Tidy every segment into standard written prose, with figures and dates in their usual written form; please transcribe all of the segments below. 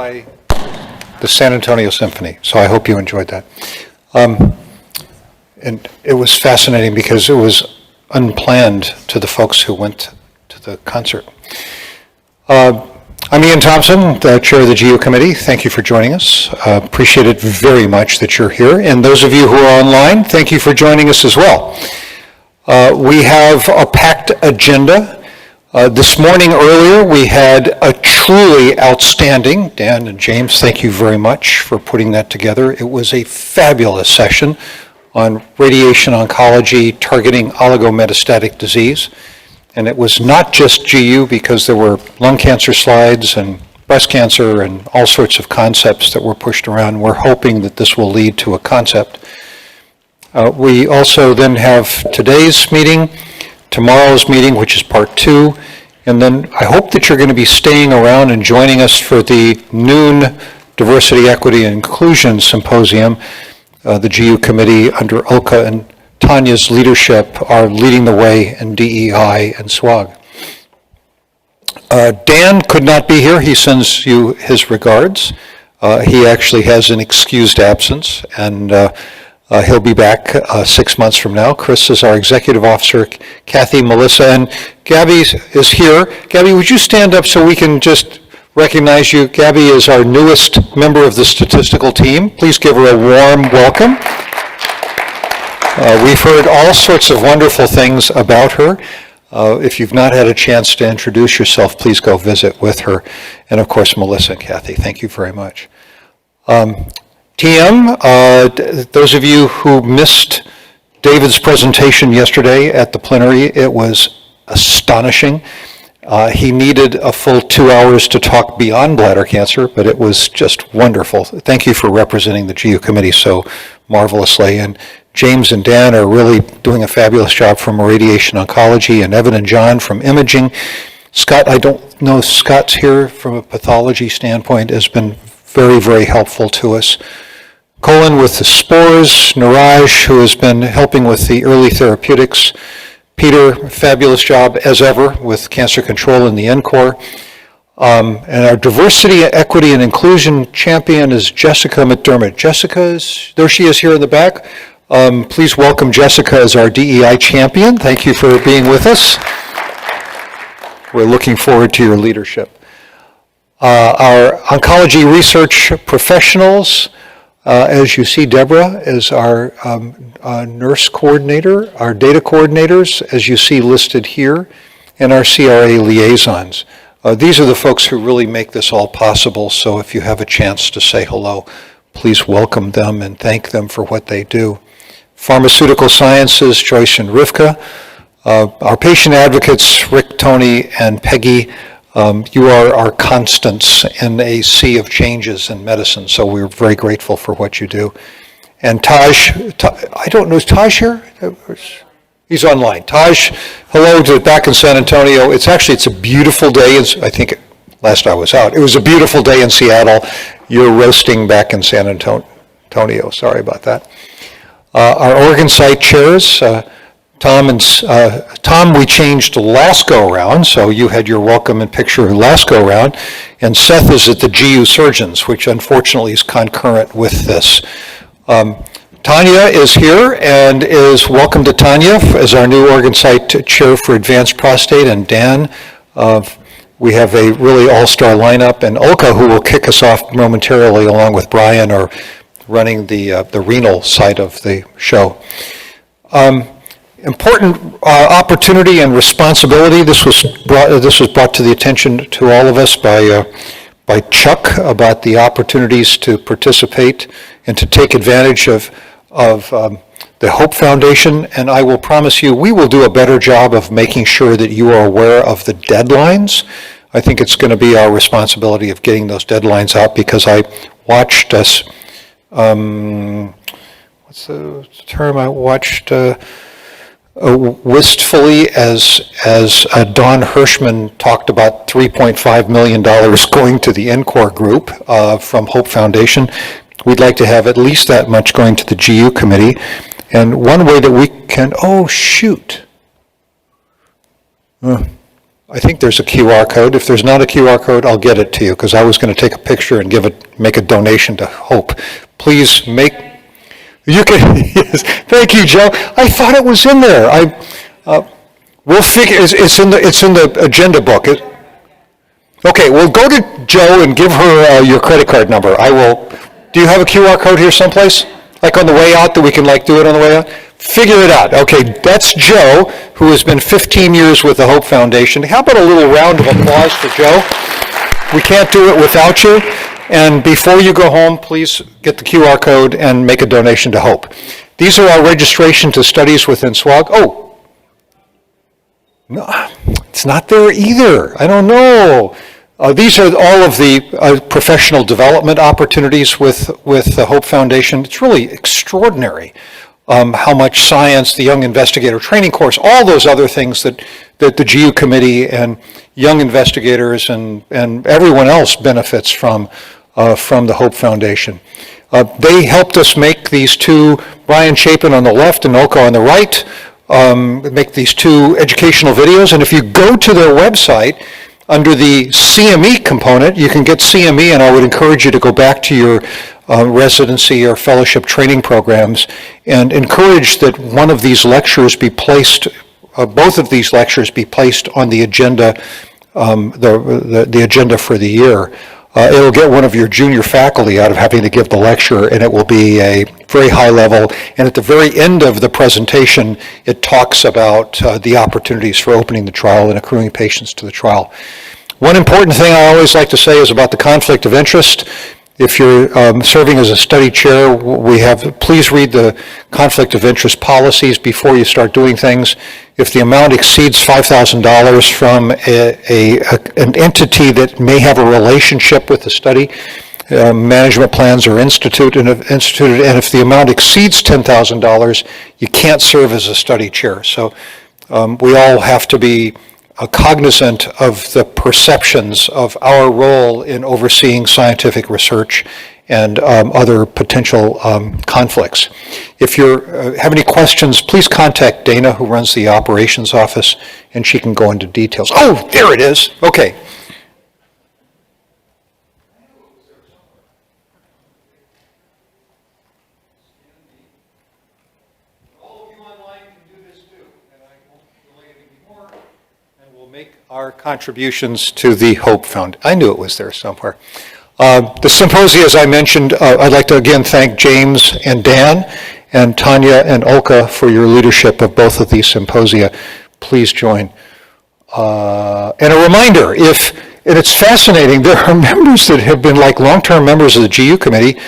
by the San Antonio Symphony, so I hope you enjoyed that. And it was fascinating because it was unplanned to the folks who went to the concert. I'm Ian Thompson, the chair of the GU committee. Thank you for joining us. Appreciate it very much that you're here. And those of you who are online, thank you for joining us as well. We have a packed agenda. This morning earlier, we had a truly outstanding, Dan and James, thank you very much for putting that together. It was a fabulous session on radiation oncology targeting oligometastatic disease. And it was not just GU because there were lung cancer slides and breast cancer and all sorts of concepts that were pushed around. We're hoping that this will lead to a concept. We also then have today's meeting, tomorrow's meeting, which is part 2, and then I hope that you're going to be staying around and joining us for the noon Diversity, Equity, and Inclusion Symposium. The GU committee under Ulka and Tanya's leadership are leading the way in DEI and SWOG. Dan could not be here. He sends you his regards. He actually has an excused absence, and he'll be back 6 months from now. Chris is our executive officer, Kathy, Melissa, and Gabby is here. Gabby, would you stand up so we can just recognize you? Gabby is our newest member of the statistical team. Please give her a warm welcome. We've heard all sorts of wonderful things about her. If you've not had a chance to introduce yourself, please go visit with her. And of course, Melissa and Kathy, thank you very much. TM, those of you who missed David's presentation yesterday at the plenary, it was astonishing. He needed a full 2 hours to talk beyond bladder cancer, but it was just wonderful. Thank you for representing the GU committee so marvelously. And James and Dan are really doing a fabulous job from radiation oncology, and Evan and John from imaging. Scott, I don't know if Scott's here from a pathology standpoint, has been very, very helpful to us. Colin with the spores, Niraj, who has been helping with the early therapeutics. Peter, fabulous job as ever with cancer control in the NCORE. And our diversity, equity, and inclusion champion is Jessica McDermott. There she is here in the back. Please welcome Jessica as our DEI champion. Thank you for being with us. We're looking forward to your leadership. Our oncology research professionals, as you see, Deborah is our nurse coordinator, our data coordinators, as you see listed here, and our CRA liaisons. These are the folks who really make this all possible, so if you have a chance to say hello, please welcome them and thank them for what they do. Pharmaceutical Sciences, Joyce and Rivka. Our patient advocates, Rick, Tony, and Peggy. You are our constants in a sea of changes in medicine, so we're very grateful for what you do. And Taj, I don't know, is Taj here? He's online. Taj, hello to back in San Antonio. It's a beautiful day. I think last I was out, it was a beautiful day in Seattle. You're roasting back in San Antonio. Sorry about that. Our organ site chairs, Tom, we changed last go-around, so you had your welcome and picture last go-around, and Seth is at the GU Surgeons, which unfortunately is concurrent with this. Tanya is here, and is welcome to Tanya as our new organ site chair for advanced prostate, and Dan, we have a really all-star lineup, and Ulka, who will kick us off momentarily along with Brian, are running the renal side of the show. Important opportunity and responsibility. This was brought to the attention to all of us by Chuck about the opportunities to participate and to take advantage of the Hope Foundation. And I will promise you, we will do a better job of making sure that you are aware of the deadlines. I think it's going to be our responsibility of getting those deadlines out, because I watched us. What's the term? I watched. Wistfully as Don Hirschman talked about $3.5 million going to the NCORE group from Hope Foundation. We'd like to have at least that much going to the GU committee. And one way that we can, oh shoot. I think there's a QR code. If there's not a QR code, I'll get it to you, because I was going to take a picture and make a donation to Hope. Please make, you can, yes, thank you, Joe. I thought it was in there. We'll figure, it's in the agenda book. Okay, well, go to Joe and give her your credit card number. Do you have a QR code here someplace? Like on the way out, that we can do it on the way out? Figure it out. Okay, that's Joe, who has been 15 years with the Hope Foundation. How about a little round of applause for Joe? We can't do it without you. And before you go home, please get the QR code and make a donation to Hope. These are our registration to studies within SWOG. Oh, no, it's not there either. I don't know. These are all of the professional development opportunities with the Hope Foundation. It's really extraordinary how much science, the Young Investigator Training Course, all those other things that the GU Committee and young investigators and everyone else benefits from the Hope Foundation. They helped us make these two, Brian Chapin on the left and Oka on the right, make these two educational videos. And if you go to their website, under the CME component, you can get CME, and I would encourage you to go back to your residency or fellowship training programs and encourage that one of these lectures be placed, both of these lectures be placed on the agenda, the agenda for the year. It'll get one of your junior faculty out of having to give the lecture, and it will be a very high level. And at the very end of the presentation, it talks about the opportunities for opening the trial and accruing patients to the trial. One important thing I always like to say is about the conflict of interest. If you're serving as a study chair, please read the conflict of interest policies before you start doing things. If the amount exceeds $5,000 from an entity that may have a relationship with the study, management plans are instituted, and if the amount exceeds $10,000, you can't serve as a study chair. So we all have to be cognizant of the perceptions of our role in overseeing scientific research and other potential conflicts. If you have any questions, please contact Dana, who runs the operations office, and she can go into details. Oh, there it is. Okay. Make our contributions to the Hope Fund. I knew it was there somewhere. The symposia, as I mentioned, I'd like to again thank James and Dan and Tanya and Olka for your leadership of both of these symposia. Please join. And a reminder, and it's fascinating, there are members that have been like long-term members of the GU committee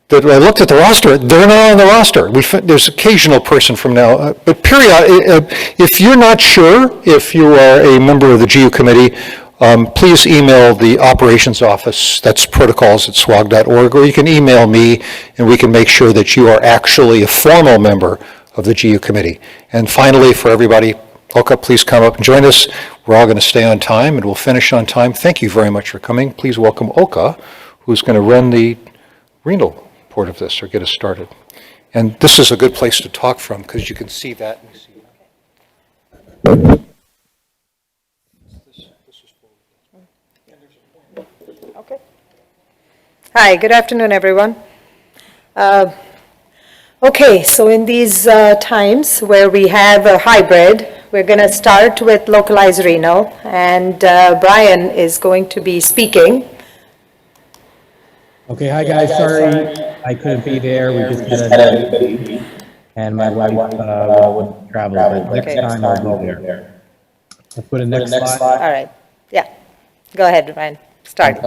that I looked at the roster, they're not on the roster. There's occasional person from now, but if you're not sure if you are a member of the GU committee, please email the operations office, that's protocols@swog.org, or you can email me and we can make sure that you are actually a formal member of the GU committee. And finally, for everybody, Oka, please come up and join us. We're all going to stay on time and we'll finish on time. Thank you very much for coming. Please welcome Oka, who's going to run the renal part of this or get us started. And this is a good place to talk from because you can see that. Okay. Hi, good afternoon, everyone. Okay, so in these times where we have a hybrid, we're going to start with localized renal, and Brian is going to be speaking. Okay, hi guys, sorry I couldn't be there, we just had a baby, and my wife would travel, but next time I'll be there. Let's put the next slide. All right, yeah, go ahead, Brian, start.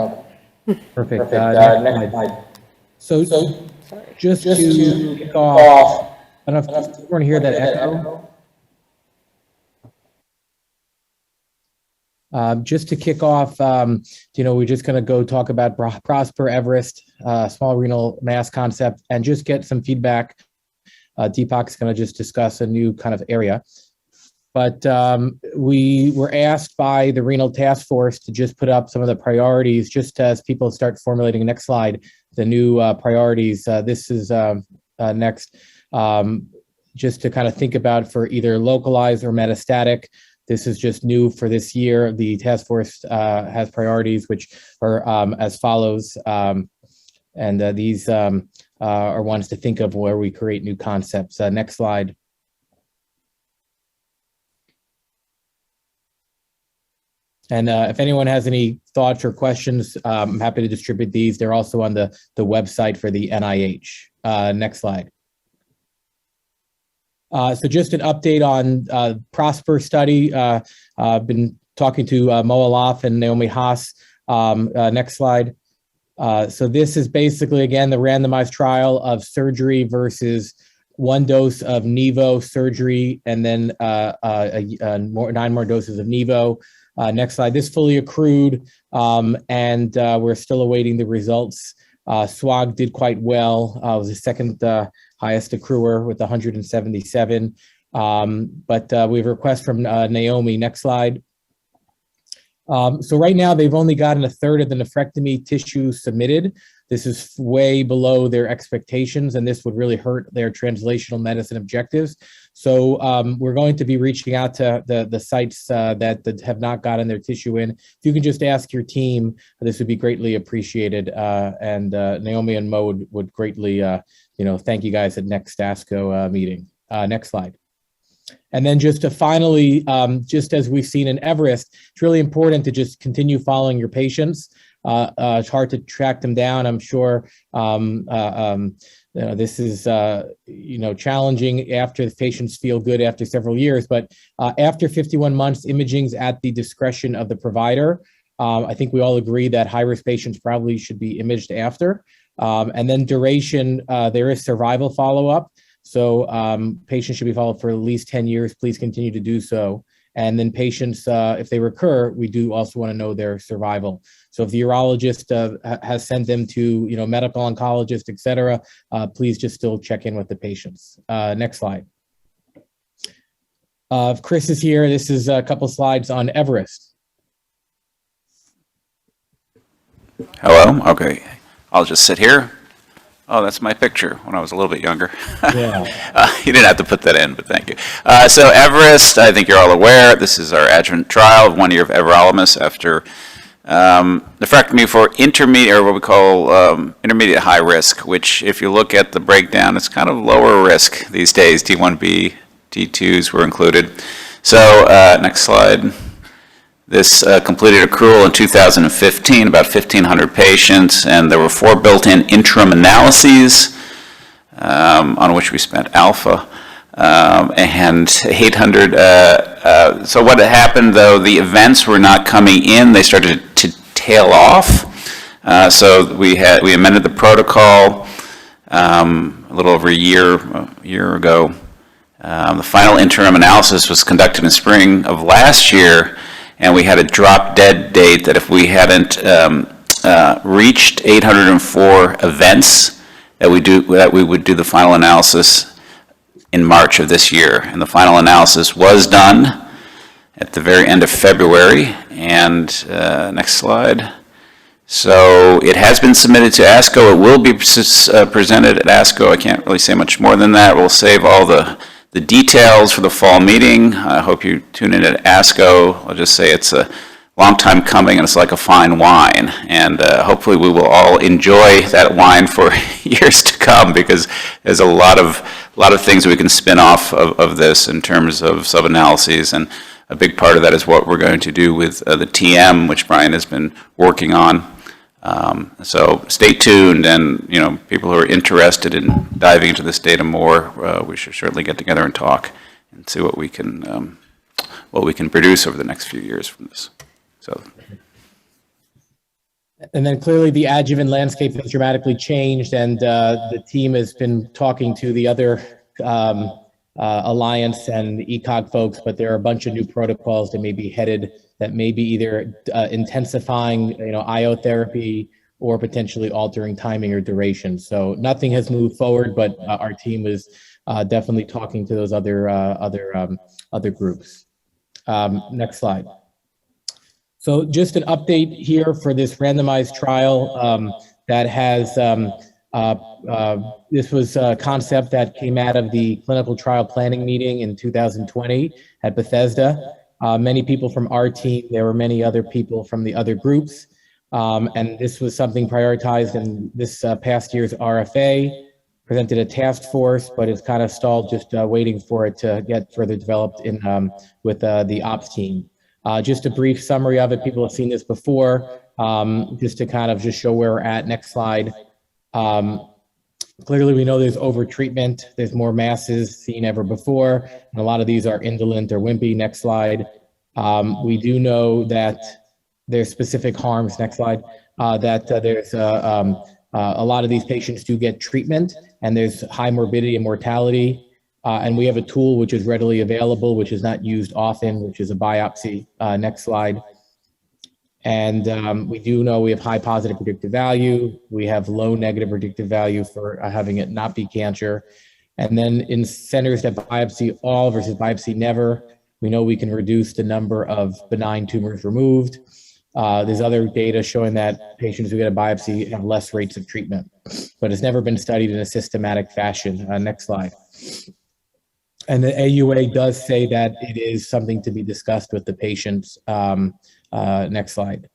Perfect, next slide. So just to kick off, I don't know if you want to hear that echo. Just to kick off, we're just going to go talk about Prosper, Everest, small renal mass concept, and just get some feedback. Deepak's going to just discuss a new kind of area. But we were asked by the Renal Task Force to just put up some of the priorities, just as people start formulating, next slide, the new priorities. This is next, just to kind of think about for either localized or metastatic. This is just new for this year. The task force has priorities which are as follows. These are ones to think of where we create new concepts. Next slide. And if anyone has any thoughts or questions, I'm happy to distribute these. They're also on the website for the NIH. Next slide. So just an update on PROSPER study. I've been talking to Mo Alaf and Naomi Haas. Next slide. So this is basically, again, the randomized trial of surgery versus 1 dose of Nevo surgery, and then 9 more doses of Nevo. Next slide. This fully accrued, and we're still awaiting the results. SWOG did quite well. It was the second highest accruer with 177. But we have a request from Naomi. Next slide. So right now they've only gotten a third of the nephrectomy tissue submitted. This is way below their expectations, and this would really hurt their translational medicine objectives. So we're going to be reaching out to the sites that have not gotten their tissue in. If you can just ask your team, this would be greatly appreciated. And Naomi and Mo would greatly, thank you guys at next ASCO meeting. Next slide. And then just to finally, just as we've seen in Everest, it's really important to just continue following your patients. It's hard to track them down. I'm sure this is challenging after the patients feel good after several years. But after 51 months, imaging's at the discretion of the provider. I think we all agree that high-risk patients probably should be imaged after. And then duration, there is survival follow-up. So patients should be followed for at least 10 years. Please continue to do so. And then patients, if they recur, we do also want to know their survival. So if the urologist has sent them to, medical oncologist, et cetera, please just still check in with the patients. Next slide. If Chris is here, this is a couple slides on Everest. Hello, okay. I'll just sit here. Oh, that's my picture when I was a little bit younger. Yeah. You didn't have to put that in, but thank you. So Everest, I think you're all aware, this is our adjuvant trial of 1 year of everolimus after nephrectomy for intermediate, or what we call intermediate high risk, which if you look at the breakdown, it's kind of lower risk these days. T1B, T2s were included. So next slide. This completed accrual in 2015, about 1,500 patients, and there were 4 built-in interim analyses on which we spent alpha, and 800. So what had happened, though, the events were not coming in; they started to tail off. So we amended the protocol a little over a year ago. The final interim analysis was conducted in spring of last year. And we had a drop dead date that if we hadn't reached 804 events, that we would do the final analysis in March of this year. And the final analysis was done at the very end of February. And next slide. So it has been submitted to ASCO. It will be presented at ASCO. I can't really say much more than that. We'll save all the details for the fall meeting. I hope you tune in at ASCO. I'll just say it's a long time coming, and it's like a fine wine. And hopefully we will all enjoy that wine for years to come, because there's a lot of things we can spin off of this in terms of sub-analyses. And a big part of that is what we're going to do with the TM, which Brian has been working on. So stay tuned, and people who are interested in diving into this data more, we should certainly get together and talk and see what we can produce over the next few years from this. So. And then clearly the adjuvant landscape has dramatically changed, and the team has been talking to the other alliance and the ECOG folks, but there are a bunch of new protocols that may be headed, that may be either intensifying, IO therapy, or potentially altering timing or duration. So nothing has moved forward, but our team is definitely talking to those other groups. Next slide. So just an update here for this randomized trial that has, this was a concept that came out of the clinical trial planning meeting in 2020 at Bethesda. Many people from our team, there were many other people from the other groups. And this was something prioritized in this past year's RFA, presented a task force, but it's kind of stalled, just waiting for it to get further developed in with the ops team. Just a brief summary of it. People have seen this before, just to kind of just show where we're at. Next slide. Clearly, we know there's over-treatment. There's more masses seen ever before, and a lot of these are indolent or wimpy. Next slide. We do know that there's specific harms. Next slide. That there's a lot of these patients do get treatment, and there's high morbidity and mortality. And we have a tool which is readily available, which is not used often, which is a biopsy. Next slide. And we do know we have high positive predictive value. We have low negative predictive value for having it not be cancer. And then in centers that biopsy all versus biopsy never, we know we can reduce the number of benign tumors removed. There's other data showing that patients who get a biopsy have less rates of treatment, but it's never been studied in a systematic fashion. Next slide. And the AUA does say that it is something to be discussed with the patients. Next slide.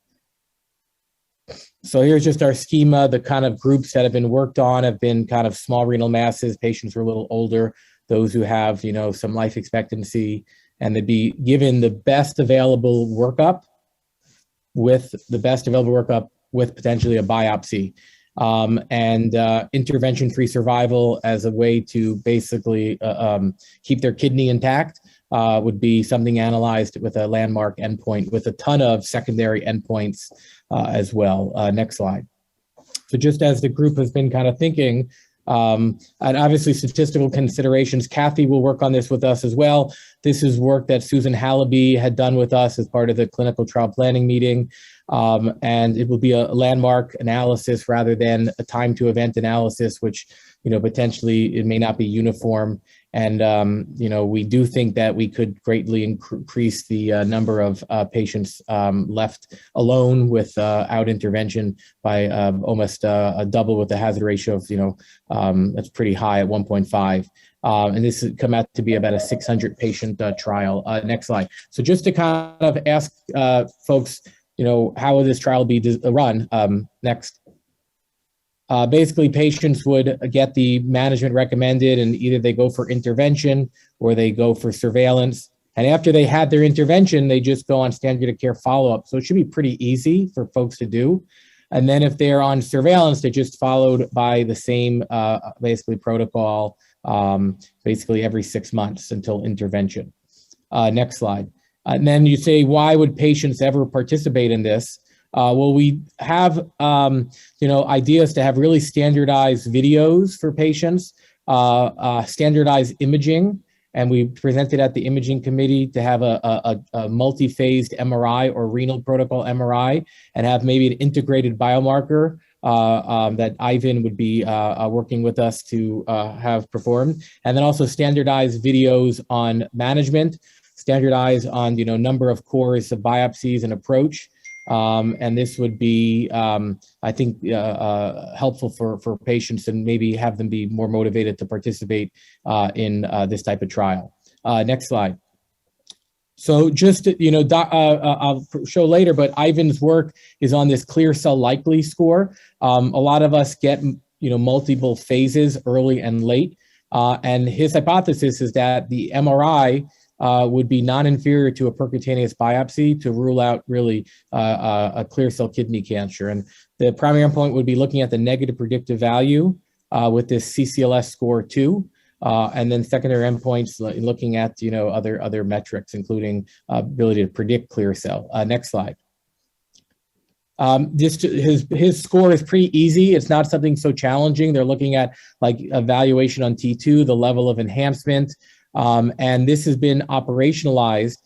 So here's just our schema. The kind of groups that have been worked on have been kind of small renal masses, patients who are a little older, those who have, you know, some life expectancy, and they'd be given the best available workup with potentially a biopsy. And intervention-free survival as a way to basically keep their kidney intact would be something analyzed with a landmark endpoint with a ton of secondary endpoints as well. Next slide. So just as the group has been kind of thinking, and obviously statistical considerations, Kathy will work on this with us as well. This is work that Susan Hallaby had done with us as part of the clinical trial planning meeting. And it will be a landmark analysis rather than a time to event analysis, which, you know, potentially it may not be uniform. And, you know, we do think that we could greatly increase the number of patients left alone without intervention by almost a double, with the hazard ratio of, you know, that's pretty high at 1.5. And this has come out to be about a 600 patient trial. Next slide. So just to kind of ask folks, you know, how will this trial be run? Next. Basically, patients would get the management recommended, and either they go for intervention or they go for surveillance. And after they had their intervention, they just go on standard of care follow-up. So it should be pretty easy for folks to do. And then if they're on surveillance, they're just followed by the same basically protocol, basically every 6 months until intervention. Next slide. And then you say, why would patients ever participate in this? Well, we have, you know, ideas to have really standardized videos for patients, standardized imaging, and we presented at the imaging committee to have a multi-phased MRI or renal protocol MRI, and have maybe an integrated biomarker that Ivan would be working with us to have performed, and then also standardized videos on management, standardized on, you know, number of course of biopsies and approach. And this would be, I think, helpful for patients, and maybe have them be more motivated to participate in this type of trial. Next slide. So just, you know, I'll show later, but Ivan's work is on this clear cell likely score. A lot of us get, you know, multiple phases, early and late. And his hypothesis is that the MRI would be non-inferior to a percutaneous biopsy to rule out really a clear cell kidney cancer. And the primary endpoint would be looking at the negative predictive value with this CCLS score 2, and then secondary endpoints looking at, you know, other metrics, including ability to predict clear cell. Next slide. His score is pretty easy. It's not something so challenging. They're looking at like evaluation on T2, the level of enhancement. And this has been operationalized.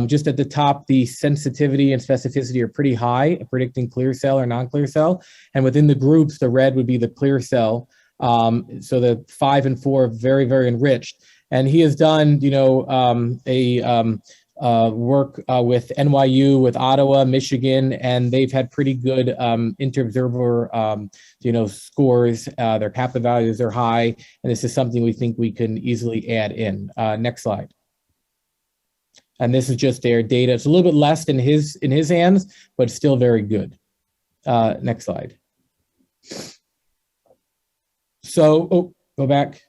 Just at the top, the sensitivity and specificity are pretty high, predicting clear cell or non-clear cell. And within the groups, the red would be the clear cell. So the 5 and 4 are very, very enriched. And he has done, you know, work with NYU, with Ottawa, Michigan, and they've had pretty good inter-observer, you know, scores. Their kappa values are high, and this is something we think we can easily add in. Next slide. And this is just their data. It's a little bit less in his hands, but still very good. Next slide. So, go back.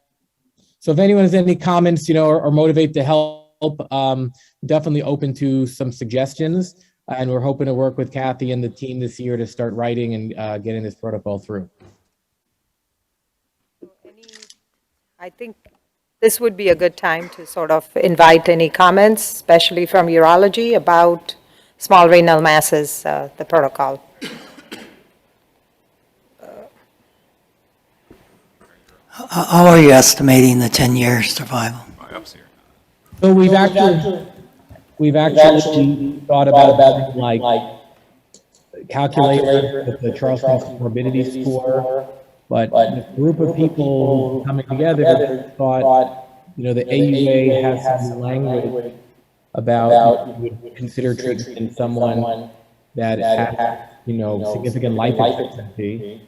So if anyone has any comments, or motivate to help, definitely open to some suggestions. And we're hoping to work with Kathy and the team this year to start writing and getting this protocol through. I think this would be a good time to sort of invite any comments, especially from urology, about small renal masses, the protocol. How are you estimating the 10-year survival? So we've actually thought about something like calculator with the Charleston morbidity score, but the group of people coming together thought, the AUA has some language about you would consider treating someone that has, significant life expectancy.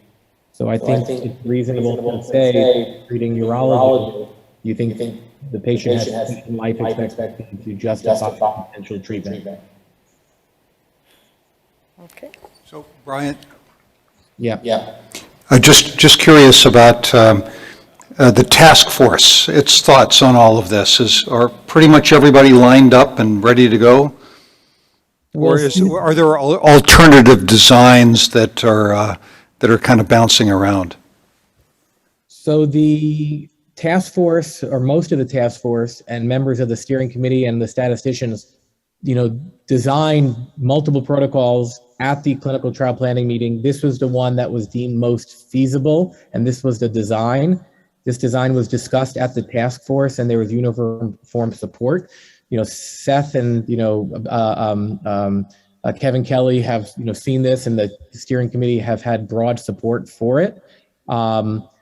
So I think it's reasonable to say, treating urology, you think the patient has sufficient life expectancy to justify potential treatment. Okay. So, Brian? Yeah. Just curious about the task force, its thoughts on all of this. Are pretty much everybody lined up and ready to go? Or are there alternative designs that are kind of bouncing around? So the task force, or most of the task force, and members of the steering committee and the statisticians, designed multiple protocols at the clinical trial planning meeting. This was the one that was deemed most feasible, and this was the design. This design was discussed at the task force, and there was uniform support. Seth and Kevin Kelly have seen this, and the steering committee have had broad support for it.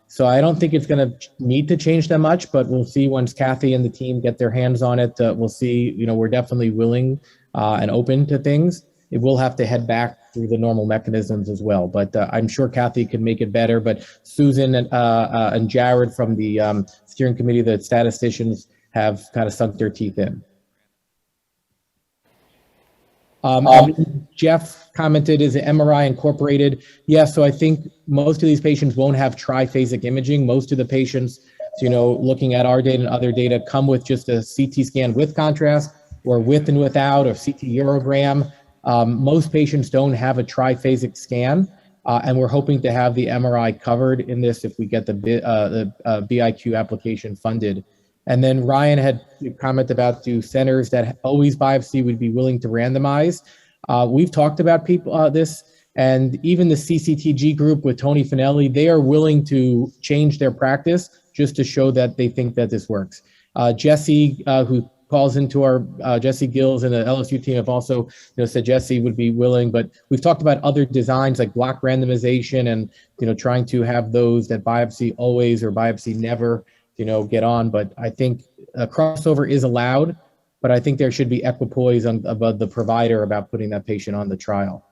So I don't think it's going to need to change that much, but we'll see once Kathy and the team get their hands on it. We'll see. We're definitely willing and open to things. It will have to head back through the normal mechanisms as well, but I'm sure Kathy could make it better. But Susan and Jared from the steering committee, the statisticians, have kind of sunk their teeth in. Jeff commented, is the MRI incorporated? Yes, so I think most of these patients won't have triphasic imaging. Most of the patients, looking at our data and other data, come with just a CT scan with contrast, or with and without, or CT urogram. Most patients don't have a triphasic scan, and we're hoping to have the MRI covered in this if we get the BIQ application funded. And then Ryan had a comment about, do centers that always biopsy would be willing to randomize? We've talked about this, and even the CCTG group with Tony Finelli, they are willing to change their practice just to show that they think that this works. Jesse, who calls into our, Jesse Gills and the LSU team, have also said Jesse would be willing, but we've talked about other designs like block randomization and trying to have those that biopsy always or biopsy never get on. But I think a crossover is allowed, but I think there should be equipoise above the provider about putting that patient on the trial.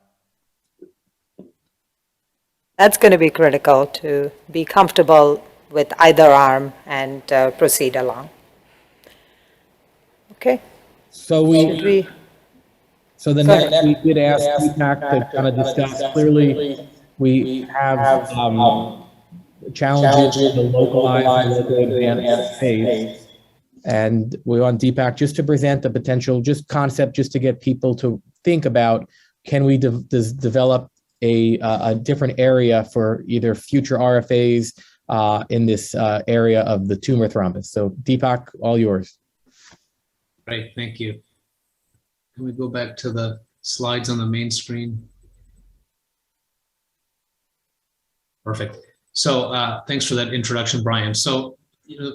That's going to be critical, to be comfortable with either arm and proceed along. Okay. So we next we did ask Deepak to kind of discuss. Clearly, we have challenges in the localized and local advanced phase. And we want Deepak just to present the potential concept, just to get people to think about, can we develop a different area for either future RFAs in this area of the tumor thrombus. So Deepak, all yours. Right, thank you. Can we go back to the slides on the main screen? Perfect. So thanks for that introduction, Brian. So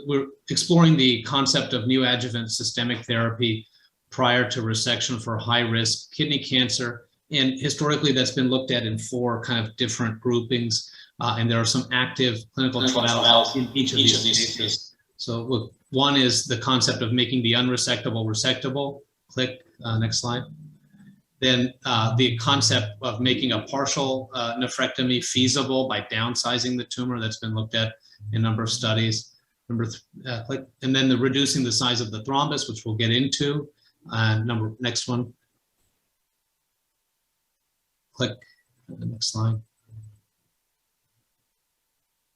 we're exploring the concept of neoadjuvant systemic therapy prior to resection for high-risk kidney cancer. And historically, that's been looked at in 4 kind of different groupings. And there are some active clinical trials in each of these cases. So look, one is the concept of making the unresectable resectable. Click, next slide. Then the concept of making a partial nephrectomy feasible by downsizing the tumor. That's been looked at in a number of studies. Click. And then the reducing the size of the thrombus, which we'll get into. Next one. Click the next slide.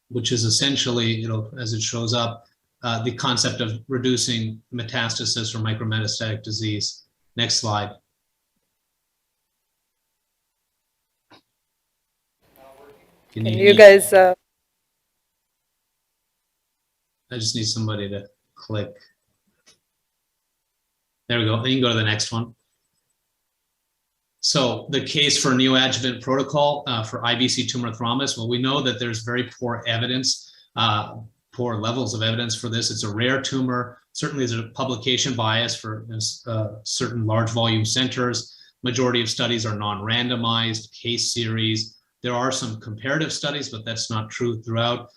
Which is essentially, as it shows up, the concept of reducing metastasis or micrometastatic disease. Next slide. Can you guys, I just need somebody to click. There we go. Then you can go to the next one. So the case for neoadjuvant protocol for IBC tumor thrombus, well, we know that there's very poor evidence, poor levels of evidence for this. It's a rare tumor. Certainly there's a publication bias for certain large volume centers. Majority of studies are non-randomized, case series. There are some comparative studies, but that's not true throughout.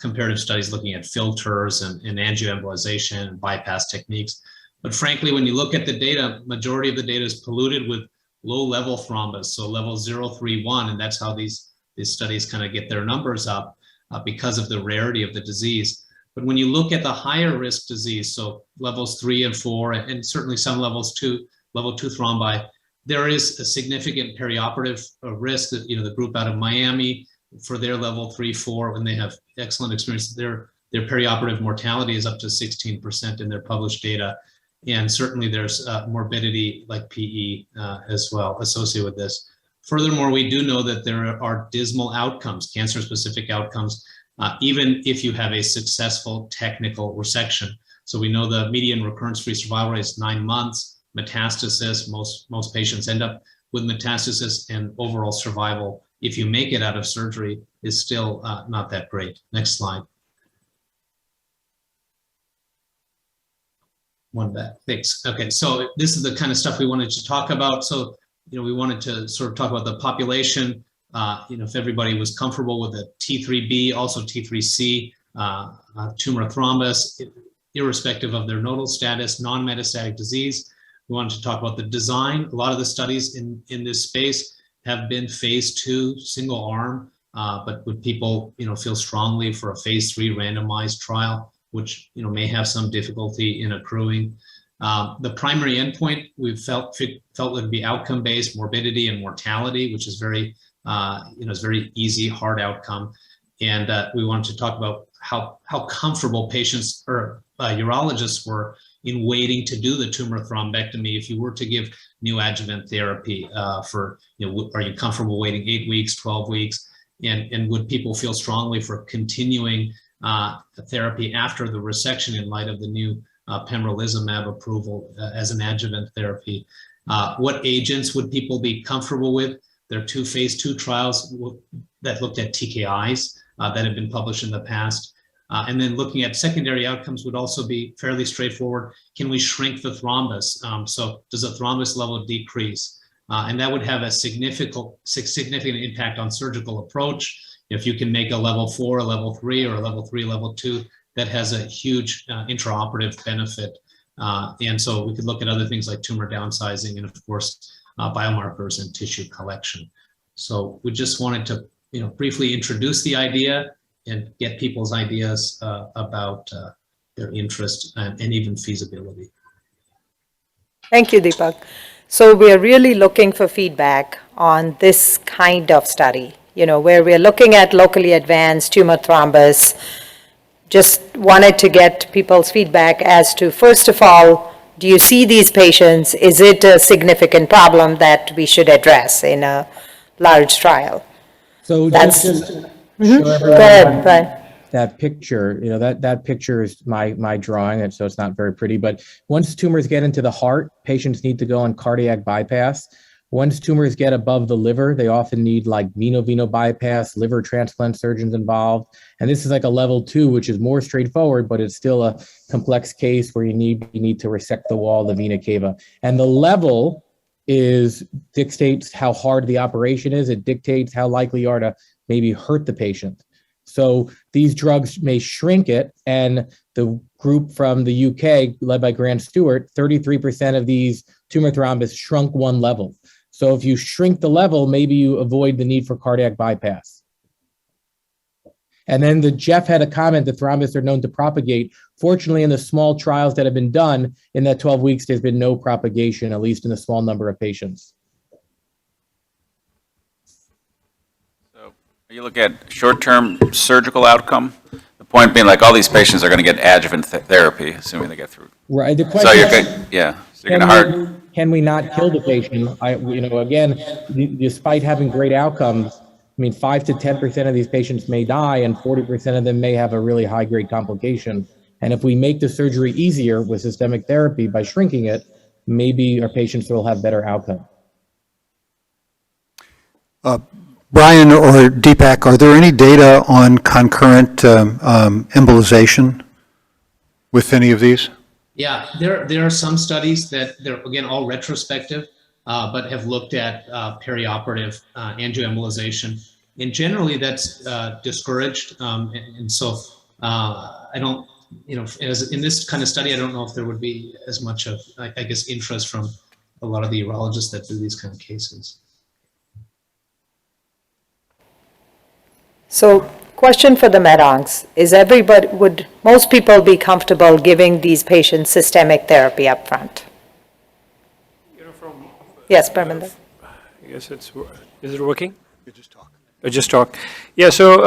Comparative studies looking at filters and angioembolization and bypass techniques. But frankly, when you look at the data, majority of the data is polluted with low-level thrombus, so level 031, and that's how these studies kind of get their numbers up because of the rarity of the disease. But when you look at the higher risk disease, so levels 3 and 4, and certainly some level 2 thrombi, there is a significant perioperative risk that, the group out of Miami, for their level 3, 4, when they have excellent experience, their perioperative mortality is up to 16% in their published data. And certainly there's morbidity like PE as well associated with this. Furthermore, we do know that there are dismal outcomes, cancer-specific outcomes, even if you have a successful technical resection. So we know the median recurrence-free survival rate is 9 months. Metastasis, most patients end up with metastasis, and overall survival, if you make it out of surgery, is still not that great. Next slide. One back, thanks. Okay, so this is the kind of stuff we wanted to talk about. So, we wanted to sort of talk about the population, if everybody was comfortable with the T3B, also T3C, tumor thrombus, irrespective of their nodal status, non-metastatic disease. We wanted to talk about the design. A lot of the studies in this space have been phase 2, single arm, but would people, feel strongly for a phase 3 randomized trial, which may have some difficulty in accruing. The primary endpoint we felt would be outcome-based, morbidity and mortality, which is very, is very easy, hard outcome. And we wanted to talk about how comfortable patients or urologists were in waiting to do the tumor thrombectomy. If you were to give neoadjuvant therapy for, are you comfortable waiting 8 weeks, 12 weeks? And would people feel strongly for continuing therapy after the resection in light of the new pembrolizumab approval as an adjuvant therapy? What agents would people be comfortable with? There are 2 phase 2 trials that looked at TKIs that have been published in the past. And then looking at secondary outcomes would also be fairly straightforward. Can we shrink the thrombus? So does the thrombus level decrease? And that would have a significant impact on surgical approach. If you can make a level 4, a level 3, or a level 3, level 2, that has a huge intraoperative benefit. And so we could look at other things like tumor downsizing and, of course, biomarkers and tissue collection. So we just wanted to, briefly introduce the idea and get people's ideas about their interest and even feasibility. thank you, Deepak. So we are really looking for feedback on this kind of study, where we're looking at locally advanced tumor thrombus. Just wanted to get people's feedback as to, first of all, do you see these patients? Is it a significant problem that we should address in a large trial? So That's- just show Go everyone ahead, Brian. that picture, that picture is my drawing, and so it's not very pretty. But once tumors get into the heart, patients need to go on cardiac bypass. Once tumors get above the liver, they often need like veno bypass, liver transplant surgeons involved. And this is like a level 2, which is more straightforward, but it's still a complex case where you need to resect the wall, the vena cava. And the level dictates how hard the operation is. It dictates how likely you are to maybe hurt the patient. So these drugs may shrink it, and the group from the UK, led by Grant Stewart, 33% of these tumor thrombus shrunk one level. So if you shrink the level, maybe you avoid the need for cardiac bypass. And then Jeff had a comment that thrombus are known to propagate. Fortunately, in the small trials that have been done in that 12 weeks, there's been no propagation, at least in a small number of patients. So you look at short-term surgical outcome, the point being like all these patients are going to get adjuvant therapy, assuming they get through. Right. The So question you're is, good, yeah. So you're going to hard. can we not kill the patient? Again, despite having great outcomes, I mean, 5 to 10% of these patients may die, and 40% of them may have a really high-grade complication. And if we make the surgery easier with systemic therapy by shrinking it, maybe our patients will have better outcome. Brian or Deepak, are there any data on concurrent embolization with any of these? Yeah, there are some studies that they're, again, all retrospective, but have looked at perioperative angioembolization. And generally that's discouraged. And so I don't, as in this kind of study, I don't know if there would be as much of, I guess, interest from a lot of the urologists that do these kind of cases. So question for the med-oncs, would most people be comfortable giving these patients systemic therapy up front? Yes, Parminder. I guess is it working? Just talk. Yeah, so,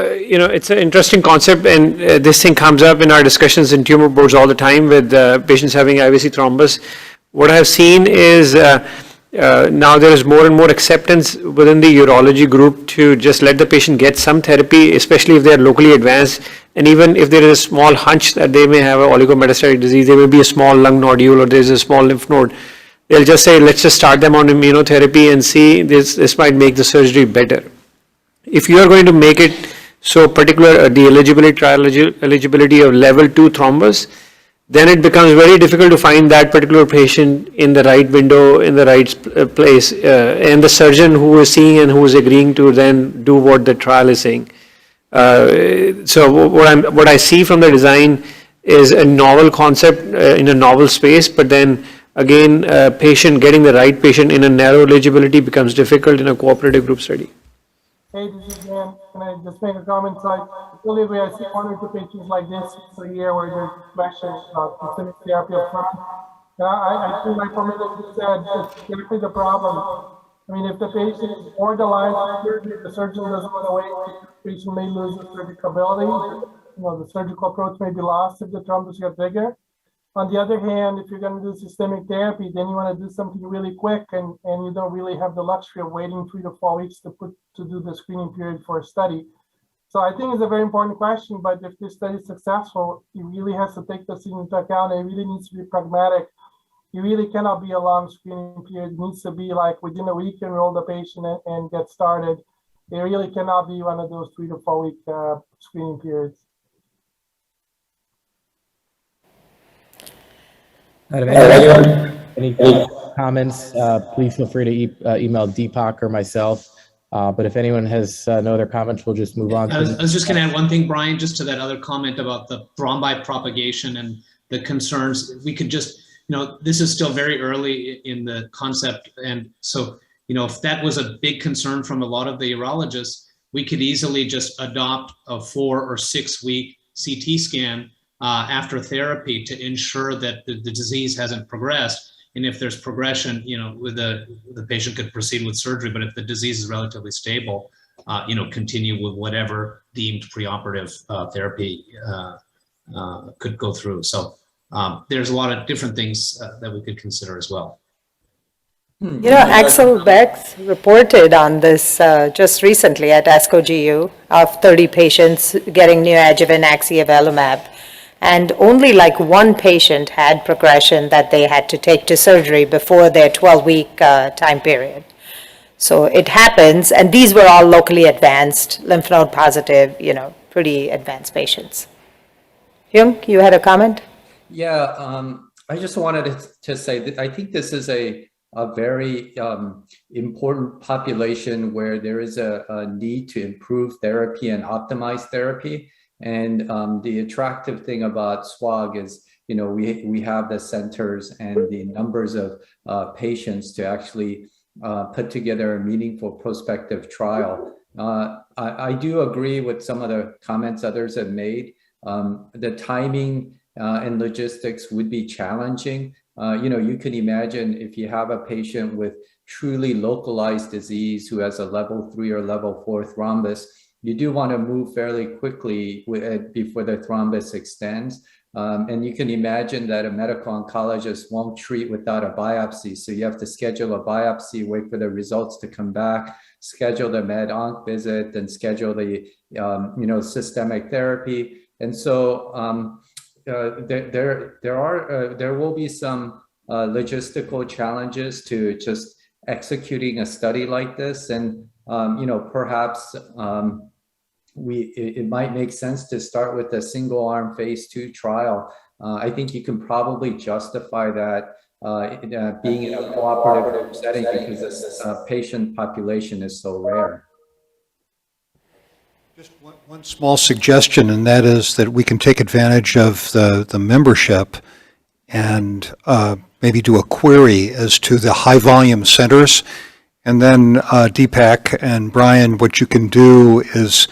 it's an interesting concept, and this thing comes up in our discussions in tumor boards all the time with patients having IVC thrombus. What I have seen is now there is more and more acceptance within the urology group to just let the patient get some therapy, especially if they are locally advanced. And even if there is a small hunch that they may have an oligometastatic disease, there may be a small lung nodule or there's a small lymph node, they'll just say, let's just start them on immunotherapy and see this might make the surgery better. If you are going to make it so particular, the eligibility of level 2 thrombus, then it becomes very difficult to find that particular patient in the right window, in the right place, and the surgeon who is seeing and who is agreeing to then do what the trial is saying. So what I see from the design is a novel concept in a novel space, but then again, getting the right patient in a narrow eligibility becomes difficult in a cooperative group study. Hey, this is Dan. Can I just make a comment? So I see one or two patients like this a year where there's questions about systemic therapy up front. I think like Parminder just said, that's exactly the problem. I mean, if the patient is borderline surgery, the surgeon doesn't want to wait, the patient may lose the surgicability. The surgical approach may be lost if the thrombus get bigger. On the other hand, if you're going to do systemic therapy, then you want to do something really quick, and you don't really have the luxury of waiting 3 to 4 weeks to do the screening period for a study. So I think it's a very important question, but if this study is successful, it really has to take this into account. It really needs to be pragmatic. It really cannot be a long screening period. It needs to be like within a week, enroll the patient and get started. It really cannot be one of those 3 to 4 week screening periods. Any comments, please feel free to email Deepak or myself. But if anyone has no other comments, we'll just move on. I was just going to add one thing, Brian, just to that other comment about the thrombi propagation and the concerns. We could just, this is still very early in the concept. And so, if that was a big concern from a lot of the urologists, we could easily just adopt a 4 or 6 week CT scan after therapy to ensure that the disease hasn't progressed. And if there's progression, the patient could proceed with surgery. But if the disease is relatively stable, continue with whatever deemed preoperative therapy could go through. So there's a lot of different things that we could consider as well. Axel Beck reported on this just recently at ASCO GU of 30 patients getting neoadjuvant axiavelumab. And only like one patient had progression that they had to take to surgery before their 12-week time period. So it happens, and these were all locally advanced, lymph node positive, pretty advanced patients. Hyung, you had a comment? Yeah, I just wanted to say that I think this is a very important population where there is a need to improve therapy and optimize therapy. And the attractive thing about SWOG is, we have the centers and the numbers of patients to actually put together a meaningful prospective trial. I do agree with some of the comments others have made. The timing and logistics would be challenging. You can imagine if you have a patient with truly localized disease who has a level 3 or level 4 thrombus, you do want to move fairly quickly before the thrombus extends. And you can imagine that a medical oncologist won't treat without a biopsy. So you have to schedule a biopsy, wait for the results to come back, schedule the med onc visit, and schedule the systemic therapy. And so there will be some logistical challenges to just executing a study like this. And perhaps it might make sense to start with a single arm phase 2 trial. I think you can probably justify that being in a cooperative setting because this patient population is so rare. Just one small suggestion, and that is that we can take advantage of the membership and maybe do a query as to the high volume centers. And then Deepak and Brian, what you can do is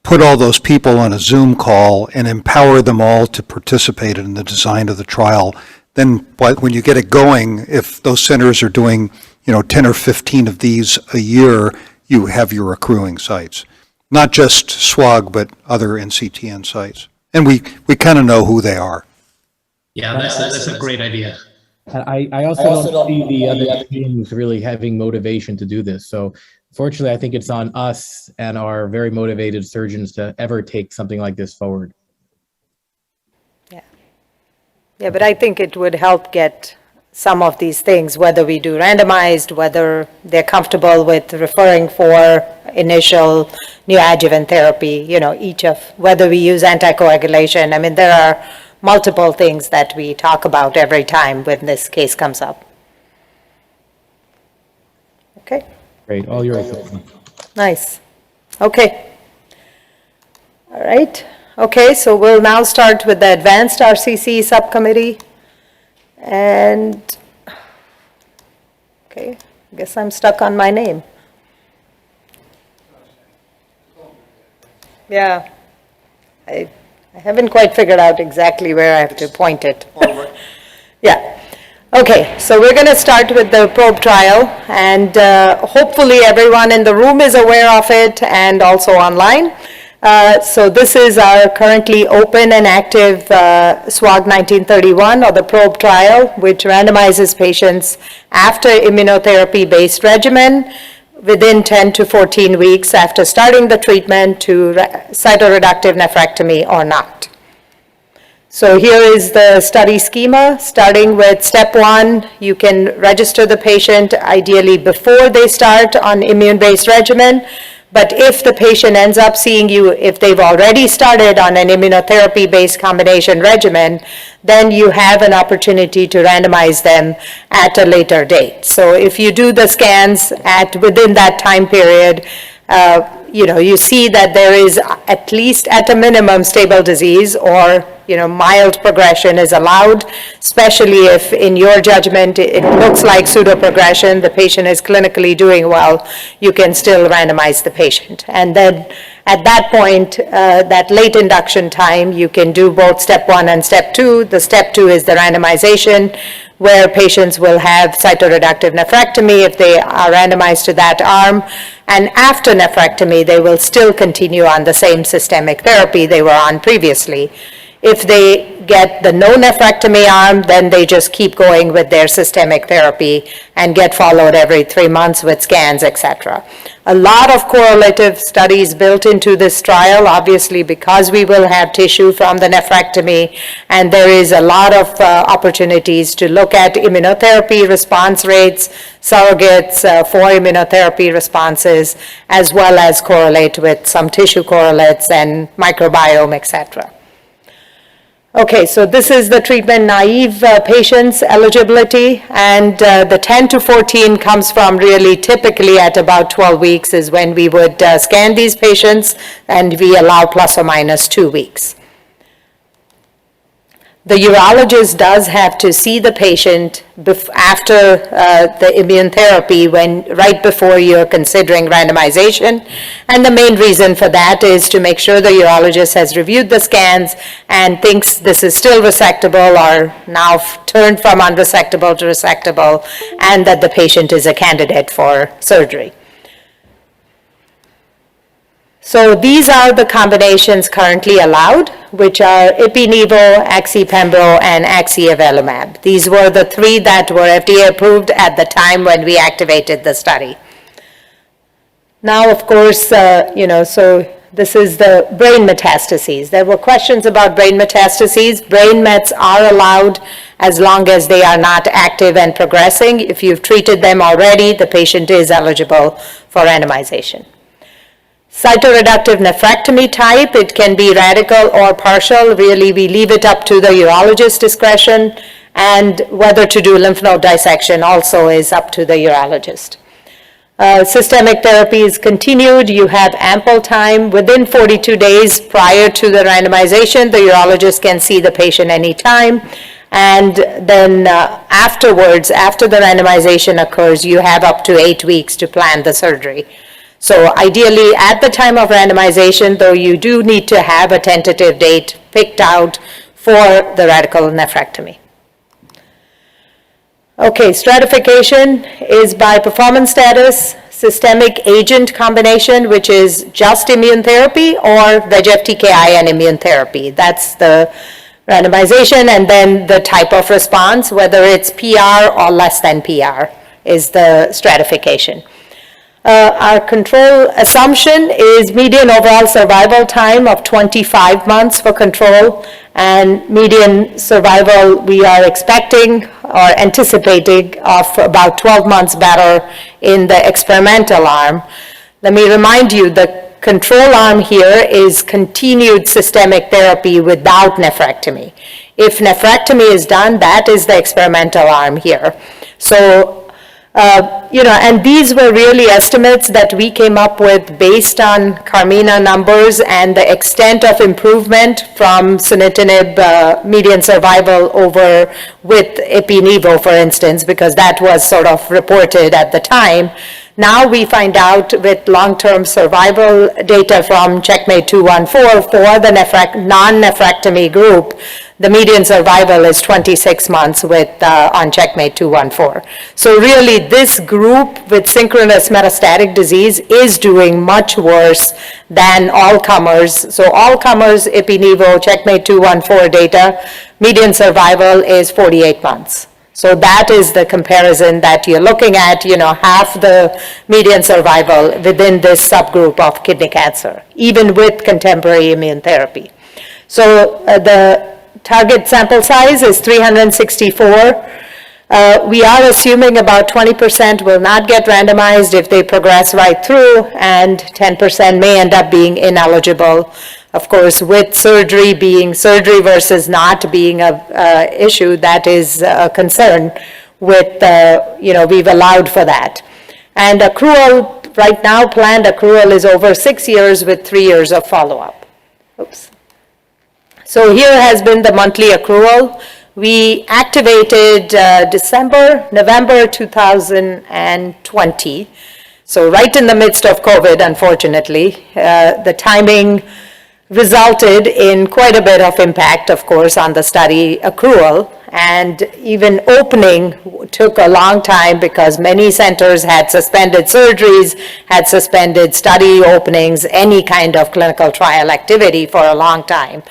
put all those people on a Zoom call and empower them all to participate in the design of the trial. Then when you get it going, if those centers are doing 10 or 15 of these a year, you have your accruing sites. Not just SWOG, but other NCTN sites. And we kind of know who they are. Yeah, that's a great idea. I also don't see the other teams really having motivation to do this. So fortunately, I think it's on us and our very motivated surgeons to ever take something like this forward. Yeah, but I think it would help get some of these things, whether we do randomized, whether they're comfortable with referring for initial neoadjuvant therapy, whether we use anticoagulation. I mean, there are multiple things that we talk about every time when this case comes up. Okay. Great, all yours. Nice. Okay. All right. Okay, so we'll now start with the AdvancedRCC subcommittee. And, okay, I guess I'm stuck on my name. Yeah. I haven't quite figured out exactly where I have to point it. Yeah. Okay, so we're going to start with the probe trial, and hopefully everyone in the room is aware of it and also online. So this is our currently open and active SWOG 1931, or the probe trial, which randomizes patients after immunotherapy-based regimen within 10 to 14 weeks after starting the treatment to cytoreductive nephrectomy or not. So here is the study schema. Starting with step 1, you can register the patient ideally before they start on immune-based regimen. But if the patient ends up seeing you, if they've already started on an immunotherapy-based combination regimen, then you have an opportunity to randomize them at a later date. So if you do the scans within that time period, you see that there is at least at a minimum stable disease, or mild progression is allowed, especially if in your judgment it looks like pseudoprogression, the patient is clinically doing well, you can still randomize the patient. And then at that point, that late induction time, you can do both step 1 and step 2. The step 2 is the randomization, where patients will have cytoreductive nephrectomy if they are randomized to that arm. And after nephrectomy, they will still continue on the same systemic therapy they were on previously. If they get the no nephrectomy arm, then they just keep going with their systemic therapy and get followed every 3 months with scans, etc. A lot of correlative studies built into this trial, obviously, because we will have tissue from the nephrectomy, and there is a lot of opportunities to look at immunotherapy response rates, surrogates for immunotherapy responses, as well as correlate with some tissue correlates and microbiome, etc. Okay, so this is the treatment-naive patients' eligibility, and the 10 to 14 comes from really typically at about 12 weeks is when we would scan these patients, and we allow plus or minus 2 weeks. The urologist does have to see the patient after the immune therapy right before you're considering randomization. And the main reason for that is to make sure the urologist has reviewed the scans and thinks this is still resectable or now turned from unresectable to resectable, and that the patient is a candidate for surgery. So these are the combinations currently allowed, which are ipi-nivo, axi-pembro, and axi-avelumab. These were the three that were FDA approved at the time when we activated the study. Now, of course, so this is the brain metastases. There were questions about brain metastases. Brain mets are allowed as long as they are not active and progressing. If you've treated them already, the patient is eligible for randomization. Cytoreductive nephrectomy type, it can be radical or partial. Really, we leave it up to the urologist's discretion, and whether to do lymph node dissection also is up to the urologist. Systemic therapy is continued. You have ample time. Within 42 days prior to the randomization, the urologist can see the patient anytime. And then afterwards, after the randomization occurs, you have up to 8 weeks to plan the surgery. So ideally, at the time of randomization, though, you do need to have a tentative date picked out for the radical nephrectomy. Okay, stratification is by performance status, systemic agent combination, which is just immune therapy, or VEGF-TKI and immune therapy. That's the randomization, and then the type of response, whether it's PR or less than PR, is the stratification. Our control assumption is median overall survival time of 25 months for control, and median survival we are expecting or anticipating of about 12 months better in the experimental arm. Let me remind you, the control arm here is continued systemic therapy without nephrectomy. If nephrectomy is done, that is the experimental arm here. So and these were really estimates that we came up with based on Carmina numbers and the extent of improvement from sunitinib median survival over with ipi-nivo, for instance, because that was sort of reported at the time. Now we find out with long-term survival data from Checkmate 214 for the non-nephrectomy group, the median survival is 26 months with on Checkmate 214. So really, this group with synchronous metastatic disease is doing much worse than all comers. So all comers, ipi-nivo, Checkmate 214 data, median survival is 48 months. So that is the comparison that you're looking at, half the median survival within this subgroup of kidney cancer, even with contemporary immune therapy. So the target sample size is 364. We are assuming about 20% will not get randomized if they progress right through, and 10% may end up being ineligible. Of course, with surgery being surgery versus not being a issue, that is a concern with, we've allowed for that. And accrual, right now planned accrual is over 6 years with 3 years of follow-up. Oops. So here has been the monthly accrual. We activated November 2020. So right in the midst of COVID, unfortunately. The timing resulted in quite a bit of impact, of course, on the study accrual. And even opening took a long time because many centers had suspended surgeries, had suspended study openings, any kind of clinical trial activity for a long time.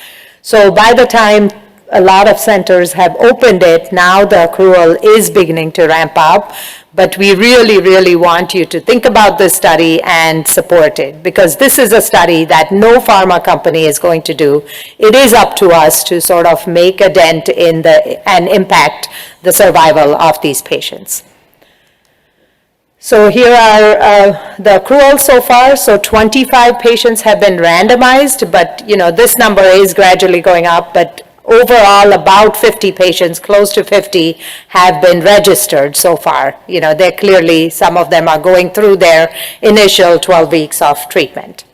So by the time a lot of centers have opened it, now the accrual is beginning to ramp up. But we really, really want you to think about this study and support it, because this is a study that no pharma company is going to do. It is up to us to sort of make a dent in and impact the survival of these patients. So here are the accruals so far. So 25 patients have been randomized, but this number is gradually going up, but overall, about 50 patients, close to 50, have been registered so far. They're clearly, some of them are going through their initial 12 weeks of treatment.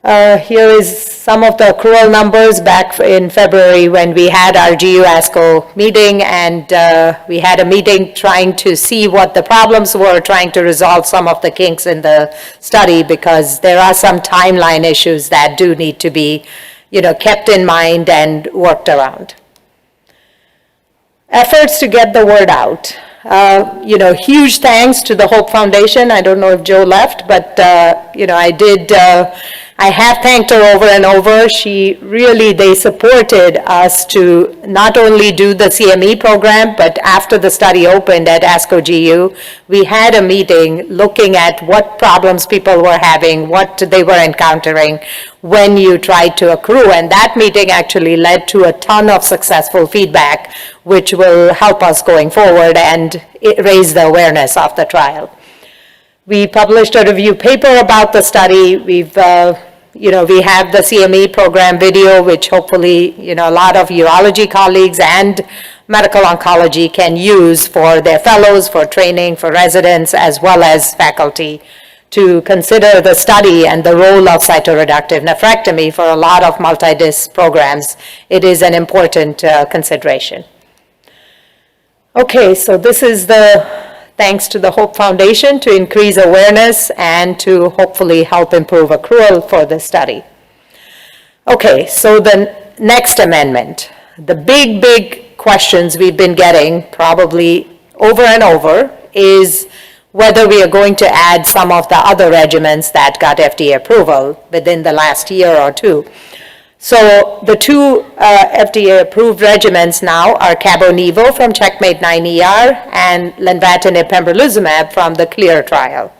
Here is some of the accrual numbers back in February when we had our GU ASCO meeting, and we had a meeting trying to see what the problems were, trying to resolve some of the kinks in the study, because there are some timeline issues that do need to be, kept in mind and worked around. Efforts to get the word out. Huge thanks to the Hope Foundation. I don't know if Joe left, but, I have thanked her over and over. They supported us to not only do the CME program, but after the study opened at ASCO GU, we had a meeting looking at what problems people were having, what they were encountering when you tried to accrue. And that meeting actually led to a ton of successful feedback, which will help us going forward and raise the awareness of the trial. We published a review paper about the study. We have the CME program video, which hopefully, a lot of urology colleagues and medical oncology can use for their fellows, for training, for residents, as well as faculty, to consider the study and the role of cytoreductive nephrectomy for a lot of multi-disc programs. It is an important consideration. Okay, so this is thanks to the Hope Foundation to increase awareness and to hopefully help improve accrual for this study. Okay, so the next amendment, the big questions we've been getting probably over and over is whether we are going to add some of the other regimens that got FDA approval within the last year or two. So the two FDA-approved regimens now are Cabo-Nivo from Checkmate 9ER and lenvatinib pembrolizumab from the CLEAR trial.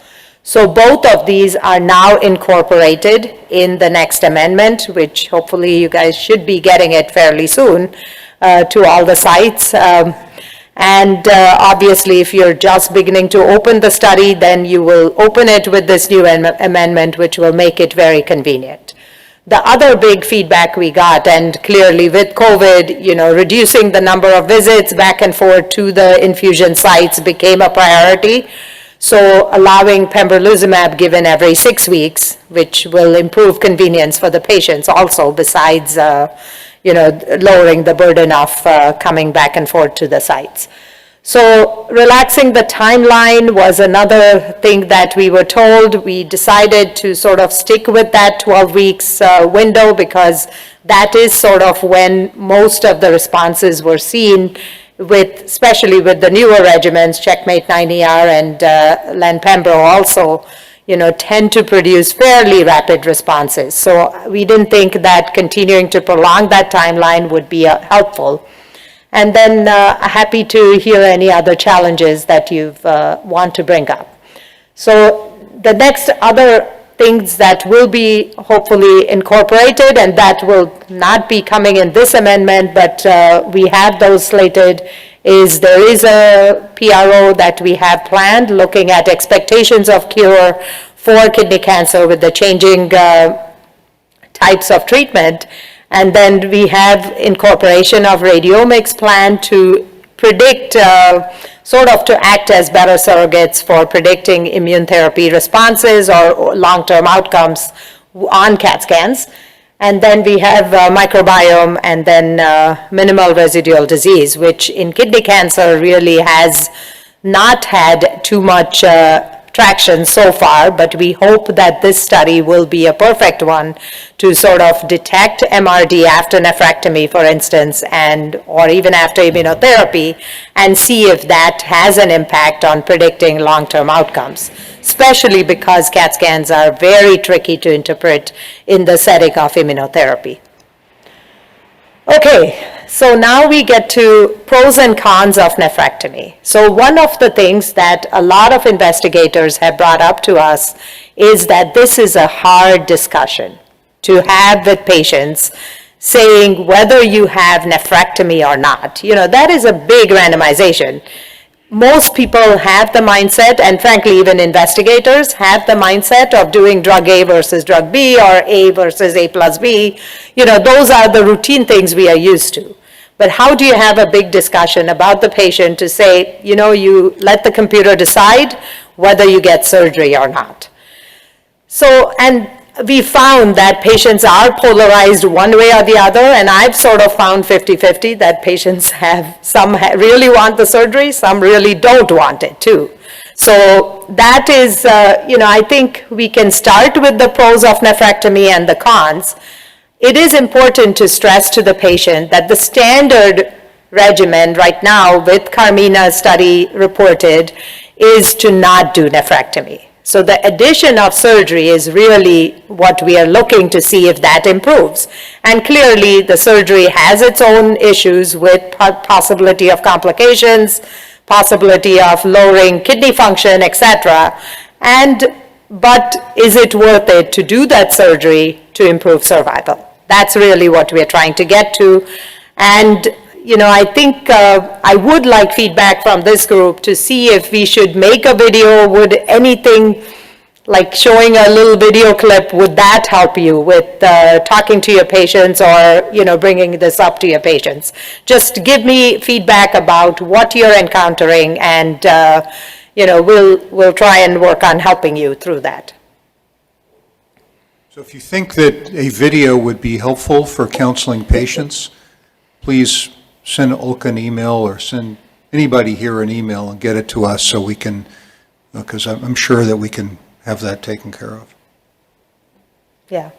So both of these are now incorporated in the next amendment, which hopefully you guys should be getting it fairly soon to all the sites. Obviously, if you're just beginning to open the study, then you will open it with this new amendment, which will make it very convenient. The other big feedback we got, and clearly with COVID, reducing the number of visits back and forth to the infusion sites became a priority. So allowing pembrolizumab given every 6 weeks, which will improve convenience for the patients also, besides, lowering the burden of coming back and forth to the sites. So relaxing the timeline was another thing that we were told. We decided to sort of stick with that 12 weeks window, because that is sort of when most of the responses were seen, especially with the newer regimens, Checkmate 9ER and Len-Pembro also, tend to produce fairly rapid responses. So we didn't think that continuing to prolong that timeline would be helpful. And then happy to hear any other challenges that you want to bring up. So the next other things that will be hopefully incorporated, and that will not be coming in this amendment, but we have those slated, is there is a PRO that we have planned looking at expectations of cure for kidney cancer with the changing types of treatment. And then we have incorporation of radiomics plan to predict, sort of to act as better surrogates for predicting immune therapy responses or long-term outcomes on CAT scans. And then we have microbiome and then minimal residual disease, which in kidney cancer really has not had too much traction so far, but we hope that this study will be a perfect one to sort of detect MRD after nephrectomy, for instance, or even after immunotherapy, and see if that has an impact on predicting long-term outcomes, especially because CAT scans are very tricky to interpret in the setting of immunotherapy. Okay, so now we get to pros and cons of nephrectomy. So one of the things that a lot of investigators have brought up to us is that this is a hard discussion to have with patients, saying whether you have nephrectomy or not. That is a big randomization. Most people have the mindset, and frankly, even investigators have the mindset of doing drug A versus drug B or A versus A plus B. Those are the routine things we are used to. But how do you have a big discussion about the patient to say, you let the computer decide whether you get surgery or not? So, and we found that patients are polarized one way or the other, and I've sort of found 50-50 that patients have, some really want the surgery, some really don't want it too. So that is, I think we can start with the pros of nephrectomy and the cons. It is important to stress to the patient that the standard regimen right now with Carmina study reported is to not do nephrectomy. So the addition of surgery is really what we are looking to see if that improves. And clearly the surgery has its own issues with possibility of complications, possibility of lowering kidney function, etc. But is it worth it to do that surgery to improve survival? That's really what we're trying to get to. And I think I would like feedback from this group to see if we should make a video. Would anything like showing a little video clip, would that help you with talking to your patients or, bringing this up to your patients? Just give me feedback about what you're encountering, and, we'll try and work on helping you through that. So if you think that a video would be helpful for counseling patients, please send Olka an email or send anybody here an email and get it to us so we can, because I'm sure that we can have that taken care of. Yeah.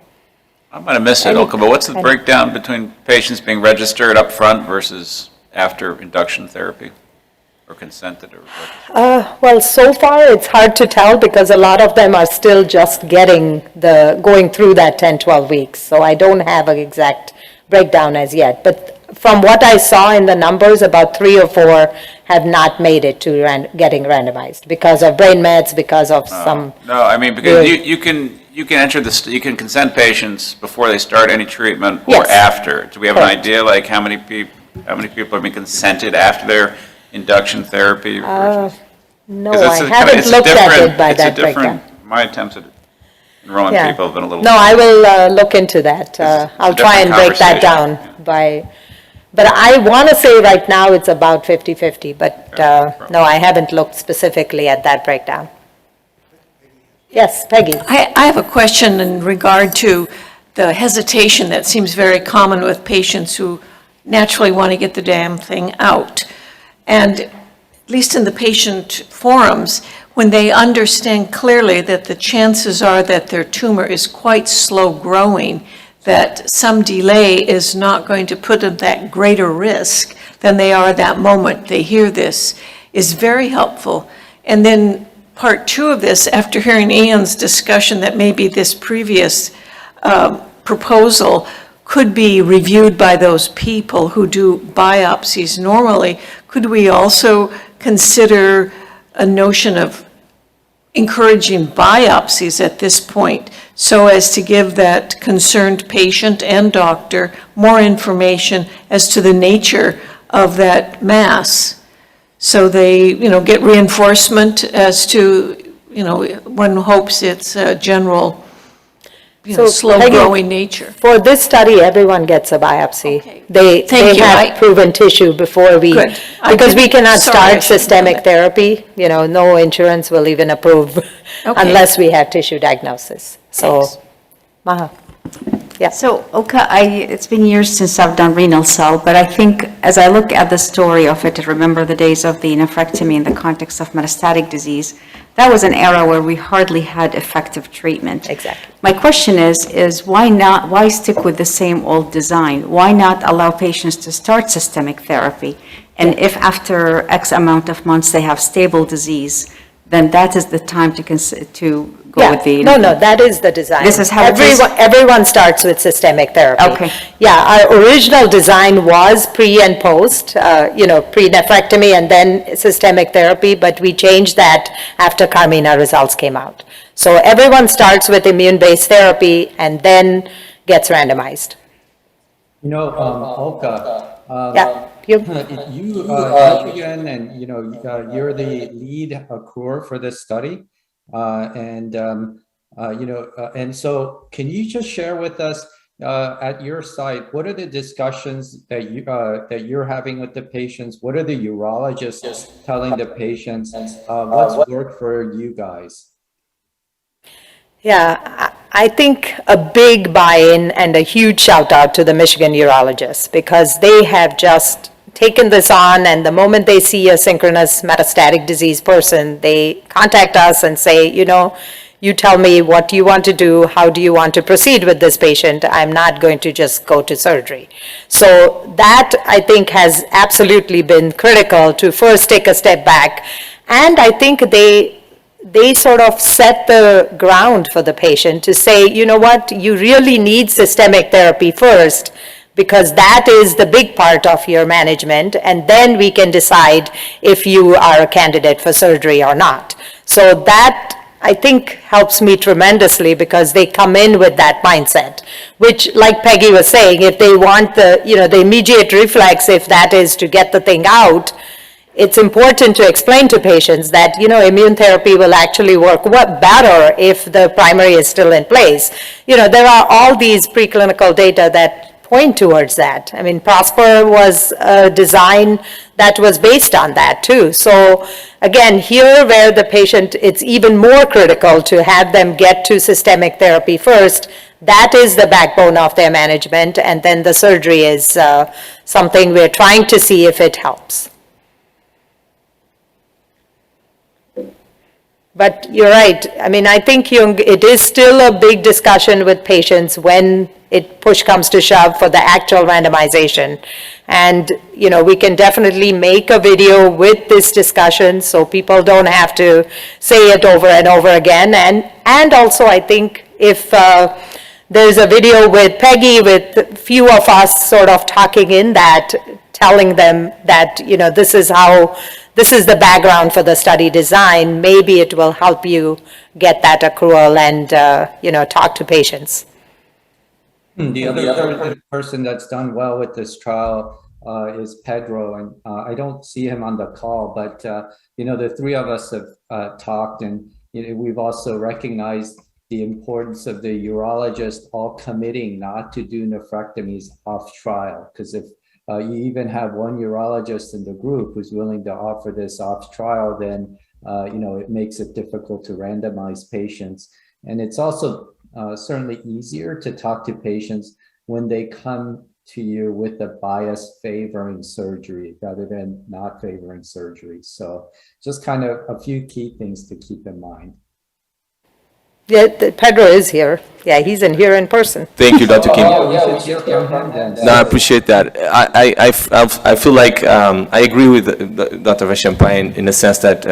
I might have missed it, Olka, but what's the breakdown between patients being registered up front versus after induction therapy or consented? Well, so far it's hard to tell because a lot of them are still just going through that 10-12 weeks. So I don't have an exact breakdown as yet. But from what I saw in the numbers, about 3 or 4 have not made it to getting randomized because of brain mets, because of some. No, I mean, because you can enter you can consent patients before they start any treatment or Yes. after. Do we have Correct. an idea, like how many people are being consented after their induction therapy? No, 'Cause I haven't looked at it by that breakdown. My attempts at enrolling Yeah. people have been a little. No, I will look into that. I'll try and break that different down but I want to say right now it's about 50-50, but no, I haven't looked specifically at that breakdown. Yes, Peggy. I have a question in regard to the hesitation that seems very common with patients who naturally want to get the damn thing out. And at least in the patient forums, when they understand clearly that the chances are that their tumor is quite slow growing, that some delay is not going to put them at that greater risk than they are at that moment they hear this, is very helpful. And then part 2 of this, after hearing Ian's discussion that maybe this previous proposal could be reviewed by those people who do biopsies normally, could we also consider a notion of encouraging biopsies at this point so as to give that concerned patient and doctor more information as to the nature of that mass? So they, get reinforcement as to, one hopes it's a general, So, slow-growing nature. For this study, everyone gets a biopsy. Okay. They Thank you. have proven tissue before we, Good. because we cannot Sorry, I start shouldn't have systemic done therapy, no insurance will even approve Okay. unless we have tissue diagnosis. So, Thanks. Maha. Yeah. So, Oka, it's been years since I've done renal cell, but I think as I look at the story of it, I remember the days of the nephrectomy in the context of metastatic disease. That was an era where we hardly had effective treatment. Exactly. My question is why stick with the same old design? Why not allow patients to start systemic therapy? And if after X amount of months they have stable disease, then that is the time to go with the. No, that is the design. This is how it is? Everyone starts with systemic therapy. Okay. Yeah, our original design was pre and post, pre-nephrectomy and then systemic therapy, but we changed that after Carmina results came out. So everyone starts with immune-based therapy and then gets randomized. Olka, Yeah. you again, and you're the lead accruer for this study, and so can you just share with us at your site what are the discussions that you're having with the patients? What are the urologists telling the patients? What's worked for you guys? Yeah, I think a big buy-in and a huge shout out to the Michigan urologists, because they have just taken this on, and the moment they see a synchronous metastatic disease person, they contact us and say, you tell me what you want to do, how do you want to proceed with this patient, I'm not going to just go to surgery. So that, I think, has absolutely been critical to first take a step back, and I think they sort of set the ground for the patient to say, you know what, you really need systemic therapy first, because that is the big part of your management, and then we can decide if you are a candidate for surgery or not. So that, I think, helps me tremendously, because they come in with that mindset, which, like Peggy was saying, if they want the immediate reflex, if that is to get the thing out, it's important to explain to patients that, immune therapy will actually work better if the primary is still in place. There are all these preclinical data that point towards that. I mean, PROSPER was a design that was based on that too. So again, here where the patient, it's even more critical to have them get to systemic therapy first. That is the backbone of their management, and then the surgery is something we're trying to see if it helps. But you're right. I mean, I think it is still a big discussion with patients when push comes to shove for the actual randomization. And, we can definitely make a video with this discussion so people don't have to say it over and over again. And also, I think if there's a video with Peggy, with a few of us sort of talking in that, telling them that, this is the background for the study design, maybe it will help you get that accrual and, talk to patients. The other person that's done well with this trial is Pedro, and I don't see him on the call, but, the three of us have talked, and we've also recognized the importance of the urologist all committing not to do nephrectomies off trial, because if you even have one urologist in the group who's willing to offer this off trial, then it makes it difficult to randomize patients. And it's also certainly easier to talk to patients when they come to you with a bias favoring surgery rather than not favoring surgery. So just kind of a few key things to keep in mind. Yeah, Pedro is here. Yeah, he's here in person. Thank you, Dr. Kim. No, I appreciate that. I feel like I agree with Dr. Veschampagne in the sense that,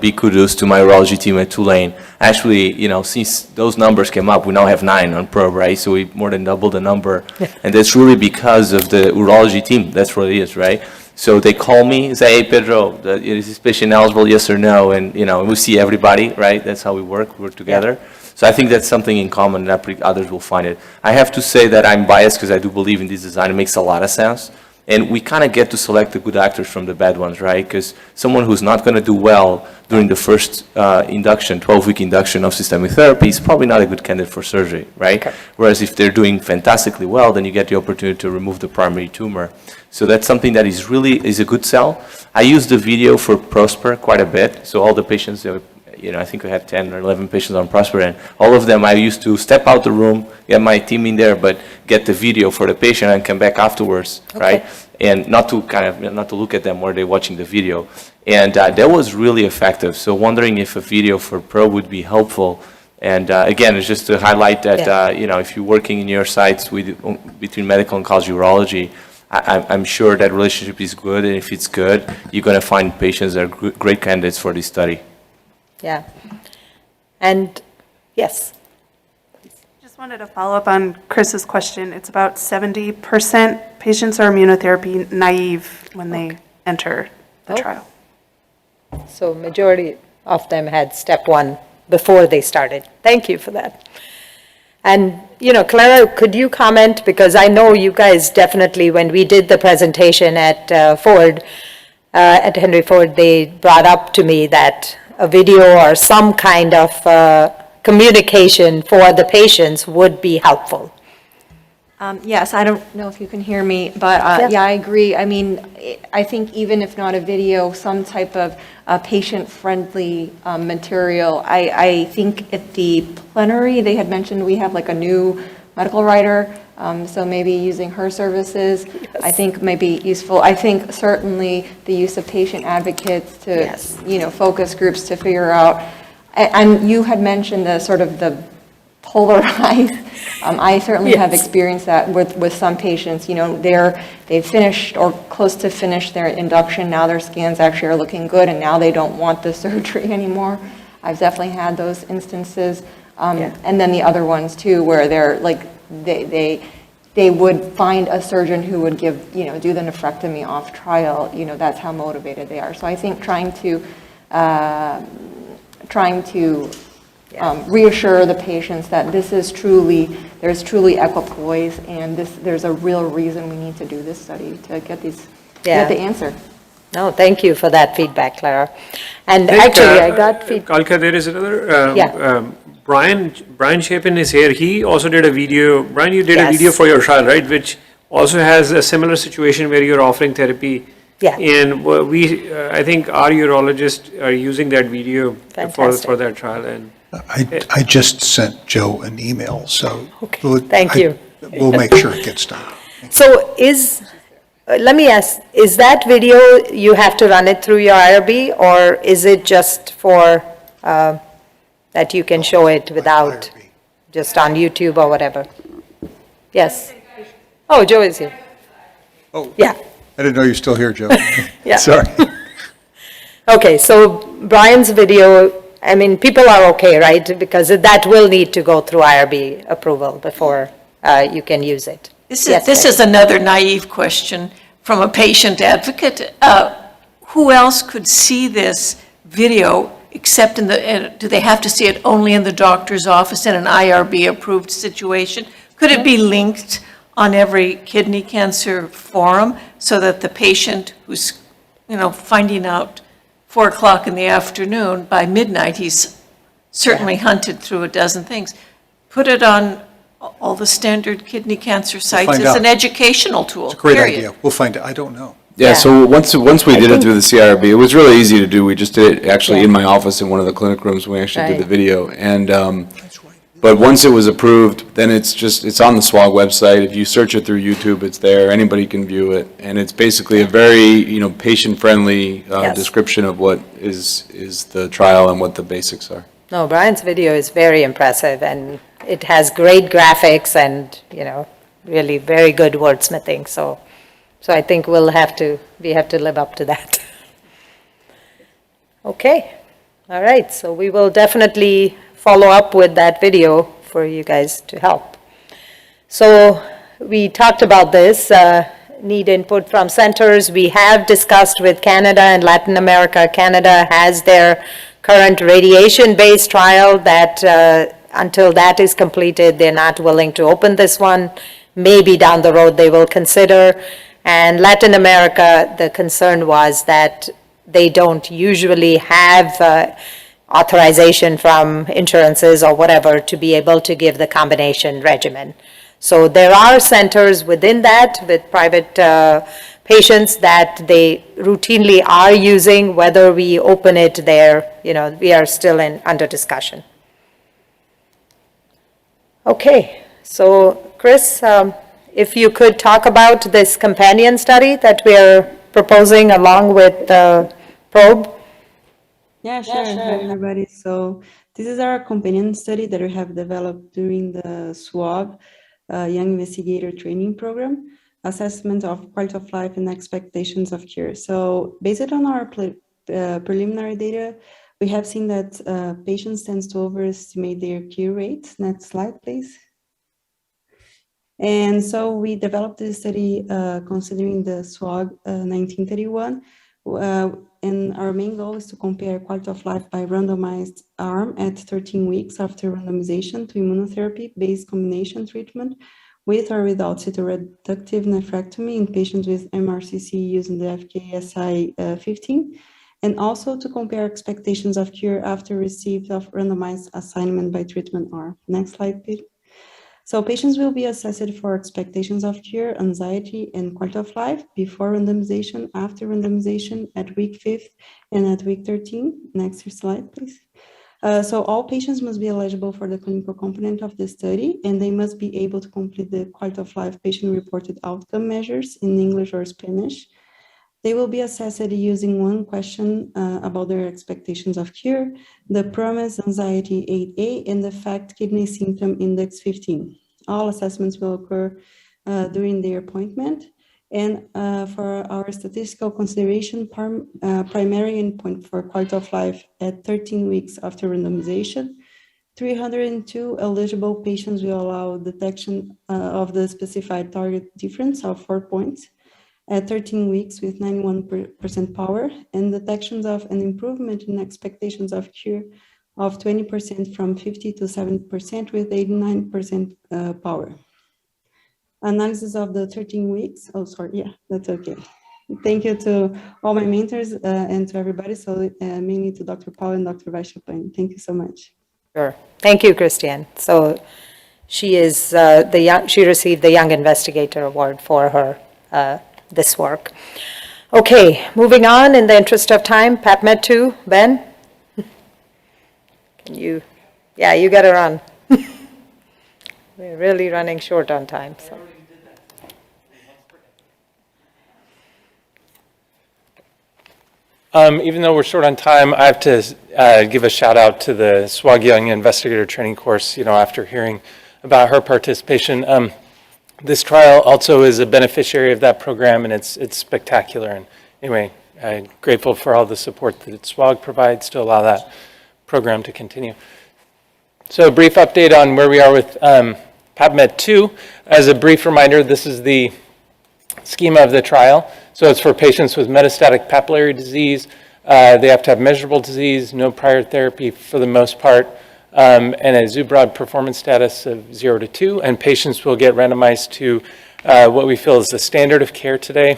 big kudos to my urology team at Tulane. Actually, since those numbers came up, we now have 9 on probe, right? So we more than doubled the number. And that's really because of the urology team. That's what it is, right? So they call me and say, hey, Pedro, is this patient eligible, yes or no? And, we see everybody, right? That's how we work. We're together. Yeah. So I think that's something in common, and I think others will find it. I have to say that I'm biased because I do believe in this design. It makes a lot of sense. And we kind of get to select the good actors from the bad ones, right? Because someone who's not going to do well during the first induction, 12-week induction of systemic therapy is probably not a good candidate for surgery, right? Okay. Whereas if they're doing fantastically well, then you get the opportunity to remove the primary tumor. So that's something that is a good sell. I use the video for PROSPER quite a bit. So all the patients, I think we had 10 or 11 patients on PROSPER, and all of them I used to step out the room, get my team in there, but get the video for the patient and come back afterwards, okay, right? And not to look at them while they're watching the video. And that was really effective. So wondering if a video for Pro would be helpful. And again, it's just to highlight that, if you're working in your sites between medical oncology, urology, I'm sure that relationship is good, and if it's good, you're going to find patients that are great candidates for this study. Yeah. And yes. Just wanted to follow up on Chris's question. It's about 70% patients are immunotherapy naive when they enter the trial. So majority of them had step 1 before they started. Thank you for that. And, Clara, could you comment? Because I know you guys definitely, when we did the presentation at at Henry Ford, they brought up to me that a video or some kind of communication for the patients would be helpful. Yes, I don't know if you can hear me, but yeah, I agree. I mean, I think even if not a video, some type of patient-friendly material. I think at the plenary, they had mentioned we have like a new medical writer, so maybe using her services, I think may be useful. I think certainly the use of patient advocates to, you know, focus groups to figure out, and you had mentioned the sort of the polarized. I certainly have experienced that with some patients. You know, they've finished or close to finish their induction. Now their scans actually are looking good, and now they don't want the surgery anymore. I've definitely had those instances, and then the other ones too, where they're like they would find a surgeon who would give, you know, do the nephrectomy off trial. You know, that's how motivated they are. So I think trying to reassure the patients that this is truly, there's truly equipoise, and there's a real reason we need to do this study to get get the answer. No, thank you for that feedback, Clara. And actually, I got feedback. Alka, there is another, Brian Chapin is here. He also did a video. Brian, you did a video for your trial, right? Which also has a similar situation where you're offering therapy. Yeah. And I think our urologists are using that video for that trial. And I just sent Joe an email, so. Thank you. We'll make sure it gets done. So let me ask, is that video, you have to run it through your IRB, or is it just for, that you can show it without, just on YouTube or whatever? Yes. Oh, Joe is here. Oh. Yeah. I didn't know you're still here, Joe. Yeah. Sorry. Okay, so Brian's video, I mean, people are okay, right? Because that will need to go through IRB approval before you can use it. This is another naive question from a patient advocate. Who else could see this video except do they have to see it only in the doctor's office in an IRB-approved situation? Could it be linked on every kidney cancer forum so that the patient who's, you know, finding out 4 o'clock in the afternoon, by midnight, he's certainly hunted through a dozen things. Put it on all the standard kidney cancer sites as an educational tool. It's a great idea. We'll find out. I don't know. Yeah, so once we did it through the CRB, it was really easy to do. We just did it actually in my office in one of the clinic rooms. We actually did the video. And but once it was approved, then it's on the SWOG website. If you search it through YouTube, it's there. Anybody can view it. And it's basically a very, you know, patient-friendly description of what is the trial and what the basics are. No, Brian's video is very impressive, and it has great graphics and, you know, really very good wordsmithing. So I think we have to live up to that. Okay. All right. So we will definitely follow up with that video for you guys to help. So we talked about this, need input from centers. We have discussed with Canada and Latin America. Canada has their current radiation-based trial that until that is completed, they're not willing to open this one. Maybe down the road they will consider. And Latin America, the concern was that they don't usually have authorization from insurances or whatever to be able to give the combination regimen. So there are centers within that with private patients that they routinely are using. Whether we open it there, you know, we are still under discussion. Okay, so Chris, if you could talk about this companion study that we are proposing along with the probe. Yeah, sure. Hi, everybody. So this is our companion study that we have developed during the SWOG Young Investigator Training Program, assessment of quality of life and expectations of cure. So based on our preliminary data, we have seen that patients tend to overestimate their cure rate. Next slide, please. And so we developed this study considering the SWOG 1931. And our main goal is to compare quality of life by randomized arm at 13 weeks after randomization to immunotherapy-based combination treatment with or without cytoreductive nephrectomy in patients with MRCC using the FKSI 15, and also to compare expectations of cure after receipt of randomized assignment by treatment arm. Next slide, please. So patients will be assessed for expectations of cure, anxiety, and quality of life before randomization, after randomization, at week 5 and at week 13. Next slide, please. So all patients must be eligible for the clinical component of the study, and they must be able to complete the quality of life patient-reported outcome measures in English or Spanish. They will be assessed using one question about their expectations of cure, the PROMIS Anxiety 8A, and the FACT Kidney Symptom Index 15. All assessments will occur during their appointment. And for our statistical consideration, primary endpoint for quality of life at 13 weeks after randomization, 302 eligible patients will allow detection of the specified target difference of 4 points at 13 weeks with 91% power, and detections of an improvement in expectations of cure of 20% from 50 to 70% with 89% power. Analysis of the 13 weeks. Oh, sorry. Yeah, that's okay. Thank you to all my mentors and to everybody. So mainly to Dr. Paul and Dr. Vaishapane. Thank you so much. Sure. Thank you, Christiane. So she is she received the Young Investigator Award for her this work. Okay, moving on in the interest of time, PAPMED 2, Ben? Can you, yeah, you got to run. We're really running short on time. So. Even though we're short on time, I have to give a shout out to the SWOG Young Investigator Training course, after hearing about her participation. This trial also is a beneficiary of that program, and it's spectacular. And anyway, I'm grateful for all the support that SWOG provides to allow that program to continue. So a brief update on where we are with PAPMED 2. As a brief reminder, this is the schema of the trial. So it's for patients with metastatic papillary disease. They have to have measurable disease, no prior therapy for the most part, and a Zubrod performance status of 0 to 2. And patients will get randomized to what we feel is the standard of care today,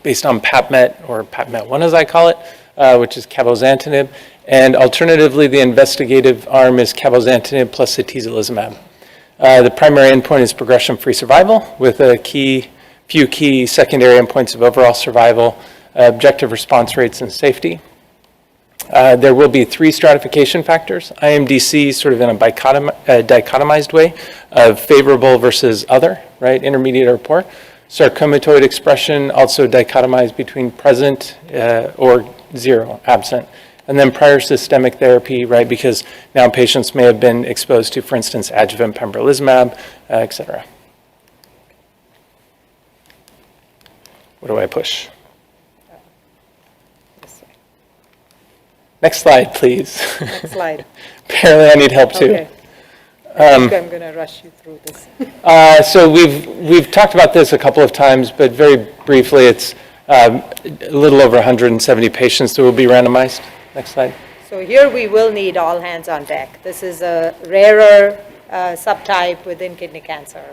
based on PAPMET, or PAPMET 1 as I call it, which is cabozantinib. And alternatively, the investigative arm is cabozantinib plus atezolizumab. The primary endpoint is progression-free survival with a few key secondary endpoints of overall survival, objective response rates, and safety. There will be 3 stratification factors, IMDC sort of in a dichotomized way of favorable versus other, right, intermediate or poor. Sarcomatoid expression also dichotomized between present or 0, absent. And then prior systemic therapy, right, because now patients may have been exposed to, for instance, adjuvant pembrolizumab, et cetera. What do I push? Next slide, please. Next slide. Apparently I need help too. Okay. I'm going to rush you through this. So we've talked about this a couple of times, but very briefly, it's a little over 170 patients that will be randomized. Next slide. So here we will need all hands on deck. This is a rarer subtype within kidney cancer.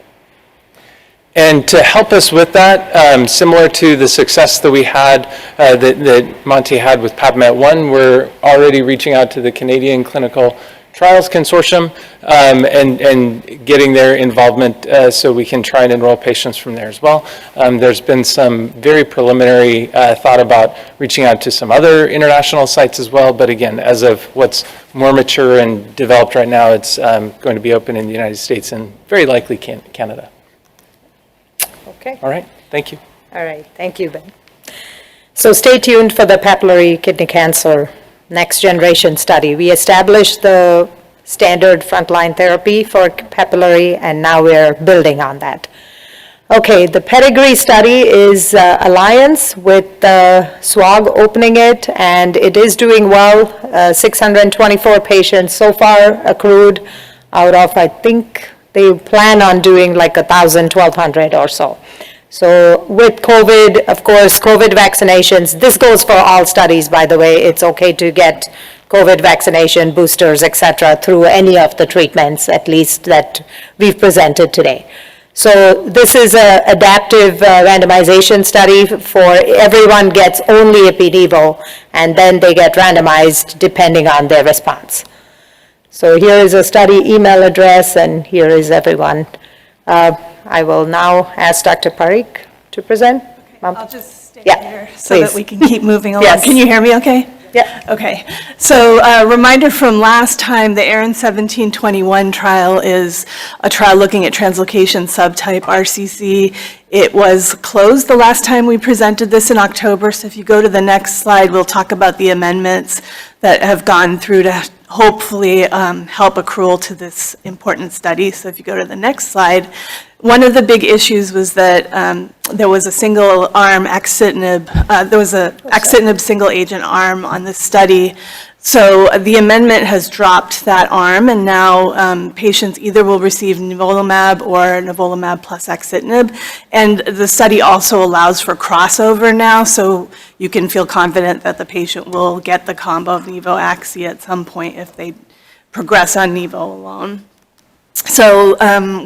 And to help us with that, similar to the success that we had, that Monty had with PAPMET 1, we're already reaching out to the Canadian Clinical Trials Consortium and getting their involvement so we can try and enroll patients from there as well. There's been some very preliminary thought about reaching out to some other international sites as well, but again, as of what's more mature and developed right now, it's going to be open in the United States and very likely Canada. Okay. All right, thank you. All right, thank you, Ben. So stay tuned for the papillary kidney cancer next generation study. We established the standard frontline therapy for papillary, and now we're building on that. Okay, the pedigree study is Alliance with SWOG opening it, and it is doing well. 624 patients so far accrued out of, I think, they plan on doing like 1,000, 1,200 or so. So with COVID, of course, COVID vaccinations, this goes for all studies, by the way. It's okay to get COVID vaccination, boosters, et cetera, through any of the treatments, at least that we've presented today. So this is an adaptive randomization study for everyone gets only ipi-nivo, and then they get randomized depending on their response. So here is a study email address, and here is everyone. I will now ask Dr. Parikh to present. I'll just stay Yeah, here so that please. we can keep moving along. Yes. Can you hear me okay? Yeah. Okay. So reminder from last time, the AARON 1721 trial is a trial looking at translocation subtype RCC. It was closed the last time we presented this in October. So if you go to the next slide, we'll talk about the amendments that have gone through to hopefully help accrual to this important study. So if you go to the next slide, one of the big issues was that there was a single arm axitinib, there was a axitinib single agent arm on this study. So the amendment has dropped that arm, and now patients either will receive nivolumab or nivolumab plus axitinib. And the study also allows for crossover now, so you can feel confident that the patient will get the combo of nivo-axi at some point if they progress on nivo alone. So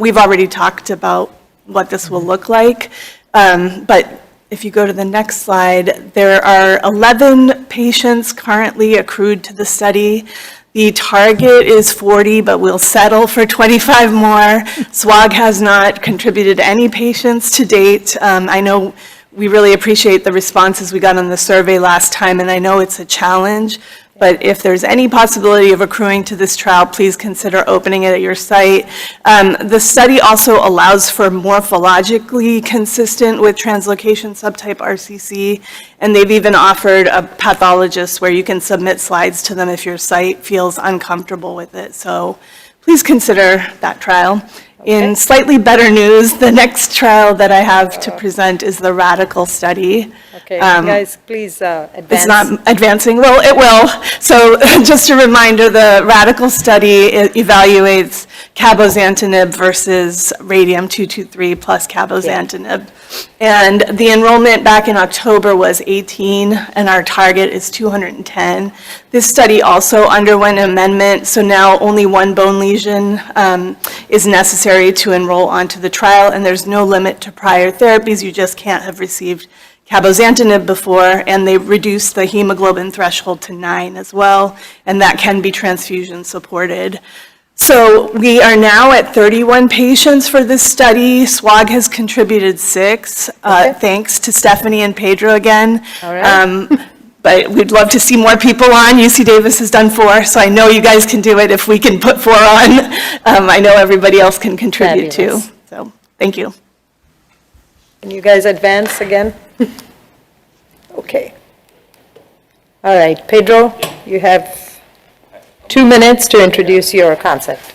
we've already talked about what this will look like, but if you go to the next slide, there are 11 patients currently accrued to the study. The target is 40, but we'll settle for 25 more. SWOG has not contributed any patients to date. I know we really appreciate the responses we got on the survey last time, and I know it's a challenge. But if there's any possibility of accruing to this trial, please consider opening it at your site. The study also allows for morphologically consistent with translocation subtype RCC, and they've even offered a pathologist where you can submit slides to them if your site feels uncomfortable with it. So please consider that trial. In slightly better news, the next trial that I have to present is the RADICAL study. Okay, guys, please advance. It's not advancing. Well, it will. So just a reminder, the RADICAL study evaluates cabozantinib versus radium-223 plus cabozantinib. And the enrollment back in October was 18, and our target is 210. This study also underwent an amendment, so now only one bone lesion is necessary to enroll onto the trial, and there's no limit to prior therapies. You just can't have received cabozantinib before, and they reduced the hemoglobin threshold to 9 as well, and that can be transfusion supported. So we are now at 31 patients for this study. SWOG has contributed 6. Thanks to Stephanie and Pedro again. All right. But we'd love to see more people on. UC Davis has done 4, so I know you guys can do it if we can put 4 on. I know everybody else can contribute too. So thank you. Can you guys advance again? Okay. All right, Pedro, you have 2 minutes to introduce your concept.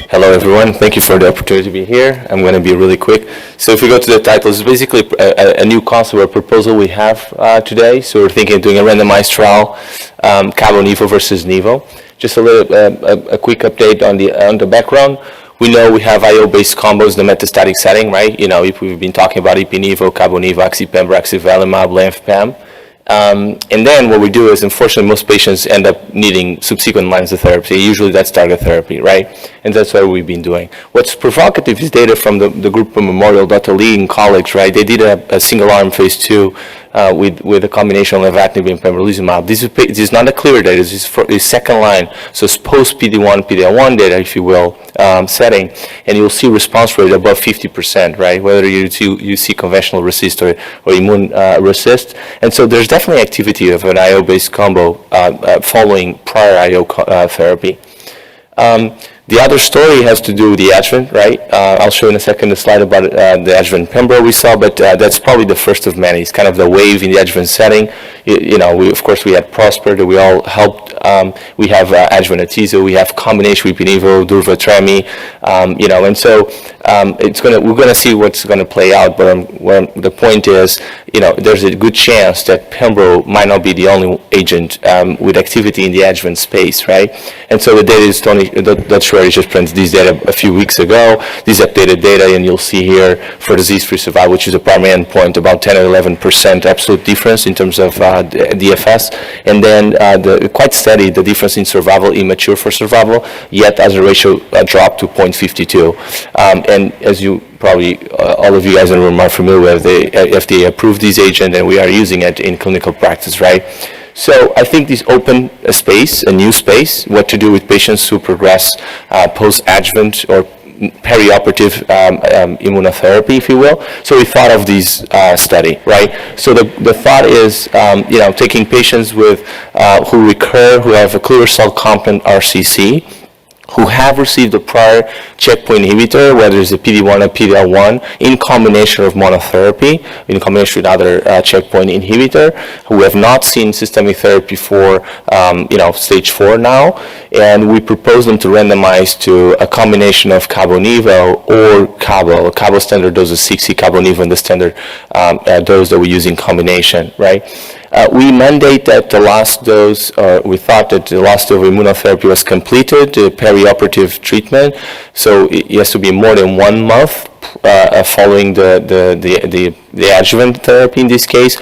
Hello, everyone. Thank you for the opportunity to be here. I'm going to be really quick. So if we go to the title, it's basically a new concept or proposal we have today. So we're thinking of doing a randomized trial, cabo-nivo versus nivo. Just a quick update on the background. We know we have IO-based combos in the metastatic setting, right? You know, if we've been talking about ipi-nivo, cabo-nivo, axi-pembro, axivalimab, lenf-pem. And then what we do is, unfortunately, most patients end up needing subsequent lines of therapy. Usually that's target therapy, right? And that's what we've been doing. What's provocative is data from the group from Memorial, Dr. Lee and colleagues, right? They did a single-arm phase 2 with a combination of lenvatinib and pembrolizumab. This is not a clear data. This is for the second line. So it's post-PD-1, PD-L1 data, if you will, setting. And you'll see response rate above 50%, right? Whether you see conventional resist or immune resist. And so there's definitely activity of an IO-based combo following prior IO therapy. The other story has to do with the adjuvant, right? I'll show in a second the slide about the adjuvant pembro we saw, but that's probably the first of many. It's kind of the wave in the adjuvant setting. You know, we had Prosper that we all helped. We have adjuvant atezo. We have combination with ipi-nivo, durva-tremi. You know, and so we're gonna see what's gonna play out. But the point is, you know, there's a good chance that pembro might not be the only agent with activity in the adjuvant space, right? And so the data is Dr. Shreddy just presented these data a few weeks ago. These updated data, and you'll see here for disease-free survival, which is a primary endpoint, about 10 or 11% absolute difference in terms of DFS, and then quite steady the difference in survival, immature for survival, yet as a ratio dropped to 0.52. And as you probably all of you guys in the room are familiar with, the FDA approved this agent, and we are using it in clinical practice, right? So I think this opened a space, a new space, what to do with patients who progress post-adjuvant or perioperative immunotherapy, if you will. So we thought of this study, right? So the thought is, taking patients with who recur, who have a clear cell competent RCC, who have received a prior checkpoint inhibitor, whether it's a PD-1 or PD-L1, in combination of monotherapy, in combination with other checkpoint inhibitor, who have not seen systemic therapy for, stage 4 now, and we propose them to randomize to a combination of Cabo-Nivo or Cabo. Cabo standard dose is 60, Cabo-Nivo in the standard dose that we use in combination, right? We mandate that the last dose, we thought that the last dose of immunotherapy was completed, the perioperative treatment, so it has to be more than 1 month following the adjuvant therapy in this case,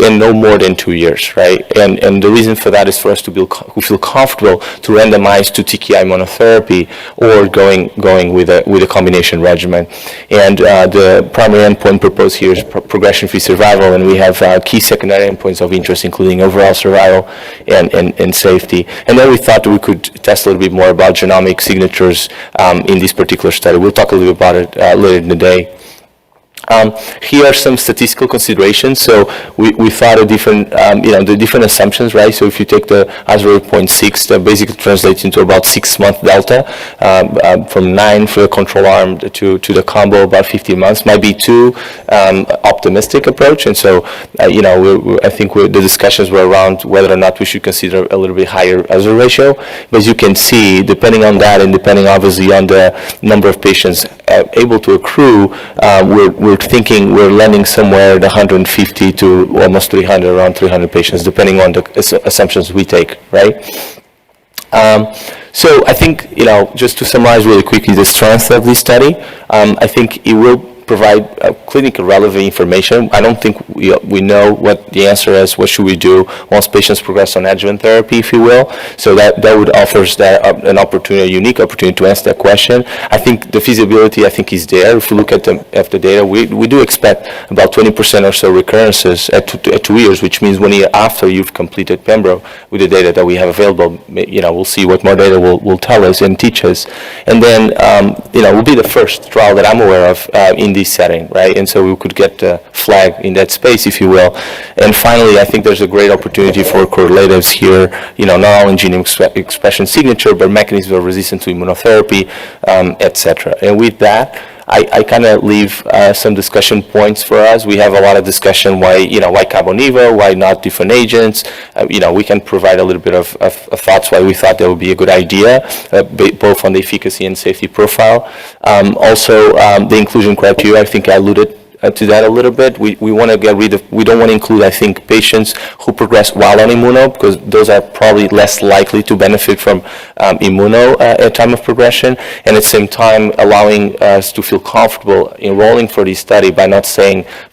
and no more than 2 years, right? And the reason for that is for us to feel comfortable to randomize to TKI monotherapy or going with a combination regimen. And the primary endpoint proposed here is progression-free survival, and we have key secondary endpoints of interest, including overall survival and safety. And then we thought that we could test a little bit more about genomic signatures in this particular study. We'll talk a little bit about it later in the day. Here are some statistical considerations. So we thought of different, the different assumptions, right? So if you take the hazard 0.6, that basically translates into about 6-month delta, from 9 for the control arm to the combo, about 15 months, might be too optimistic approach. And so, I think the discussions were around whether or not we should consider a little bit higher hazard ratio. But as you can see, depending on that and depending obviously on the number of patients able to accrue, we're landing somewhere at 150 to almost 300, around 300 patients, depending on the assumptions we take, right? So I think, just to summarize really quickly the strength of this study, I think it will provide clinical relevant information. I don't think we know what the answer is, what should we do once patients progress on adjuvant therapy, if you will. So that would offer an opportunity, a unique opportunity to answer that question. I think the feasibility, is there. If you look at the data, we do expect about 20% or so recurrences at 2 years, which means 1 year after you've completed Pembro with the data that we have available. We'll see what more data will tell us and teach us. And then, will be the first trial that I'm aware of in this setting, right? And so we could get the flag in that space, if you will. And finally, I think there's a great opportunity for correlatives here, not only gene expression signature, but mechanisms of resistance to immunotherapy, et cetera. And with that, I kind of leave some discussion points for us. We have a lot of discussion why Cabo-Nivo, why not different agents. We can provide a little bit of thoughts why we thought that would be a good idea, both on the efficacy and safety profile. Also, the inclusion criteria, I think I alluded to that a little bit. We want to get rid of, we don't want to include, I think, patients who progress while on immuno, because those are probably less likely to benefit from immuno at time of progression, and at the same time allowing us to feel comfortable enrolling for this study by not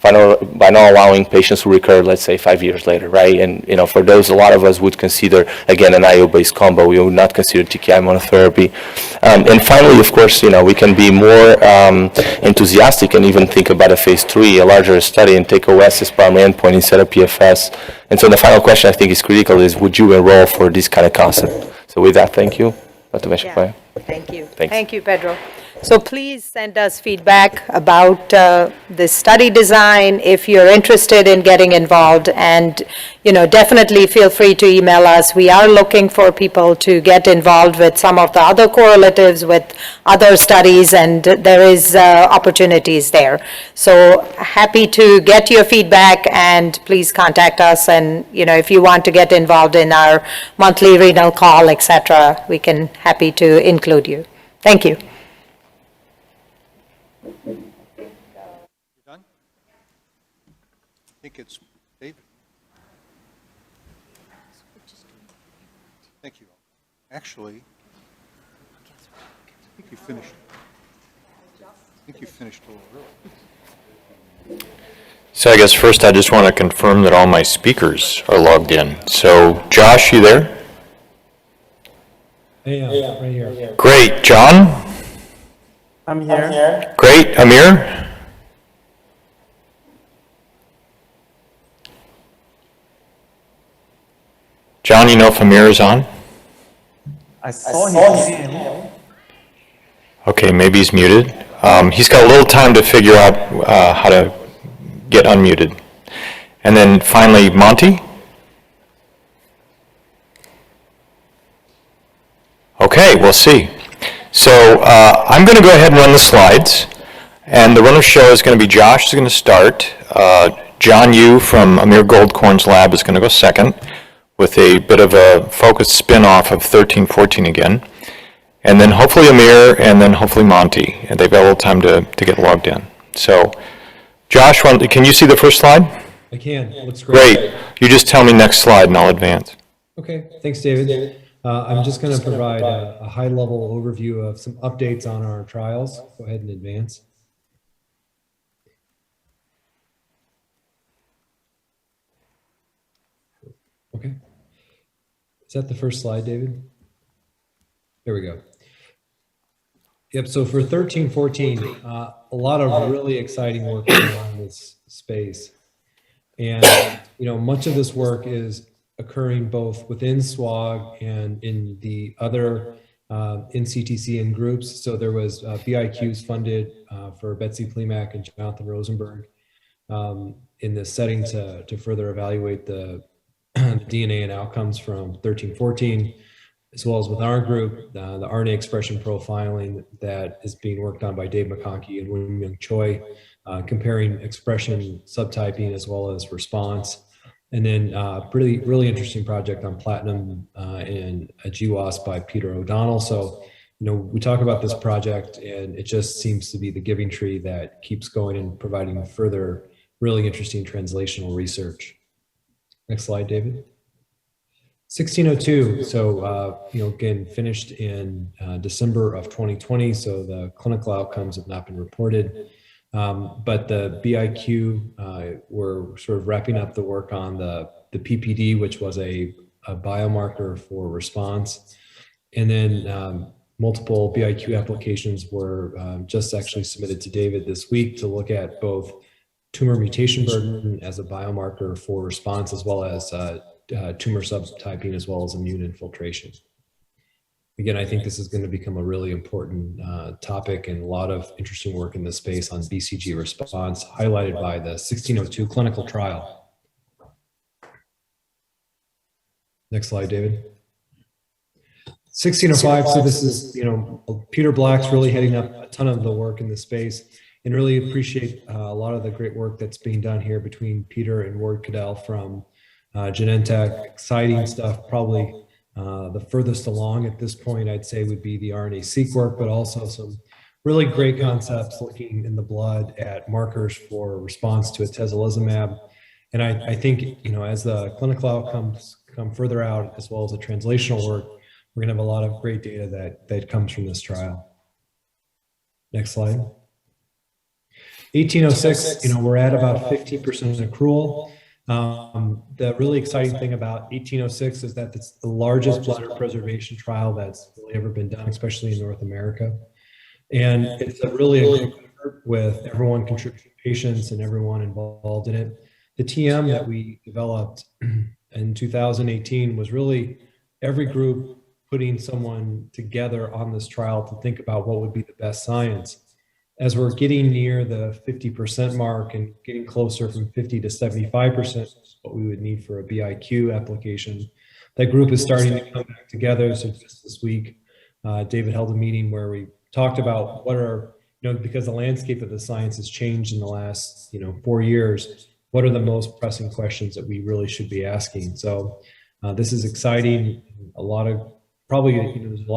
allowing patients who recur, let's say, 5 years later, right? And for those, a lot of us would consider, again, an IO-based combo. We would not consider TKI monotherapy. And finally, of course, we can be more enthusiastic and even think about a phase 3, a larger study, and take OS as primary endpoint instead of PFS. And so the final question I think is critical is, would you enroll for this kind of concept? So with that, thank you, Dr. Veshapayan. Thank you. Thanks. Thank you, Pedro. So please send us feedback about the study design if you're interested in getting involved, and definitely feel free to email us. We are looking for people to get involved with some of the other correlatives with other studies, and there is opportunities there. So happy to get your feedback, and please contact us. And if you want to get involved in our monthly renal call, etc., we can happy to include you. Thank you. I think it's David. Thank you. Actually, I think you finished. A little early. So I guess first I just want to confirm that all my speakers are logged in. So Josh, you there? Yeah, right here. Great. John? I'm here. Great. Amir? John, you know if Amir is on? I saw his name. Okay, maybe he's muted. He's got a little time to figure out how to get unmuted. And then finally, Monty? Okay, we'll see. So I'm going to go ahead and run the slides. And the runner show is going to be Josh is going to start. John Yu from Amir Goldkorn's lab is going to go second with a bit of a focused spin-off of 1314 again. And then hopefully Amir, and then hopefully Monty. And they've got a little time to get logged in. So, Josh, can you see the first slide? I can. Looks great. Great. You just tell me next slide and I'll advance. Okay. Thanks, David. I'm just going to provide a high-level overview of some updates on our trials. Go ahead and advance. Okay. Is that the first slide, David? There we go. Yep, so for 1314, a lot of really exciting work going on in this space. And, you know, much of this work is occurring both within SWOG and in the other NCTCN groups. So there was BIQs funded for Betsy Plimak and Jonathan Rosenberg in this setting to further evaluate the DNA and outcomes from 1314. As well as with our group, the RNA expression profiling that is being worked on by Dave McConkey and William Choi, comparing expression subtyping as well as response. And then really interesting project on platinum and a GWAS by Peter O'Donnell. So, you know, we talk about this project and it just seems to be the giving tree that keeps going and providing further really interesting translational research. Next slide, David. 1602, so, you know, again, finished in December of 2020, so the clinical outcomes have not been reported. But the BIQ, we're sort of wrapping up the work on the PPD, which was a biomarker for response. And then multiple BIQ applications were just actually submitted to David this week to look at both tumor mutation burden as a biomarker for response, as well as tumor subtyping, as well as immune infiltration. Again, I think this is going to become a really important topic and a lot of interesting work in this space on BCG response, highlighted by the 1602 clinical trial. Next slide, David. 1605, so this is, you know, Peter Black's really heading up a ton of the work in this space, and really appreciate a lot of the great work that's being done here between Peter and Ward Cadell from Genentech. Exciting stuff. Probably the furthest along at this point, I'd say, would be the RNA-seq work, but also some really great concepts looking in the blood at markers for response to atezolizumab. And I think, you know, as the clinical outcomes come further out, as well as the translational work, we're going to have a lot of great data that comes from this trial. Next slide. 1806, you know, we're at about 50% accrual. The really exciting thing about 1806 is that it's the largest bladder preservation trial that's really ever been done, especially in North America. And it's really a group effort with everyone contributing patients and everyone involved in it. The TM that we developed in 2018 was really every group putting someone together on this trial to think about what would be the best science. As we're getting near the 50% mark and getting closer from 50 to 75%, what we would need for a BIQ application, that group is starting to come back together. So just this week, David held a meeting where we talked about what are, you know, because the landscape of the science has changed in the last, 4 years, what are the most pressing questions that we really should be asking? So this is exciting. There's a lot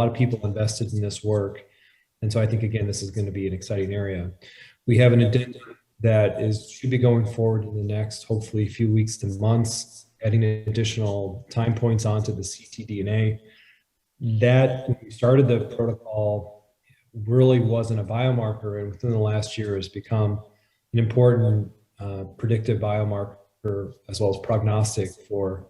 of people invested in this work. And so I think, again, this is going to be an exciting area. We have an addendum that should be going forward in the next, hopefully, few weeks to months, adding additional time points onto the ctDNA. That, when we started the protocol, really wasn't a biomarker, and within the last year has become an important predictive biomarker as well as prognostic for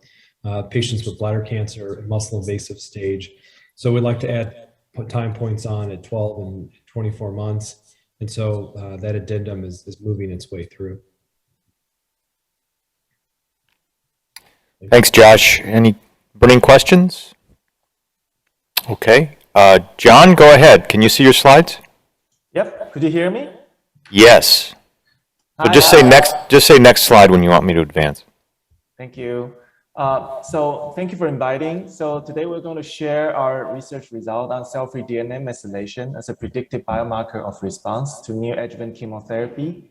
patients with bladder cancer and muscle invasive stage. So we'd like to put time points on at 12 and 24 months. And so that addendum is moving its way through. Thanks, Josh. Any Burning questions? Okay. John, go ahead. Can you see your slides? Yep, could you hear me? Yes. So just say next slide when you want me to advance. Thank you. So thank you for inviting. So today we're going to share our research result on cell-free DNA methylation as a predictive biomarker of response to neoadjuvant chemotherapy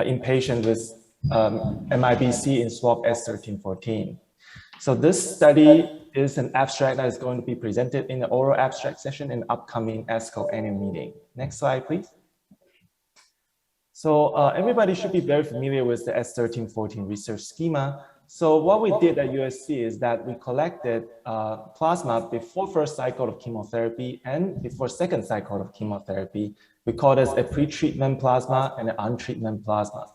in patients with MIBC in SWOG S1314. So this study is an abstract that is going to be presented in the oral abstract session in upcoming ASCO annual meeting. Next slide, please. So everybody should be very familiar with the S1314 research schema. So what we did at USC is that we collected plasma before first cycle of chemotherapy and before second cycle of chemotherapy. We call this a pre-treatment plasma and an untreatment plasma.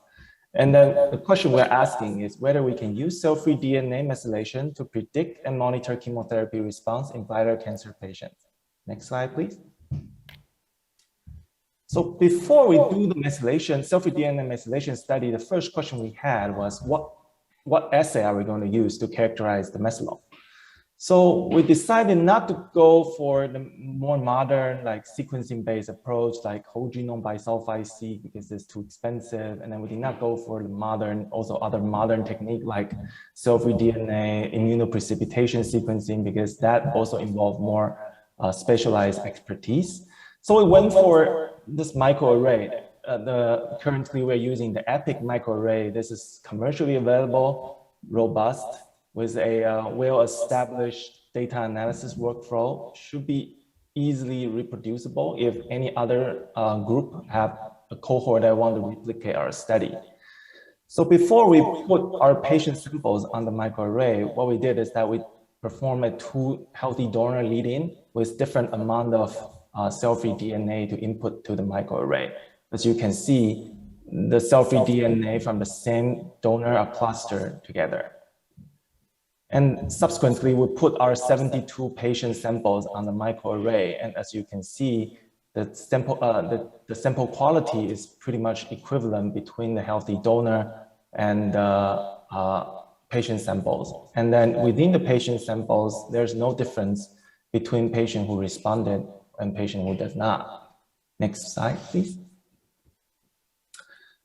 And then the question we're asking is whether we can use cell-free DNA methylation to predict and monitor chemotherapy response in bladder cancer patients. Next slide, please. So before we do the methylation, cell-free DNA methylation study, the first question we had was what assay are we going to use to characterize the methylome? So we decided not to go for the more modern, like sequencing-based approach, like whole genome bisulfite-seq, because it's too expensive. And then we did not go for the modern, also other modern technique like cell-free DNA, immunoprecipitation sequencing, because that also involved more specialized expertise. So we went for this microarray. Currently we're using the EPIC microarray. This is commercially available, robust, with a well-established data analysis workflow, should be easily reproducible if any other group have a cohort that want to replicate our study. So before we put our patient samples on the microarray, what we did is that we performed a 2 healthy donor lead-in with different amount of cell-free DNA to input to the microarray. As you can see, the cell-free DNA from the same donor are clustered together. And subsequently, we put our 72 patient samples on the microarray. And as you can see, the sample quality is pretty much equivalent between the healthy donor and patient samples. And then within the patient samples, there's no difference between patient who responded and patient who does not. Next slide, please.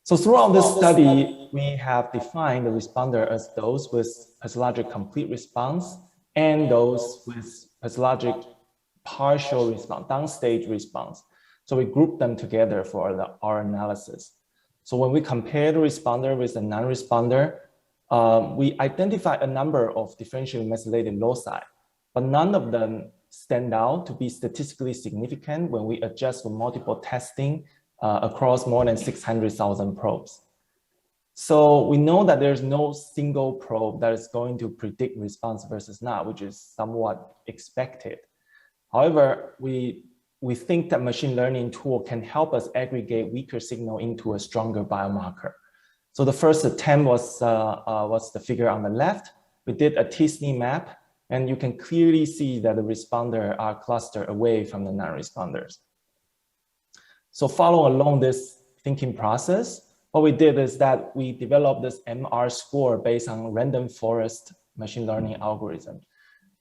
So throughout this study, we have defined the responder as those with pathologic complete response and those with pathologic partial response, downstage response. So we group them together for our analysis. So when we compare the responder with the non-responder, we identify a number of differentially methylated loci, but none of them stand out to be statistically significant when we adjust for multiple testing across more than 600,000 probes. So we know that there's no single probe that is going to predict response versus not, which is somewhat expected. However, we think that machine learning tool can help us aggregate weaker signal into a stronger biomarker. So the first attempt was the figure on the left. We did a t-SNE map, and you can clearly see that the responders are clustered away from the non-responders. So follow along this thinking process, what we did is that we developed this MR score based on random forest machine learning algorithm.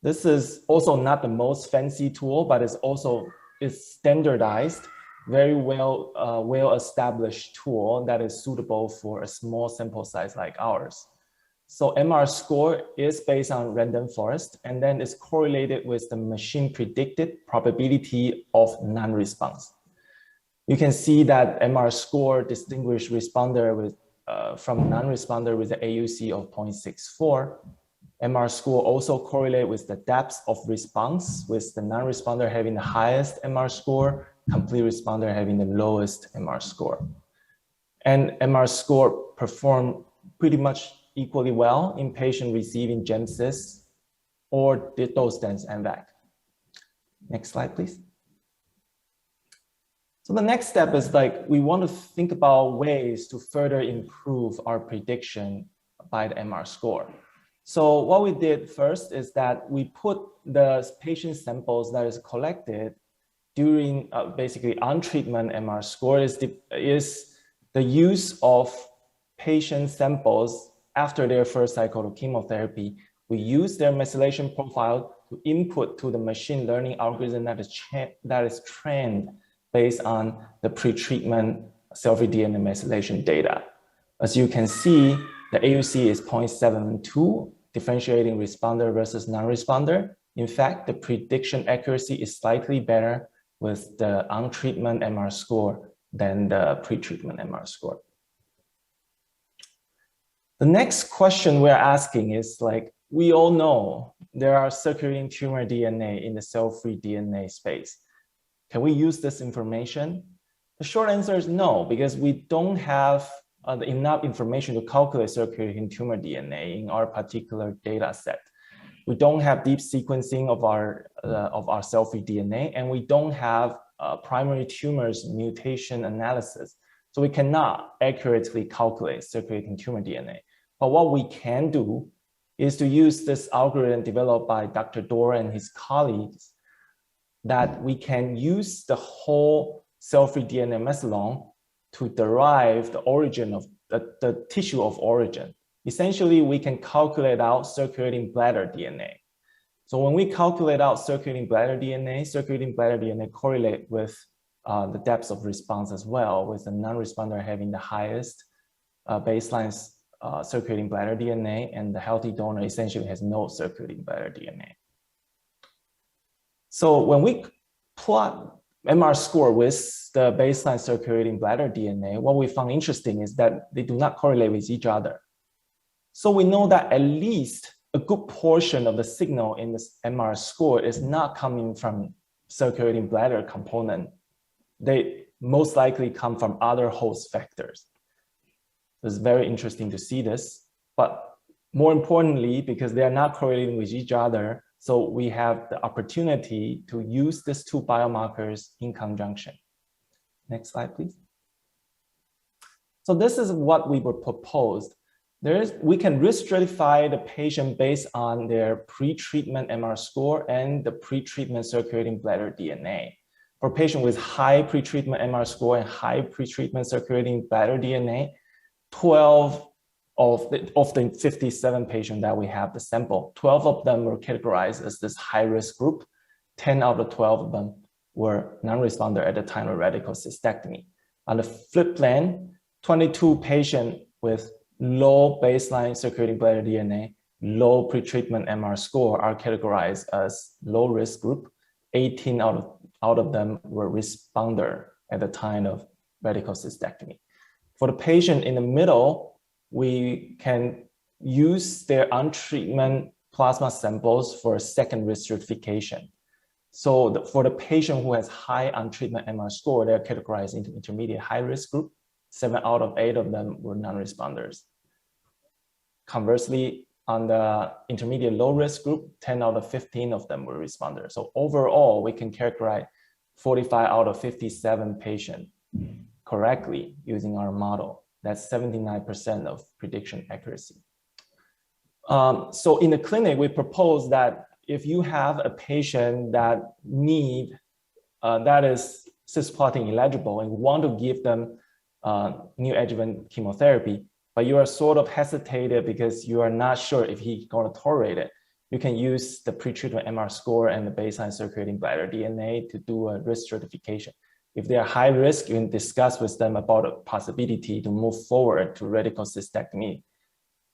This is also not the most fancy tool, but it's standardized, very well-established tool that is suitable for a small sample size like ours. So MR score is based on random forest, and then it's correlated with the machine predicted probability of non-response. You can see that MR score distinguishes responder with, from non-responder with the AUC of 0.64. MR score also correlate with the depth of response, with the non-responder having the highest MR score, complete responder having the lowest MR score. And MR score performed pretty much equally well in patients receiving GemCis or dose-dense MVAC. Next slide, please. So the next step is we want to think about ways to further improve our prediction by the MR score. So what we did first is that we put the patient samples that is collected during basically on treatment MR score is the use of patient samples after their first cycle of chemotherapy We use their methylation profile to input to the machine learning algorithm that is trained based on the pretreatment cell-free DNA methylation data. As you can see, the AUC is 0.72, differentiating responder versus non-responder. In fact, the prediction accuracy is slightly better with the on-treatment MR score than the pre-treatment MR score. The next question we're asking is, like, we all know there are circulating tumor DNA in the cell-free DNA space. Can we use this information? The short answer is no, because we don't have enough information to calculate circulating tumor DNA in our particular data set. We don't have deep sequencing of our cell-free DNA, and we don't have primary tumors mutation analysis. So we cannot accurately calculate circulating tumor DNA. But what we can do is to use this algorithm developed by Dr. Dora and his colleagues, that we can use the whole cell-free DNA methylome to derive the origin of the tissue of origin. Essentially, we can calculate out circulating bladder DNA. So when we calculate out circulating bladder DNA correlate with the depth of response as well, with the non-responder having the highest baseline circulating bladder DNA, and the healthy donor essentially has no circulating bladder DNA. So when we plot MR score with the baseline circulating bladder DNA, what we found interesting is that they do not correlate with each other. So we know that at least a good portion of the signal in this MR score is not coming from circulating bladder component. They most likely come from other host factors. It's very interesting to see this, but more importantly, because they are not correlating with each other, so we have the opportunity to use these two biomarkers in conjunction. Next slide, please. So this is what we were proposed. We can risk stratify the patient based on their pre-treatment MR score and the pre-treatment circulating bladder DNA. For patients with high pre-treatment MR score and high pre-treatment circulating bladder DNA, 12 of the 57 patients that we have the sample, 12 of them were categorized as this high-risk group. 10 out of 12 of them were non-responder at the time of radical cystectomy. On the flip plan, 22 patients with low baseline circulating bladder DNA, low pre-treatment MR score are categorized as low-risk group. 18 out of them were responder at the time of radical cystectomy. For the patient in the middle, we can use their on-treatment plasma samples for a second risk stratification. So for the patient who has high on-treatment MR score, they're categorized into intermediate high-risk group. 7 out of 8 of them were non-responders. Conversely, on the intermediate low-risk group, 10 out of 15 of them were responders. So overall, we can characterize 45 out of 57 patients correctly using our model. That's 79% of prediction accuracy. So in the clinic, we propose that if you have a patient that is cisplatin eligible and want to give them neoadjuvant chemotherapy, but you are sort of hesitated because you are not sure if he's going to tolerate it, you can use the pretreatment MR score and the baseline circulating bladder DNA to do a risk stratification. If they are high risk, you can discuss with them about a possibility to move forward to radical cystectomy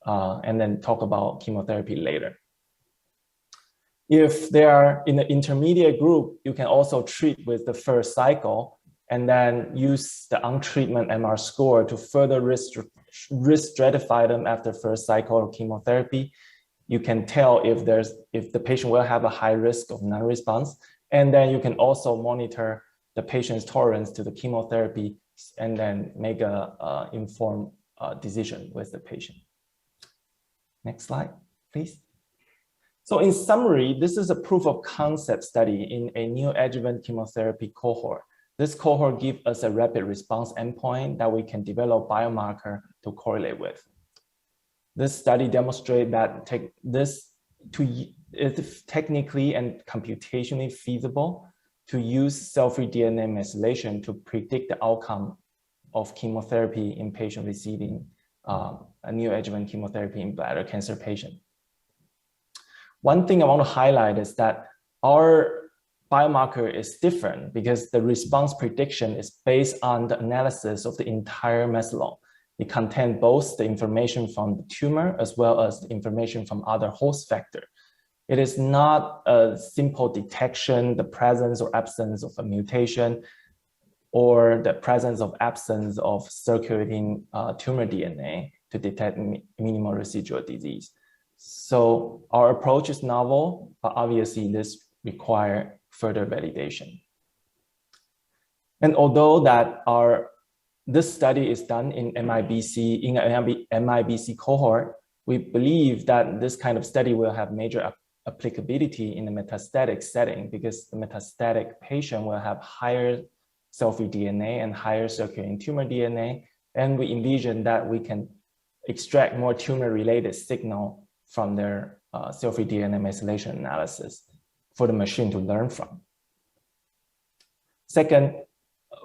and then talk about chemotherapy later. If they are in the intermediate group, you can also treat with the first cycle and then use the on-treatment MR score to further risk stratify them after first cycle of chemotherapy. You can tell if the patient will have a high risk of non-response, and then you can also monitor the patient's tolerance to the chemotherapy and then make a informed decision with the patient. Next slide, please. So in summary, this is a proof of concept study in a neoadjuvant chemotherapy cohort. This cohort gives us a rapid response endpoint that we can develop biomarker to correlate with. This study demonstrates that it's technically and computationally feasible to use cell-free DNA methylation to predict the outcome of chemotherapy in patient receiving a neoadjuvant chemotherapy in bladder cancer patient. One thing I want to highlight is that our biomarker is different because the response prediction is based on the analysis of the entire mesylome. It contains both the information from the tumor as well as the information from other host factor. It is not a simple detection, the presence or absence of a mutation, or the presence of absence of circulating tumor DNA to detect minimal residual disease. So our approach is novel, but obviously this requires further validation. And although that this study is done in MIBC cohort, we believe that this kind of study will have major applicability in the metastatic setting because the metastatic patient will have higher cell-free DNA and higher circulating tumor DNA. And we envision that we can extract more tumor-related signal from their cell-free DNA methylation analysis for the machine to learn from. Second,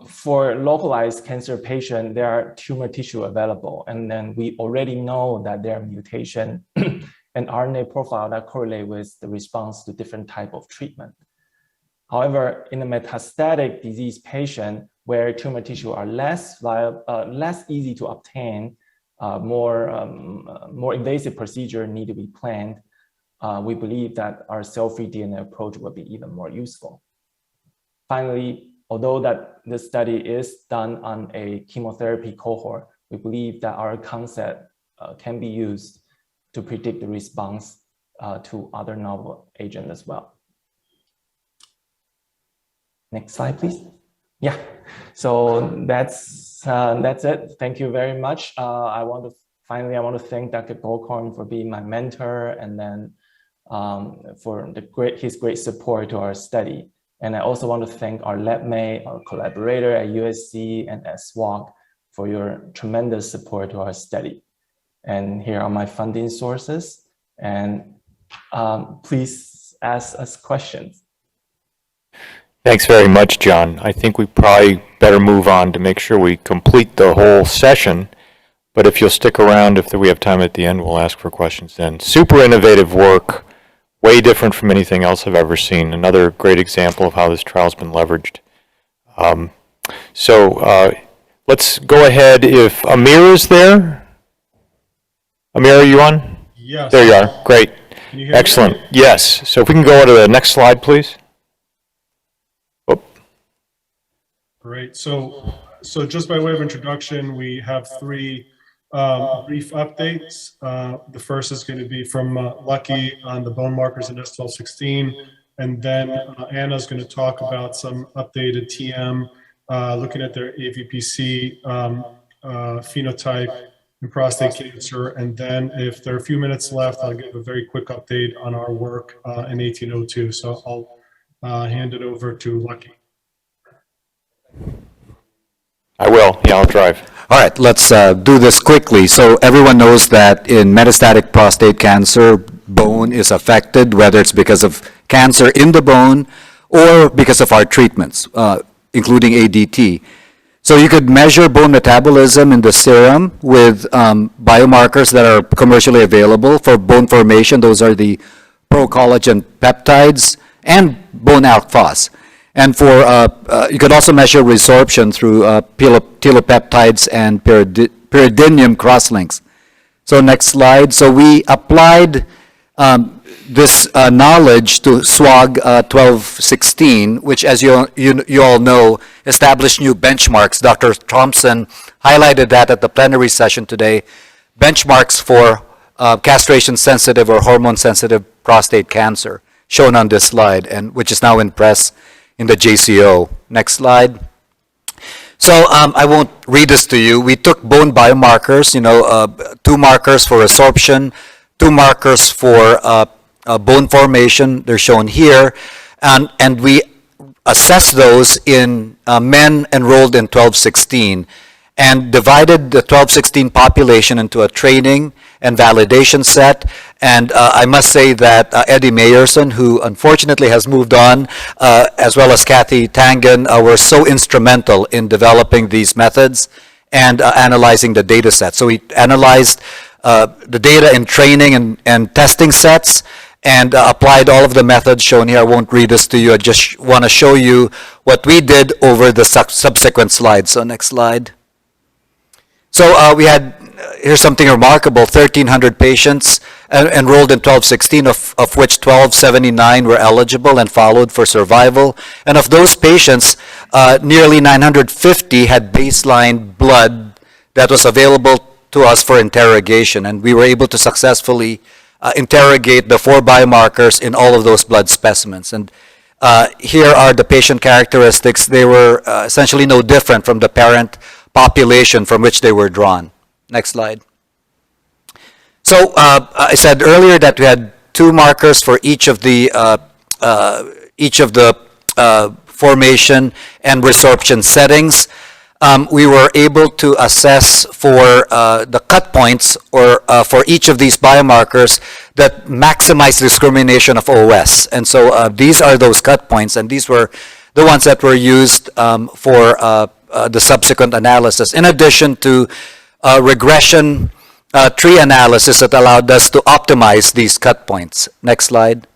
for localized cancer patient, there are tumor tissue available. And then we already know that there are mutation and RNA profile that correlate with the response to different type of treatment. However, in a metastatic disease patient where tumor tissue are less easy to obtain, more invasive procedure need to be planned, we believe that our cell-free DNA approach will be even more useful. Finally, although that this study is done on a chemotherapy cohort, we believe that our concept can be used to predict the response to other novel agents as well. Next slide, please. Yeah, so that's it. Thank you very much. I want to thank Dr. Goldkorn for being my mentor, and then for his great support to our study. And I also want to thank our lab mate, our collaborator at USC and at SWOG for your tremendous support to our study. And here are my funding sources. And please ask us questions. Thanks very much, John. I think we probably better move on to make sure we complete the whole session. But if you'll stick around, if we have time at the end, we'll ask for questions then. Super innovative work. Way different from anything else I've ever seen. Another great example of how this trial's been leveraged. Let's go ahead. If Amir is there. Amir, are you on? Yes. There you are. Great. Can you hear Excellent. me? Yes. So if we can go to the next slide, please. Oh. Great. So just by way of introduction, we have three brief updates. The first is going to be from Lucky on the bone markers in S1216, and then Anna's going to talk about some updated TM, looking at their AVPC phenotype in prostate cancer, and then if there are a few minutes left, I'll give a very quick update on our work in 1802. So I'll hand it over to Lucky. I will. Yeah, I'll drive. All right, let's do this quickly. So everyone knows that in metastatic prostate cancer, bone is affected, whether it's because of cancer in the bone or because of our treatments, including ADT. So you could measure bone metabolism in the serum with biomarkers that are commercially available for bone formation. Those are the pro-collagen peptides and bone alk phos. And for you could also measure resorption through telopeptides and pyridinium crosslinks. So next slide. So we applied this knowledge to SWOG 1216, which, as you all know, established new benchmarks. Dr. Thompson highlighted that at the plenary session today. Benchmarks for castration-sensitive or hormone-sensitive prostate cancer, shown on this slide, and which is now in press in the JCO. Next slide. So I won't read this to you. We took bone biomarkers, 2 markers for resorption, 2 markers for bone formation. They're shown here. And we assessed those in men enrolled in 1216 and divided the 1216 population into a training and validation set. And I must say that Eddie Mayerson, who unfortunately has moved on, as well as Kathy Tangen, were so instrumental in developing these methods and analyzing the data set. So we analyzed the data in training and testing sets, and applied all of the methods shown here. I won't read this to you. I just want to show you what we did over the subsequent slides. So next slide. So we had, here's something remarkable, 1,300 patients enrolled in 1216, of which 1,279 were eligible and followed for survival. And of those patients, nearly 950 had baseline blood that was available to us for interrogation. And we were able to successfully interrogate the 4 biomarkers in all of those blood specimens. And here are the patient characteristics. They were essentially no different from the parent population from which they were drawn. Next slide. So I said earlier that we had 2 markers for each of the formation and resorption settings. We were able to assess for the cut points or for each of these biomarkers that maximize discrimination of OS. And so these are those cut points, and these were the ones that were used for the subsequent analysis, in addition to regression tree analysis that allowed us to optimize these cut points. Next slide.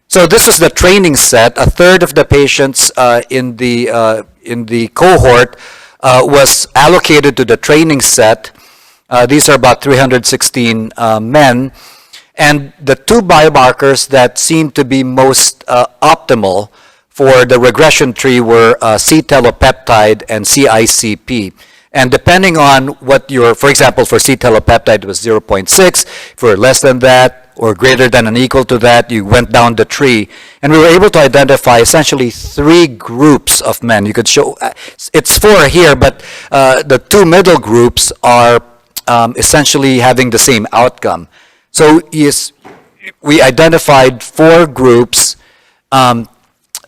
So this was the training set. A third of the patients in the cohort was allocated to the training set. These are about 316 men. And the 2 biomarkers that seemed to be most optimal for the regression tree were C-telopeptide and CICP. And depending on what your, for example, for C-telopeptide it was 0.6, for less than that or greater than and equal to that, you went down the tree. And we were able to identify essentially 3 groups of men. You could show, it's 4 here, but the 2 middle groups are essentially having the same outcome. So yes, we identified 4 groups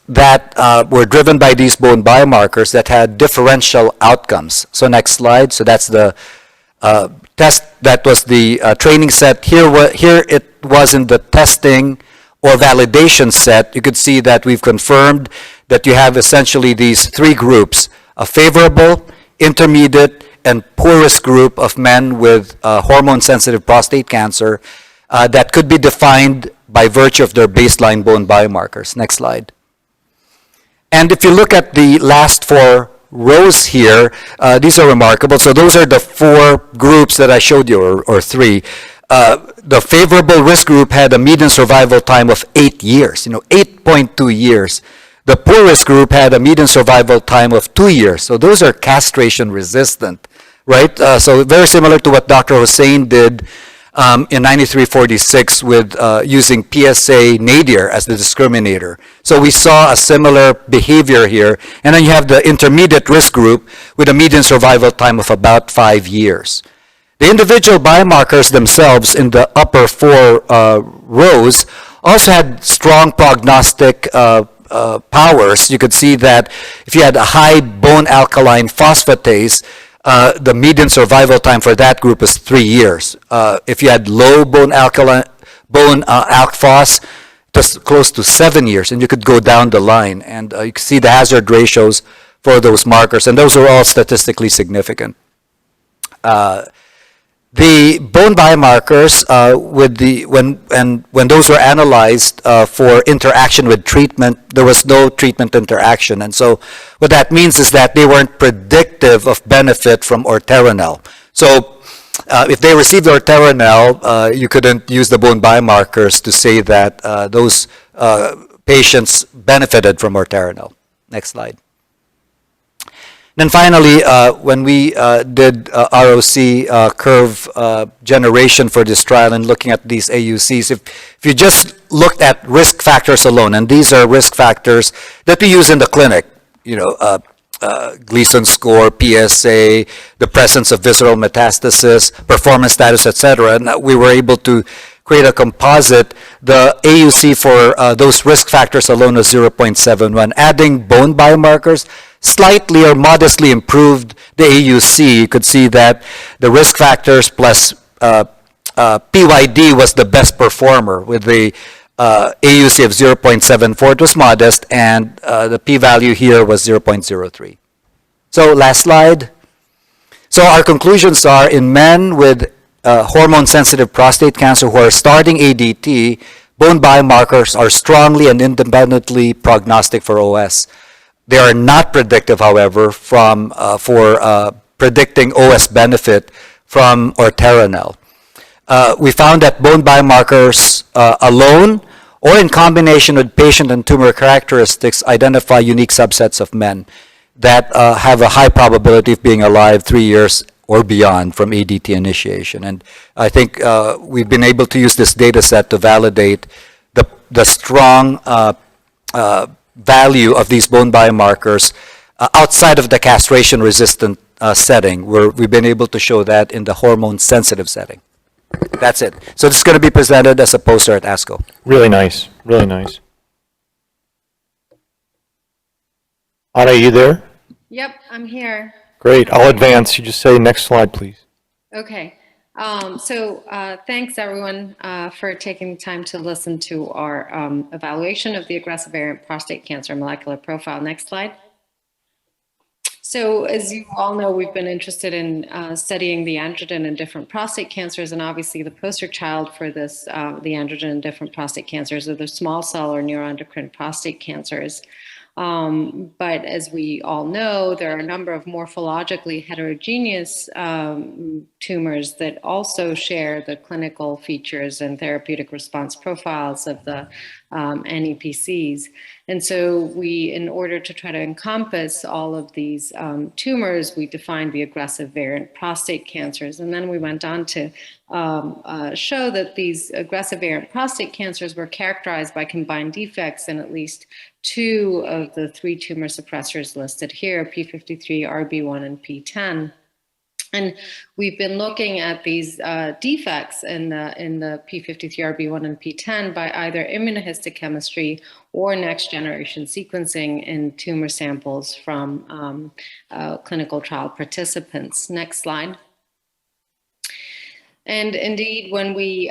that were driven by these bone biomarkers that had differential outcomes. So next slide. So that's the test, that was the training set. Here it was in the testing or validation set. You could see that we've confirmed that you have essentially these 3 groups: a favorable, intermediate, and poor risk group of men with hormone-sensitive prostate cancer that could be defined by virtue of their baseline bone biomarkers. Next slide. And if you look at the last 4 rows here, these are remarkable. So those are the 4 groups that I showed you, or 3. The favorable risk group had a median survival time of 8 years, 8.2 years. The poor risk group had a median survival time of 2 years. So those are castration resistant, right? So very similar to what Dr. Hussain did in 9346 with using PSA nadir as the discriminator. So we saw a similar behavior here. And then you have the intermediate risk group with a median survival time of about 5 years. The individual biomarkers themselves in the upper 4 rows also had strong prognostic powers. You could see that if you had a high bone alkaline phosphatase, the median survival time for that group is 3 years. If you had low bone alk phos, it was close to 7 years, and you could go down the line. And you can see the hazard ratios for those markers, and those are all statistically significant. The bone biomarkers, when those were analyzed for interaction with treatment, there was no treatment interaction. And so what that means is that they weren't predictive of benefit from orteronel. So if they received orteronel, you couldn't use the bone biomarkers to say that those patients benefited from orteronel. Next slide. Then finally, when we did ROC curve generation for this trial and looking at these AUCs, if you just looked at risk factors alone, and these are risk factors that we use in the clinic, Gleason score, PSA, the presence of visceral metastasis, performance status, etc., and we were able to create a composite. The AUC for those risk factors alone was 0.71. Adding bone biomarkers slightly or modestly improved the AUC. You could see that the risk factors plus PYD was the best performer with the AUC of 0.74. It was modest, and the p-value here was 0.03. So last slide. So our conclusions are in men with hormone-sensitive prostate cancer who are starting ADT, bone biomarkers are strongly and independently prognostic for OS. They are not predictive, however, for predicting OS benefit from orteronel. We found that bone biomarkers alone or in combination with patient and tumor characteristics identify unique subsets of men that have a high probability of being alive 3 years or beyond from ADT initiation. And I think we've been able to use this data set to validate the strong value of these bone biomarkers outside of the castration-resistant setting, where we've been able to show that in the hormone-sensitive setting. That's it. So this is going to be presented as a poster at ASCO. Really nice, really nice. Ana, you there? Yep, I'm here. Great, I'll advance. You just say next slide, please. Okay. Thanks everyone for taking the time to listen to our evaluation of the aggressive variant prostate cancer molecular profile. Next slide. So as you all know, we've been interested in studying the androgen in different prostate cancers, and obviously the poster child for this, the androgen in different prostate cancers, are the small cell or neuroendocrine prostate cancers. But as we all know, there are a number of morphologically heterogeneous tumors that also share the clinical features and therapeutic response profiles of the NEPCs. And so we, in order to try to encompass all of these tumors, we defined the aggressive variant prostate cancers. And then we went on to show that these aggressive variant prostate cancers were characterized by combined defects in at least 2 of the 3 tumor suppressors listed here, P53, RB1, and PTEN. And we've been looking at these defects in the P53, RB1, and PTEN by either immunohistochemistry or next generation sequencing in tumor samples from clinical trial participants. Next slide. And indeed, when we,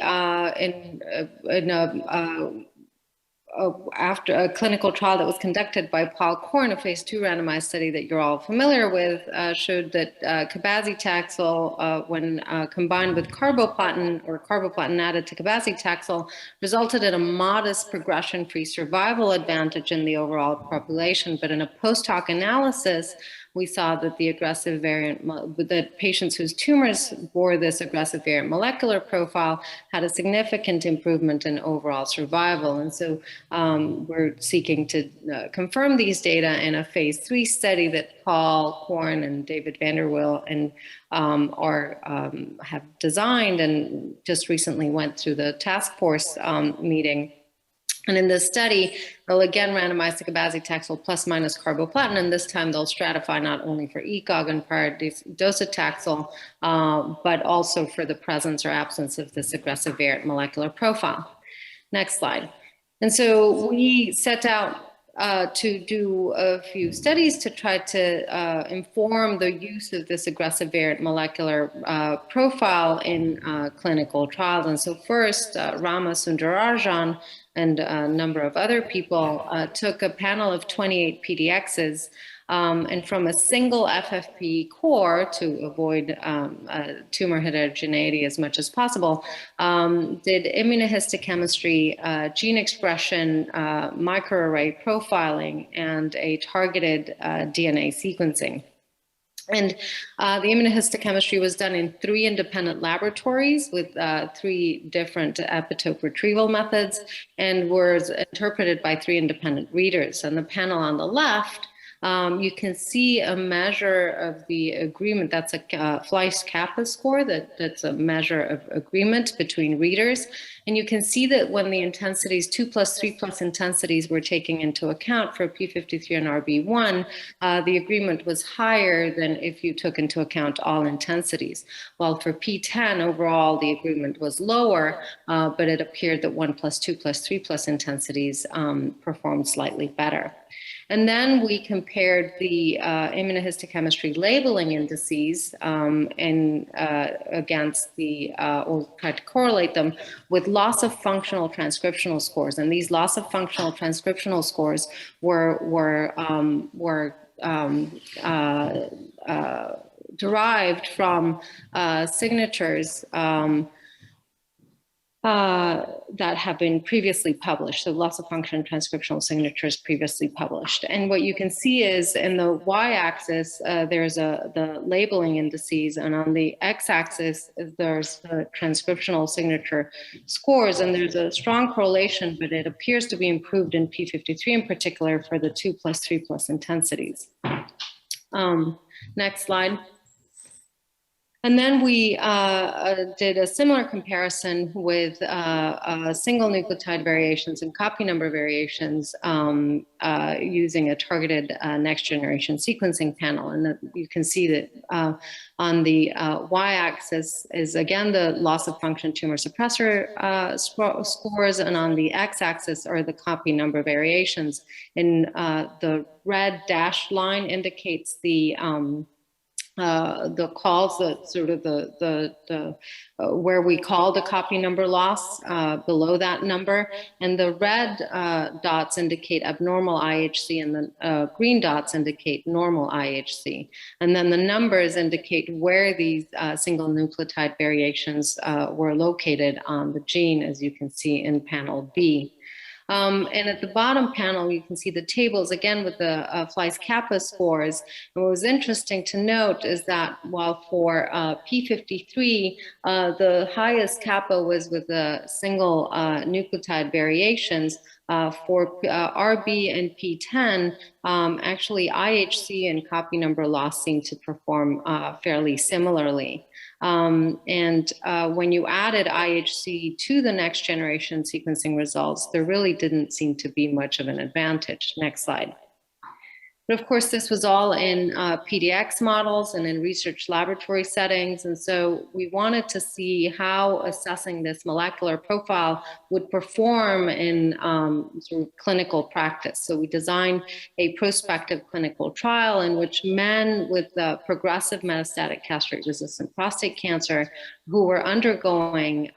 after a clinical trial that was conducted by Paul Korn, a phase 2 randomized study that you're all familiar with, showed that cabazitaxel, when combined with carboplatin or carboplatin added to cabazitaxel, resulted in a modest progression-free survival advantage in the overall population. But in a post-hoc analysis, we saw that the aggressive variant, that patients whose tumors bore this aggressive variant molecular profile had a significant improvement in overall survival. And so we're seeking to confirm these data in a phase 3 study that Paul Korn and David Vanderwill and have designed and just recently went through the task force meeting. And in this study, they'll again randomize to cabazitaxel plus minus carboplatin, and this time they'll stratify not only for ECOG and prior docetaxel, but also for the presence or absence of this aggressive variant molecular profile. Next slide. And so we set out to do a few studies to try to inform the use of this aggressive variant molecular profile in clinical trials. And so first, Rama Sundararajan and a number of other people took a panel of 28 PDXs and from a single FFP core to avoid tumor heterogeneity as much as possible, did immunohistochemistry, gene expression, microarray profiling, and a targeted DNA sequencing. And the immunohistochemistry was done in 3 independent laboratories with 3 different epitope retrieval methods and was interpreted by 3 independent readers. And the panel on the left, you can see a measure of the agreement. That's a Fleiss-Kappa score. That's a measure of agreement between readers. And you can see that when the intensities, 2+, 3+ intensities were taken into account for P53 and RB1, the agreement was higher than if you took into account all intensities. While for P10, overall, the agreement was lower, but it appeared that 1+, 2+, 3+ intensities performed slightly better. And then we compared the immunohistochemistry labeling indices against the, or tried to correlate them with loss of functional transcriptional scores. And these loss of functional transcriptional scores were derived from signatures that have been previously published, so loss of function transcriptional signatures previously published. And what you can see is in the y-axis, there's the labeling indices, and on the x-axis, there's the transcriptional signature scores, and there's a strong correlation, but it appears to be improved in P53 in particular for the 2+3+ intensities. Next slide. And then we did a similar comparison with single nucleotide variations and copy number variations using a targeted next generation sequencing panel. And you can see that on the y-axis is again the loss of function tumor suppressor scores, and on the x-axis are the copy number variations. And the red dashed line indicates the calls, that sort of the where we call the copy number loss below that number, and the red dots indicate abnormal IHC, and the green dots indicate normal IHC, and then the numbers indicate where these single nucleotide variations were located on the gene, as you can see in panel B. And at the bottom panel, you can see the tables again with the Fleiss kappa scores. And what was interesting to note is that while for P53, the highest kappa was with the single nucleotide variations, for RB and P10, actually IHC and copy number loss seem to perform fairly similarly. When you added IHC to the next generation sequencing results, there really didn't seem to be much of an advantage. Next slide. But of course, this was all in PDX models and in research laboratory settings. And so we wanted to see how assessing this molecular profile would perform in sort of clinical practice. So we designed a prospective clinical trial in which men with progressive metastatic castrate-resistant prostate cancer who were undergoing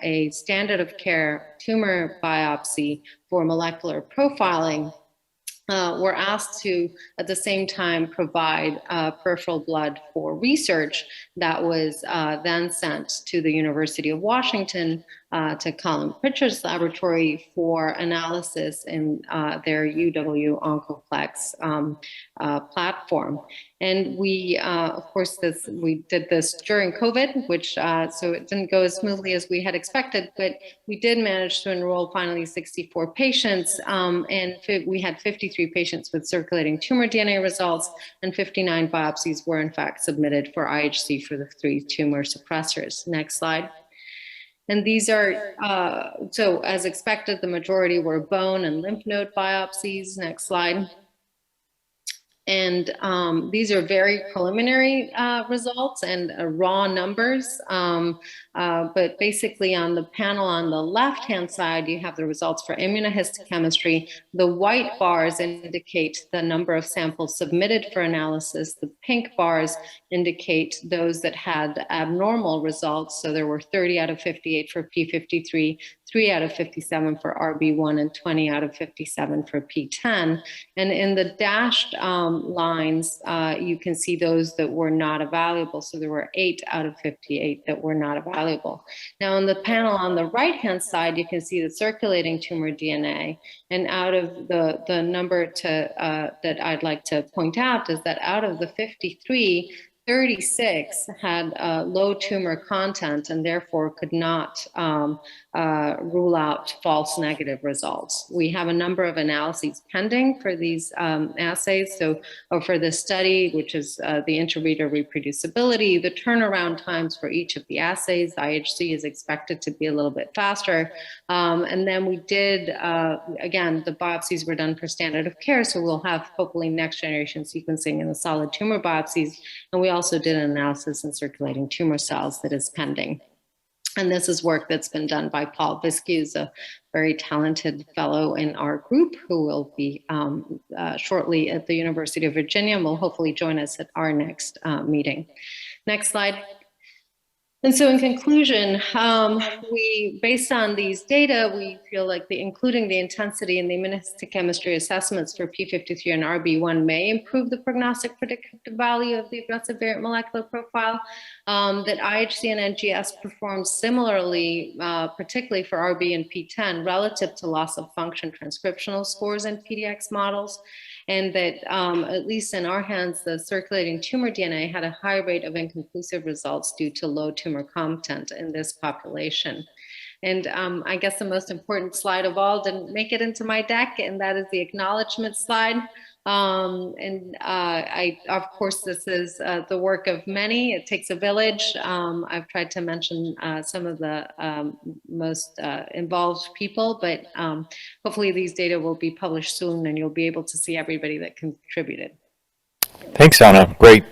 a standard of care tumor biopsy for molecular profiling were asked to, at the same time, provide peripheral blood for research that was then sent to the University of Washington to Colin Pritchard's laboratory for analysis in their UW OncoPlex platform. And we, of course, we did this during COVID, which so it didn't go as smoothly as we had expected, but we did manage to enroll finally 64 patients, and we had 53 patients with circulating tumor DNA results, and 59 biopsies were in fact submitted for IHC for the 3 tumor suppressors. Next slide. And these are, so as expected, the majority were bone and lymph node biopsies. Next slide. And these are very preliminary results and raw numbers. But basically on the panel on the left-hand side, you have the results for immunohistochemistry. The white bars indicate the number of samples submitted for analysis. The pink bars indicate those that had abnormal results. So there were 30 out of 58 for P53, 3 out of 57 for RB1, and 20 out of 57 for P10. And in the dashed lines, you can see those that were not evaluable. So there were 8 out of 58 that were not evaluable. Now, on the panel on the right-hand side, you can see the circulating tumor DNA. And out of the number that I'd like to point out is that out of the 53, 36 had low tumor content and therefore could not rule out false negative results. We have a number of analyses pending for these assays. So for this study, which is the interreader reproducibility, the turnaround times for each of the assays, IHC is expected to be a little bit faster. And then we did, again, the biopsies were done for standard of care. So we'll have hopefully next generation sequencing in the solid tumor biopsies. And we also did an analysis in circulating tumor cells that is pending. And this is work that's been done by Paul Visky, who's a very talented fellow in our group who will be shortly at the University of Virginia and will hopefully join us at our next meeting. Next slide. And so in conclusion, based on these data, we feel like including the intensity and the immunohistochemistry assessments for P53 and RB1 may improve the prognostic predictive value of the aggressive variant molecular profile, that IHC and NGS performed similarly, particularly for RB and P10, relative to loss of function transcriptional scores in PDX models, and that at least in our hands, the circulating tumor DNA had a high rate of inconclusive results due to low tumor content in this population. And I guess the most important slide of all didn't make it into my deck, and that is the acknowledgement slide. Of course, this is the work of many. It takes a village. I've tried to mention some of the most involved people, but hopefully these data will be published soon and you'll be able to see everybody that contributed. Thanks, Anna. Great.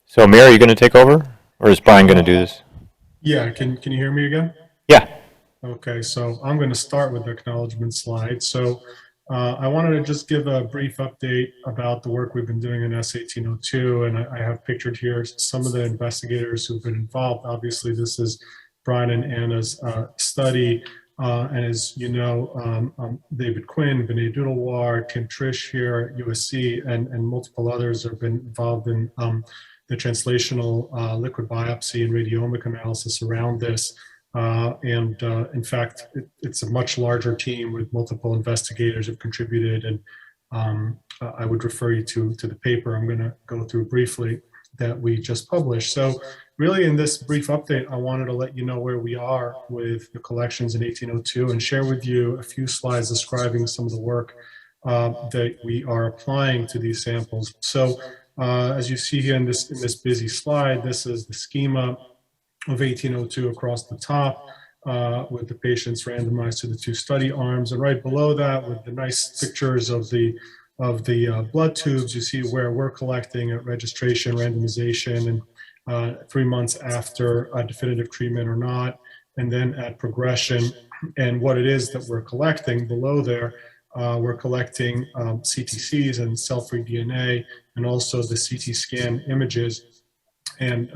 So, Amir, are you going to take over, or is Brian going to do this? Yeah, can you hear me again? Yeah. Okay, so I'm going to start with the acknowledgement slide. So I wanted to just give a brief update about the work we've been doing in S1802, and I have pictured here some of the investigators who've been involved. Obviously, this is Brian and Anna's study, and as you know, David Quinn, Vinay Dudalwar, Tim Trish here at USC, and multiple others have been involved in the translational liquid biopsy and radiomic analysis around this. In fact, it's a much larger team with multiple investigators have contributed, and I would refer you to the paper I'm going to go through briefly that we just published. So really in this brief update, I wanted to let you know where we are with the collections in 1802 and share with you a few slides describing some of the work that we are applying to these samples. So as you see here in this busy slide, this is the schema of 1802 across the top with the patients randomized to the two study arms. And right below that, with the nice pictures of the blood tubes, you see where we're collecting at registration, randomization, and 3 months after a definitive treatment or not, and then at progression. And what it is that we're collecting below there, we're collecting CTCs and cell-free DNA, and also the CT scan images. And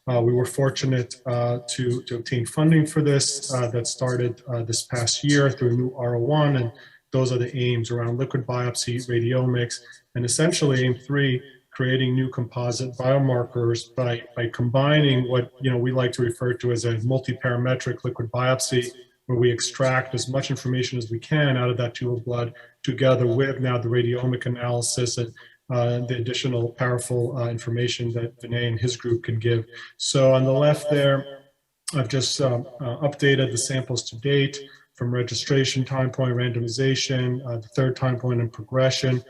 we were fortunate to obtain funding for this that started this past year through new R01, and those are the aims around liquid biopsy, radiomics, and essentially aim 3, creating new composite biomarkers by combining what we like to refer to as a multi-parametric liquid biopsy, where we extract as much information as we can out of that tube of blood, together with now the radiomic analysis and the additional powerful information that Vinay and his group can give. So on the left there, I've just updated the samples to date from registration time point, randomization, the third time point, and progression,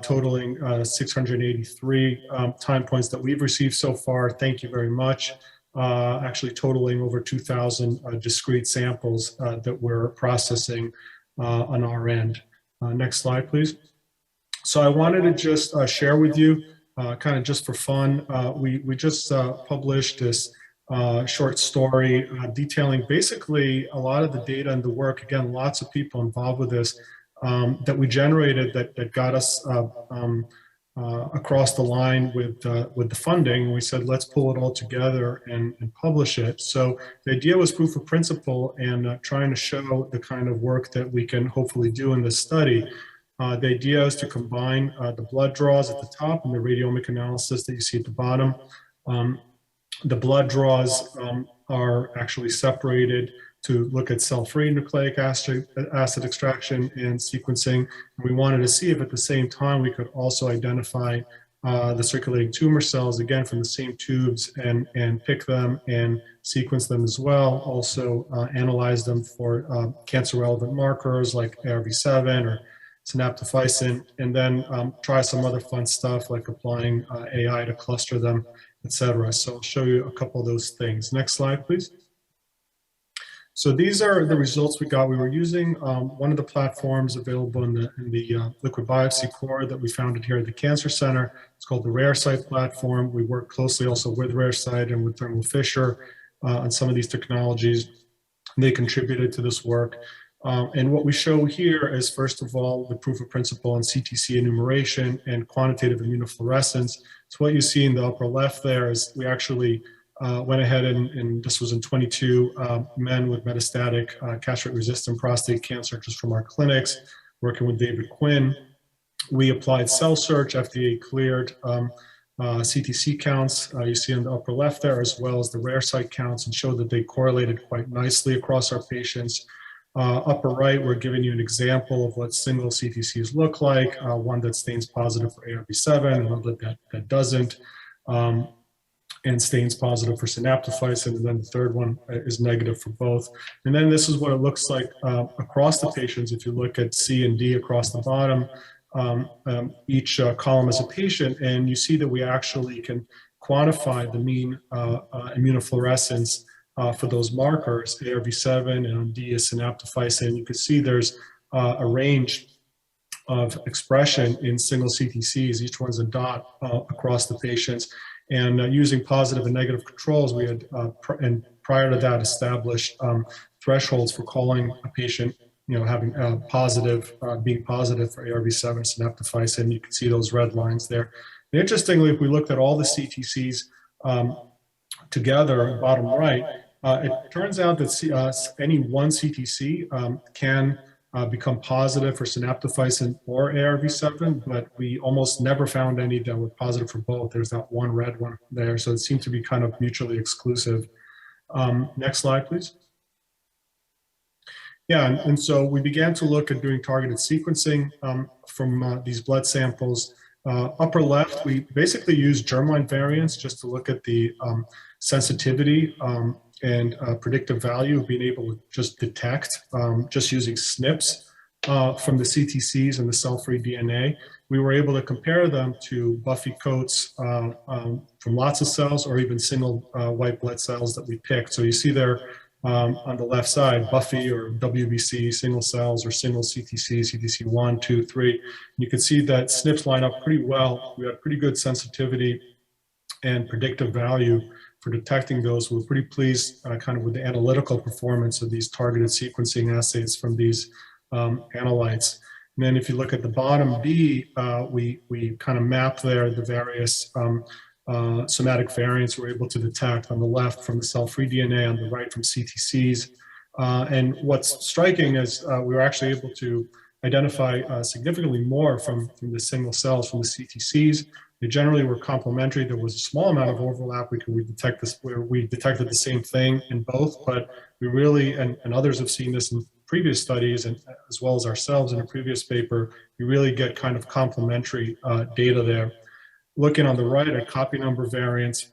totaling 683 time points that we've received so far. Thank you very much. Actually totaling over 2,000 discrete samples that we're processing on our end. Next slide, please. So I wanted to just share with you, kind of just for fun, we just published this short story detailing basically a lot of the data and the work, again, lots of people involved with this, that we generated that got us across the line with the funding. We said, let's pull it all together and publish it. So the idea was proof of principle and trying to show the kind of work that we can hopefully do in this study. The idea is to combine the blood draws at the top and the radiomic analysis that you see at the bottom. The blood draws are actually separated to look at cell-free nucleic acid extraction and sequencing. And we wanted to see if at the same time we could also identify the circulating tumor cells, again, from the same tubes, and pick them and sequence them as well. Also analyze them for cancer-relevant markers like ARV7 or synaptophysin, and then try some other fun stuff like applying AI to cluster them, etc. So I'll show you a couple of those things. Next slide, please. So these are the results we got. We were using one of the platforms available in the liquid biopsy core that we founded here at the Cancer Center. It's called the RareSite platform. We work closely also with RareSite and with Thermo Fisher on some of these technologies. They contributed to this work. And what we show here is, first of all, the proof of principle on CTC enumeration and quantitative immunofluorescence. So what you see in the upper left there is we actually went ahead and this was in 22 men with metastatic castrate-resistant prostate cancer just from our clinics, working with David Quinn. We applied cell search, FDA cleared CTC counts, you see on the upper left there, as well as the rare site counts, and showed that they correlated quite nicely across our patients. Upper right, we're giving you an example of what single CTCs look like, one that stains positive for ARV7, one that doesn't, and stains positive for synaptophysin, and then the third one is negative for both. And then this is what it looks like across the patients. If you look at C and D across the bottom, each column is a patient, and you see that we actually can quantify the mean immunofluorescence for those markers, ARV7, and on D is synaptophysin. You can see there's a range of expression in single CTCs. Each one's a dot across the patients. And using positive and negative controls, we had, and prior to that, established thresholds for calling a patient, having positive, being positive for ARV7, synaptophysin. You can see those red lines there. And interestingly, if we looked at all the CTCs together, bottom right, it turns out that any one CTC can become positive for synaptophysin or ARV7, but we almost never found any that were positive for both. There's that one red one there, so it seemed to be kind of mutually exclusive. Next slide, please. Yeah, and so we began to look at doing targeted sequencing from these blood samples. Upper left, we basically used germline variants just to look at the sensitivity and predictive value of being able to just detect, just using SNPs from the CTCs and the cell-free DNA. We were able to compare them to buffy coats from lots of cells or even single white blood cells that we picked. So you see there on the left side, buffy or WBC, single cells or single CTC, CTC 1, 2, 3. You can see that SNPs line up pretty well. We had pretty good sensitivity and predictive value for detecting those. We're pretty pleased kind of with the analytical performance of these targeted sequencing assays from these analytes. And then if you look at the bottom B, we kind of map there the various somatic variants we're able to detect on the left from the cell-free DNA, on the right from CTCs. And what's striking is we were actually able to identify significantly more from the single cells from the CTCs. They generally were complementary. There was a small amount of overlap. We detected the same thing in both, but we really, and others have seen this in previous studies, and as well as ourselves in a previous paper, you really get kind of complementary data there. Looking on the right at copy number variants,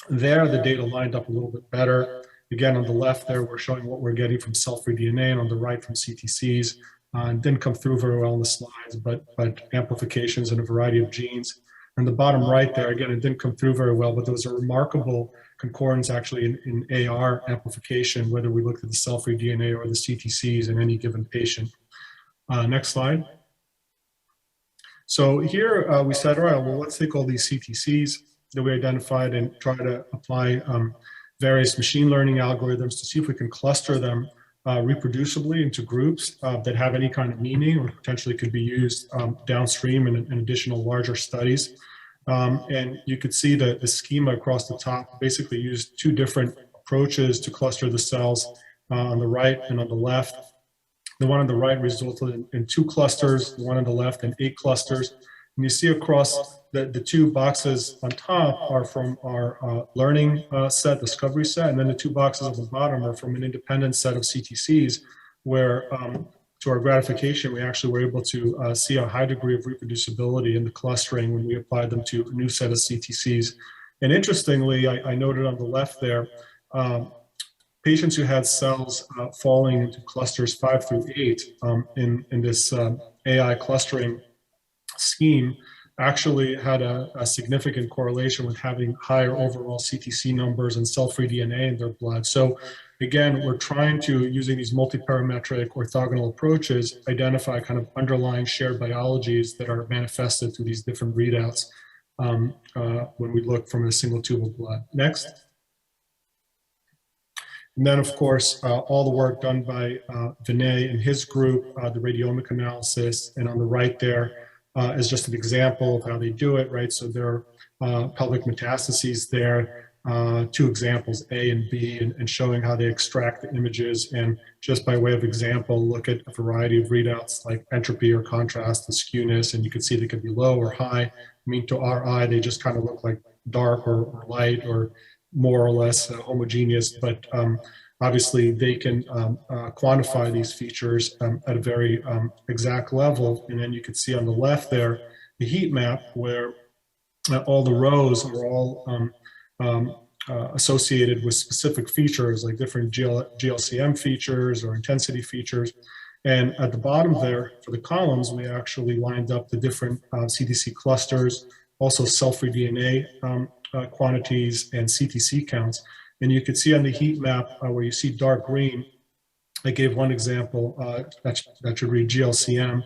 there the data lined up a little bit better. Again, on the left there, we're showing what we're getting from cell-free DNA, and on the right from CTCs. It didn't come through very well in the slides, but amplifications in a variety of genes. And the bottom right there, again, it didn't come through very well, but there was a remarkable concordance actually in AR amplification, whether we looked at the cell-free DNA or the CTCs in any given patient. Next slide. So here we said, all right, well, let's take all these CTCs that we identified and try to apply various machine learning algorithms to see if we can cluster them reproducibly into groups that have any kind of meaning or potentially could be used downstream in additional larger studies. And you could see that the schema across the top basically used two different approaches to cluster the cells on the right and on the left. The one on the right resulted in 2 clusters, the one on the left in 8 clusters. And you see across the 2 boxes on top are from our learning set, discovery set, and then the 2 boxes at the bottom are from an independent set of CTCs where, to our gratification, we actually were able to see a high degree of reproducibility in the clustering when we applied them to a new set of CTCs. And interestingly, I noted on the left there, patients who had cells falling into clusters 5 through 8 in this AI clustering scheme actually had a significant correlation with having higher overall CTC numbers and cell-free DNA in their blood. So again, we're trying to, using these multi-parametric orthogonal approaches, identify kind of underlying shared biologies that are manifested through these different readouts when we look from a single tube of blood. Next. And then, of course, all the work done by Vinay and his group, the radiomic analysis, and on the right there is just an example of how they do it, right? So they're pelvic metastases there. Two examples, A and B, and showing how they extract the images. And just by way of example, look at a variety of readouts like entropy or contrast, the skewness, and you can see they could be low or high. I mean, to our eye, they just kind of look like dark or light or more or less homogeneous, but obviously they can quantify these features at a very exact level. And then you can see on the left there, the heat map where all the rows are all associated with specific features like different GLCM features or intensity features. And at the bottom there, for the columns, we actually lined up the different CTC clusters, also cell-free DNA quantities and CTC counts. And you can see on the heat map where you see dark green, I gave one example that should read GLCM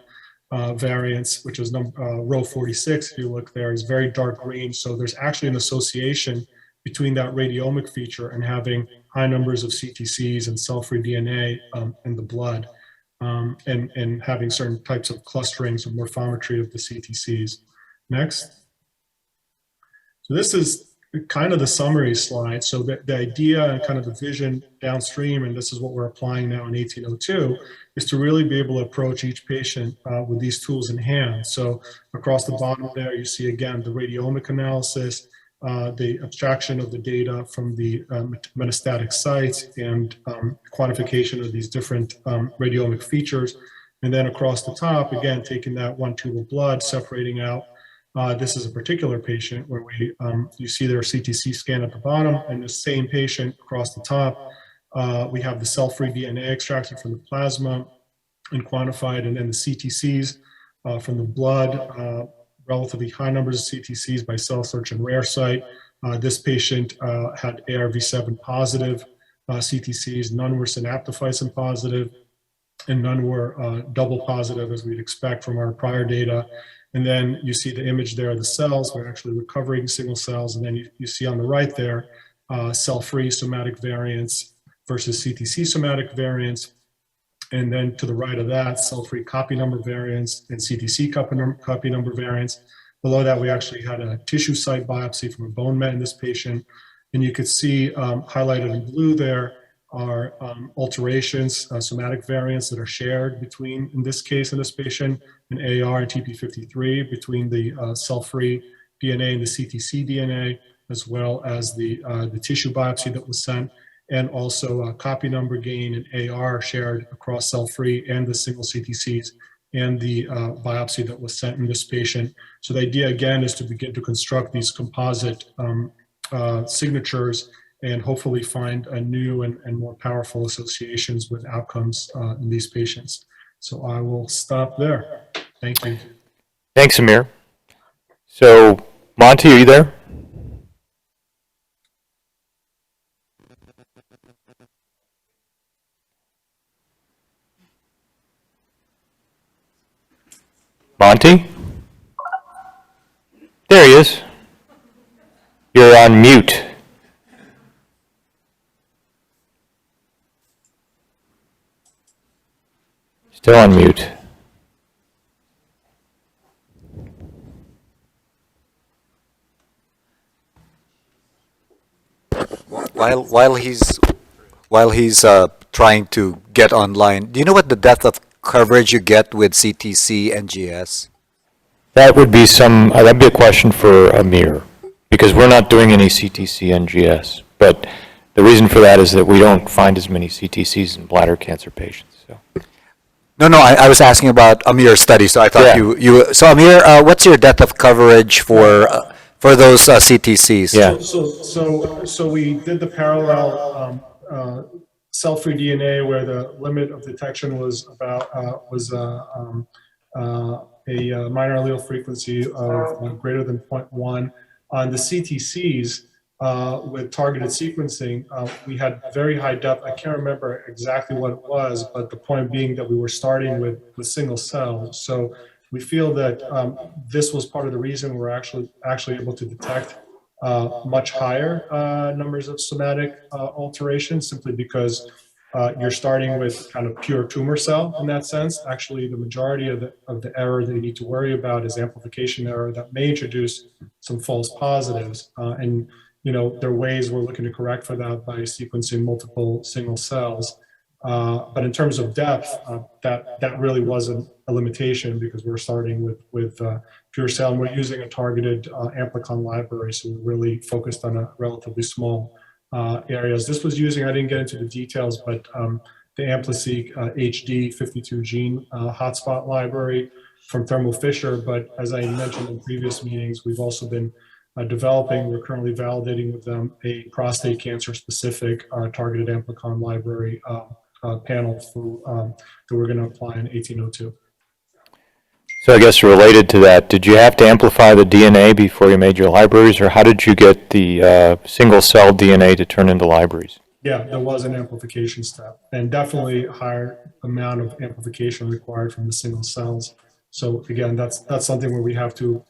variance, which is row 46. If you look there, is very dark green. So there's actually an association between that radiomic feature and having high numbers of CTCs and cell-free DNA in the blood, and having certain types of clusterings or morphometry of the CTCs. Next. So this is kind of the summary slide. So the idea and kind of the vision downstream, and this is what we're applying now in 1802, is to really be able to approach each patient with these tools in hand. So across the bottom there, you see again the radiomic analysis, the abstraction of the data from the metastatic sites, and quantification of these different radiomic features. And then across the top, again, taking that one tube of blood, separating out. This is a particular patient where you see their CTC scan at the bottom, and the same patient across the top, we have the cell-free DNA extracted from the plasma and quantified, and then the CTCs from the blood, relatively high numbers of CTCs by cell search and rare site. This patient had ARV7 positive CTCs, none were synaptophysin positive, and none were double positive as we'd expect from our prior data. And then you see the image there of the cells. We're actually recovering single cells. And then you see on the right there, cell-free somatic variants versus CTC somatic variants. And then to the right of that, cell-free copy number variants and CTC copy number variants. Below that, we actually had a tissue site biopsy from a bone met in this patient. And you could see highlighted in blue there are alterations, somatic variants that are shared between, in this case, in this patient, an AR and TP53 between the cell-free DNA and the CTC DNA, as well as the tissue biopsy that was sent, and also copy number gain and AR shared across cell-free and the single CTCs, and the biopsy that was sent in this patient. So the idea, again, is to begin to construct these composite signatures and hopefully find a new and more powerful associations with outcomes in these patients. So I will stop there. Thank you. Thanks, Amir. So, Monty, are you there? Monty? There he is. You're on mute. Still on mute. While he's trying to get online, do you know what the depth of coverage you get with CTC and GS? That would be that'd be a question for Amir, because we're not doing any CTC and GS. But the reason for that is that we don't find as many CTCs in bladder cancer patients. So. No, I was asking about Amir's study, so I thought you. So Amir, what's your depth of coverage for those CTCs? Yeah. So we did the parallel cell-free DNA where the limit of detection was about a minor allele frequency of greater than 0.1. On the CTCs, with targeted sequencing, we had very high depth. I can't remember exactly what it was, but the point being that we were starting with single cells. So we feel that this was part of the reason we're actually able to detect much higher numbers of somatic alterations, simply because you're starting with kind of pure tumor cell in that sense. Actually, the majority of the error that you need to worry about is amplification error that may introduce some false positives. And there are ways we're looking to correct for that by sequencing multiple single cells. But in terms of depth, that really wasn't a limitation because we're starting with pure cell, and we're using a targeted amplicon library, so we're really focused on a relatively small areas. This was using, I didn't get into the details, but the AmpliSeq HD 52 gene hotspot library from Thermo Fisher. But as I mentioned in previous meetings, we've also been we're currently validating with them a prostate cancer specific targeted amplicon library panel that we're going to apply in 1802. So I guess related to that, did you have to amplify the DNA before you made your libraries, or how did you get the single-cell DNA to turn into libraries? Yeah, there was an amplification step, and definitely a higher amount of amplification required from the single cells. So again, that's something where we have to,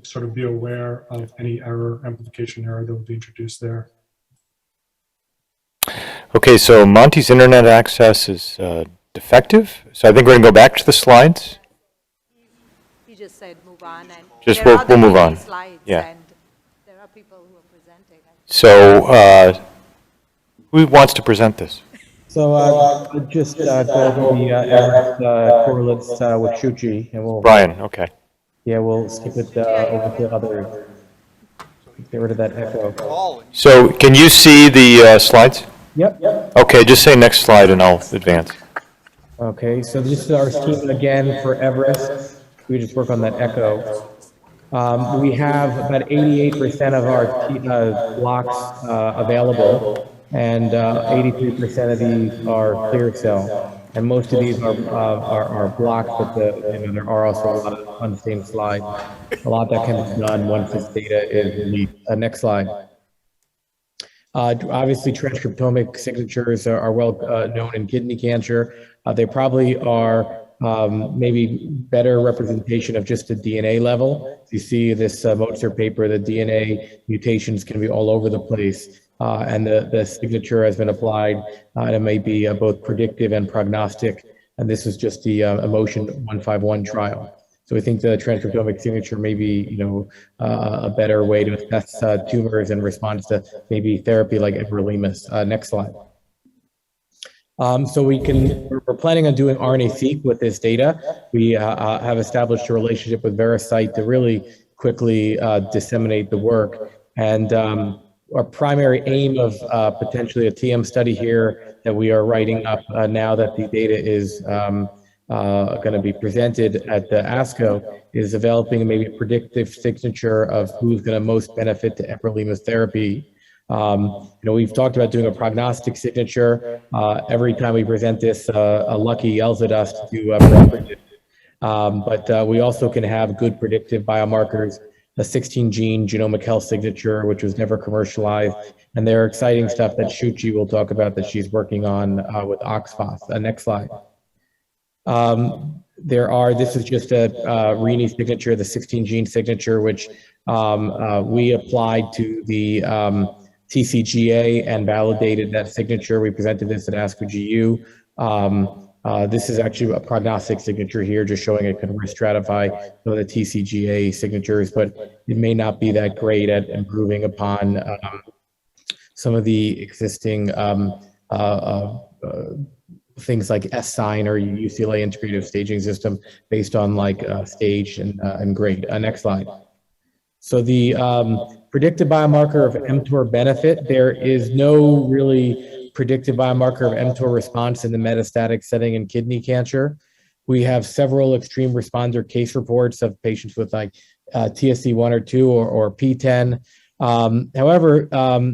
sort of be aware of any amplification error that would be introduced there. Okay, so Monty's internet access is defective. So I think we're going to go back to the slides. He just said move on, and Just there are we'll move many on. slides, Yeah. and there are people who are presenting. So who wants to present this? So just go over the Everest correlates with Shuchi, and we'll... Brian, okay. Yeah, we'll skip it over to other... Get rid of that echo. So can you see the slides? Yep. Okay, just say next slide and I'll advance. Okay, so this is our schema again for Everest. We just work on that echo. We have about 88% of our blocks available, and 83% of these are clear cell. And most of these are blocks, but there are also a lot on the same slide. A lot that can be done once this data is released. Next slide. Obviously, transcriptomic signatures are well known in kidney cancer. They probably are maybe better representation of just the DNA level. You see this Mozart paper, the DNA mutations can be all over the place. And the signature has been applied, and it may be both predictive and prognostic. And this is just the Emotion 151 trial. So we think the transcriptomic signature may be, a better way to assess tumors in response to maybe therapy like everolimus. Next slide. So we're planning on doing RNA-seq with this data. We have established a relationship with Veracyte to really quickly disseminate the work. And our primary aim of potentially a TM study here that we are writing up now that the data is going to be presented at the ASCO is developing maybe a predictive signature of who's going to most benefit to everolimus therapy. We've talked about doing a prognostic signature. Every time we present this, a lucky yells at us to do predictive. But we also can have good predictive biomarkers, a 16-gene genomic health signature, which was never commercialized. And there are exciting stuff that Shuchi will talk about that she's working on with Oxfos. Next slide. This is just a Renal signature, the 16-gene signature, which we applied to the TCGA and validated that signature. We presented this at ASCO GU. This is actually a prognostic signature here, just showing it can risk stratify some of the TCGA signatures, but it may not be that great at improving upon some of the existing things like S-sign or UCLA integrative staging system based on stage and grade. Next slide. So the predictive biomarker of mTOR benefit, there is no really predictive biomarker of mTOR response in the metastatic setting in kidney cancer. We have several extreme responder case reports of patients with TSC1 or 2 or P10. However,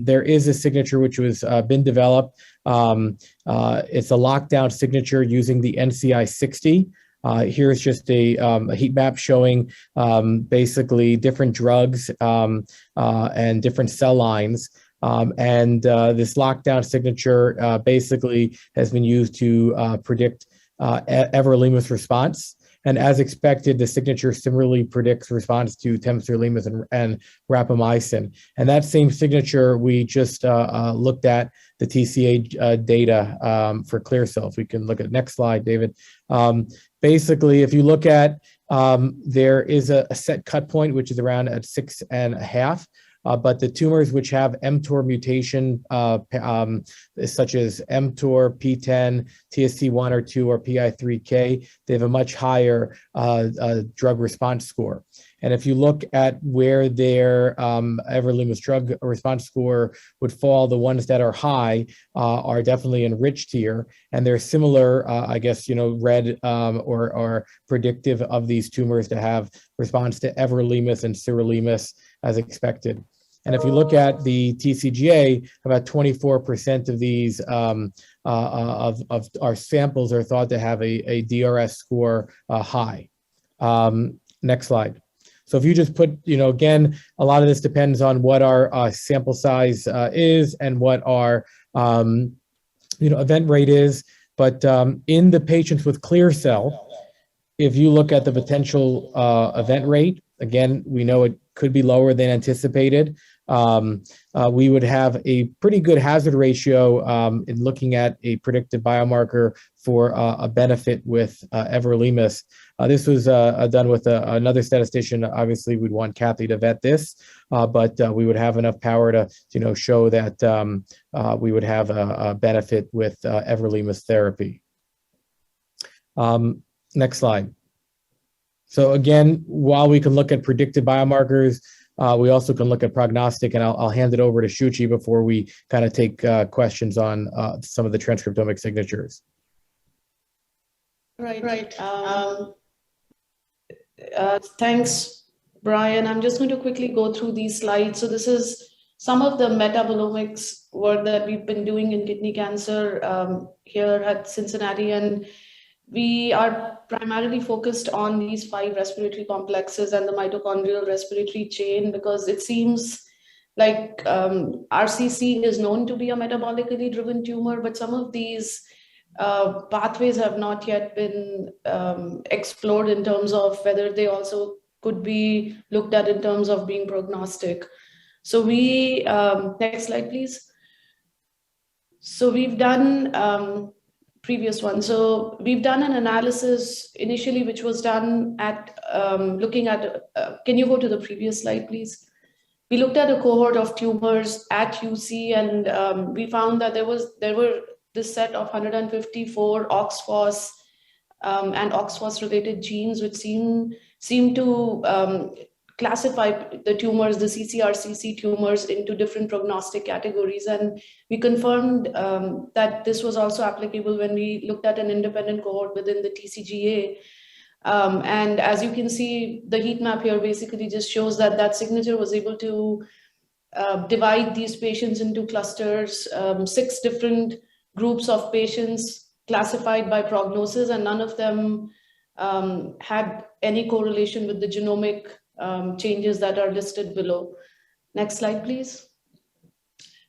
there is a signature which was been developed. It's a lockdown signature using the NCI 60. Here's just a heat map showing basically different drugs and different cell lines. This lockdown signature basically has been used to predict everolimus response. And as expected, the signature similarly predicts response to temsirolimus and rapamycin. And that same signature, we just looked at the TCA data for clear cell. If we can look at next slide, David. Basically, if you look at, there is a set cut point, which is around at 6.5. But the tumors which have mTOR mutation, such as mTOR, PTEN, TSC1 or 2, or PI3K, they have a much higher drug response score. And if you look at where their everolimus drug response score would fall, the ones that are high are definitely enriched here. And they're similar, I guess, red or predictive of these tumors to have response to everolimus and sirolimus as expected. And if you look at the TCGA, about 24% of these of our samples are thought to have a DRS score high. Next slide. So if you just put, again, a lot of this depends on what our sample size is and what our, event rate is. But in the patients with clear cell, if you look at the potential event rate, again, we know it could be lower than anticipated. We would have a pretty good hazard ratio in looking at a predictive biomarker for a benefit with everolimus. This was done with another statistician. Obviously, we'd want Kathy to vet this, but we would have enough power to show that we would have a benefit with everolimus therapy. Next slide. So again, while we can look at predictive biomarkers, we also can look at prognostic, and I'll hand it over to Shuchi before we kind of take questions on some of the transcriptomic signatures. Right. Thanks, Brian. I'm just going to quickly go through these slides. So this is some of the metabolomics work that we've been doing in kidney cancer here at Cincinnati, and we are primarily focused on these 5 respiratory complexes and the mitochondrial respiratory chain, because it seems like RCC is known to be a metabolically driven tumor, but some of these pathways have not yet been explored in terms of whether they also could be looked at in terms of being prognostic. So we, next slide, please. So we've done, previous one. So we've done an analysis initially, which was done at looking at, can you go to the previous slide, please? We looked at a cohort of tumors at UC, and we found that there were this set of 154 OXPHOS and OXPHOS related genes, which seem to classify the tumors, the CCRCC tumors, into different prognostic categories. And we confirmed that this was also applicable when we looked at an independent cohort within the TCGA. And as you can see, the heat map here basically just shows that that signature was able to divide these patients into clusters, 6 different groups of patients classified by prognosis, and none of them had any correlation with the genomic changes that are listed below. Next slide, please.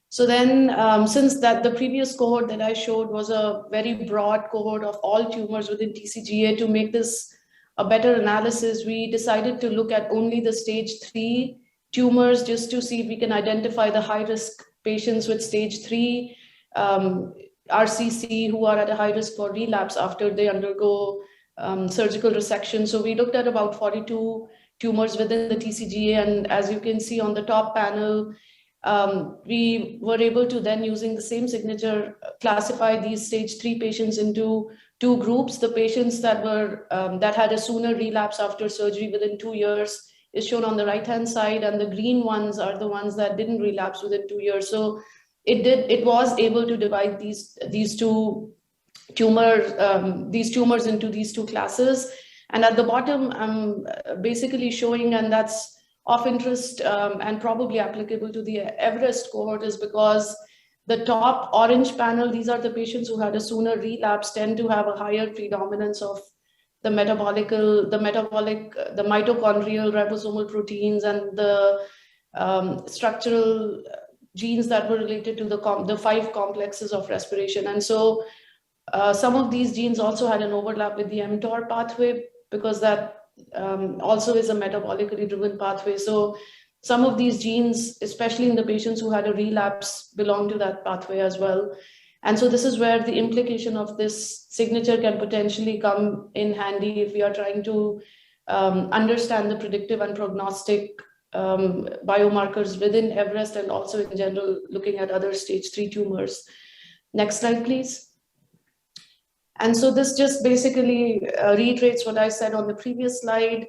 So then, since the previous cohort that I showed was a very broad cohort of all tumors within TCGA, to make this a better analysis, we decided to look at only the stage 3 tumors, just to see if we can identify the high-risk patients with stage 3 RCC who are at a high risk for relapse after they undergo surgical resection. So we looked at about 42 tumors within the TCGA, and as you can see on the top panel, we were able to then, using the same signature, classify these stage 3 patients into 2 groups. The patients that were that had a sooner relapse after surgery within 2 years is shown on the right-hand side, and the green ones are the ones that didn't relapse within 2 years. So it was able to divide these tumors into these 2 classes. And at the bottom, I'm basically showing, and that's of interest and probably applicable to the Everest cohort, is because the top orange panel, these are the patients who had a sooner relapse, tend to have a higher predominance of the mitochondrial ribosomal proteins and the structural genes that were related to the 5 complexes of respiration. And so some of these genes also had an overlap with the mTOR pathway. because that also is a metabolically driven pathway. So some of these genes, especially in the patients who had a relapse, belong to that pathway as well. And so this is where the implication of this signature can potentially come in handy if we are trying to understand the predictive and prognostic biomarkers within Everest, and also in general looking at other stage 3 tumors. Next slide, please. And so this just basically reiterates what I said on the previous slide.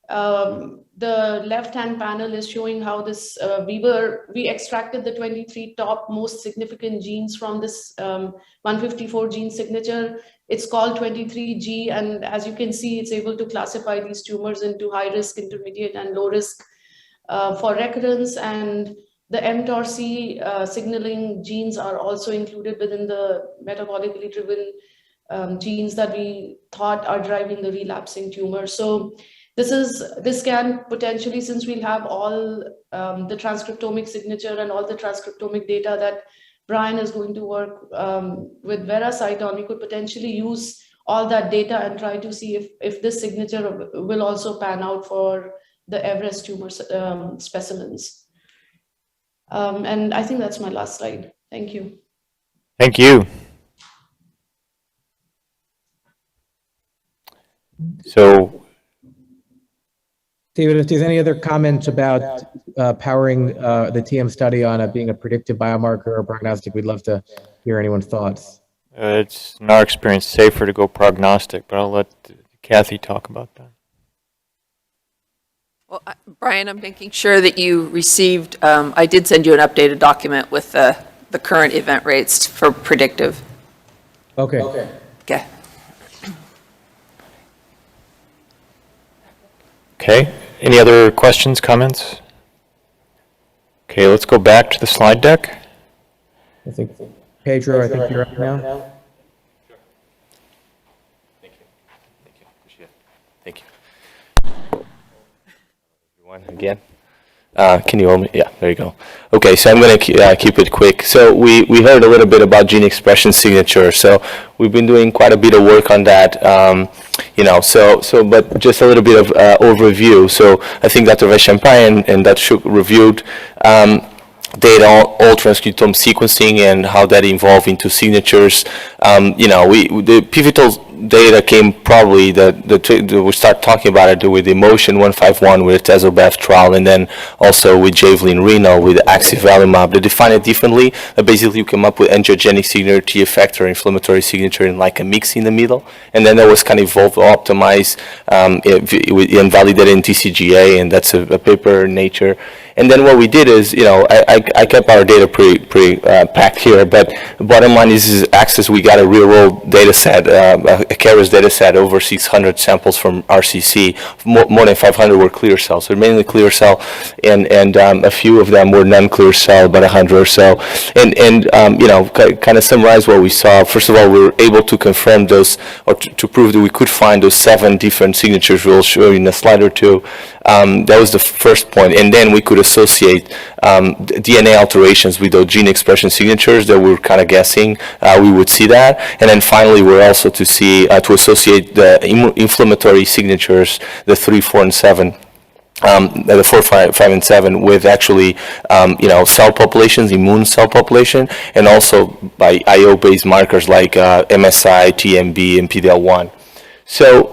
The left-hand panel is showing how this, we extracted the 23 top most significant genes from this 154 gene signature. It's called 23G, and as you can see, it's able to classify these tumors into high risk, intermediate, and low risk for recurrence. And the mTORC signaling genes are also included within the metabolically driven genes that we thought are driving the relapsing tumor. So this can potentially, since we'll have all the transcriptomic signature and all the transcriptomic data that Brian is going to work with Veracyte on, we could potentially use all that data and try to see if this signature will also pan out for the Everest tumor specimens. And I think that's my last slide. Thank you. Thank you. So, David, if there's any other comments about powering the TM study on being a predictive biomarker or prognostic, we'd love to hear anyone's thoughts. it's in our experience safer to go prognostic, but I'll let Kathy talk about that. Well, Brian, I'm making sure that you received, I did send you an updated document with the current event rates for predictive. Okay. Okay. Okay, any other questions, comments? Okay, let's go back to the slide deck. I think, Pedro, I think you're up now. Thank you. Appreciate it. Thank you. Everyone, again. Can you hold me? Yeah, there you go. Okay, so I'm going to keep it quick. So we heard a little bit about gene expression signature. So we've been doing quite a bit of work on that. But just a little bit of overview. So I think Dr. Vaishampayan and Dr. Shuk reviewed data, all transcriptome sequencing and how that evolved into signatures. The pivotal data came probably we start talking about it with the Motion 151 with the Tezobev trial, and then also with Javelin Renal with axivalimab. They define it differently. Basically, you come up with angiogenic signature, T effector, inflammatory signature, and like a mix in the middle. And then that was kind of evolved, optimized, and validated in TCGA, and that's a paper in Nature. And then what we did is, I kept our data pretty packed here, but the bottom line is access. We got a real-world data set, a KRAS data set, over 600 samples from RCC. More than 500 were clear cell, so mainly clear cell, and a few of them were non-clear cell, about 100 or so. Kind of summarize what we saw. First of all, we were able to confirm those, or to prove that we could find those 7 different signatures. We'll show you in a slide or two. That was the first point, and then we could associate DNA alterations with those gene expression signatures that we were kind of guessing we would see that. And then finally, we're also to see to associate the inflammatory signatures, the 3, 4, and 7. The 4, 5, and 7 with actually, cell populations, immune cell population, and also by IO-based markers like MSI, TMB, and PD-L1. So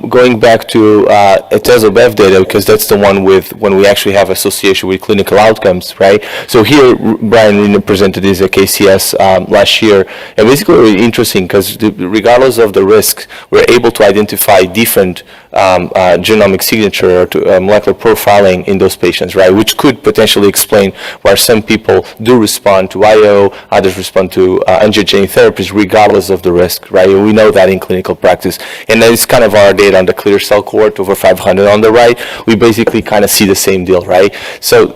going back to Tezobev data, because that's the one when we actually have association with clinical outcomes, right? So here, Brian presented this at KCS last year, and basically really interesting because regardless of the risk, we're able to identify different genomic signature to molecular profiling in those patients, right? Which could potentially explain why some people do respond to IO, others respond to angiogenic therapies regardless of the risk, right? And we know that in clinical practice. And then it's kind of our data on the clear cell cohort, over 500 on the right. We basically kind of see the same deal, right? So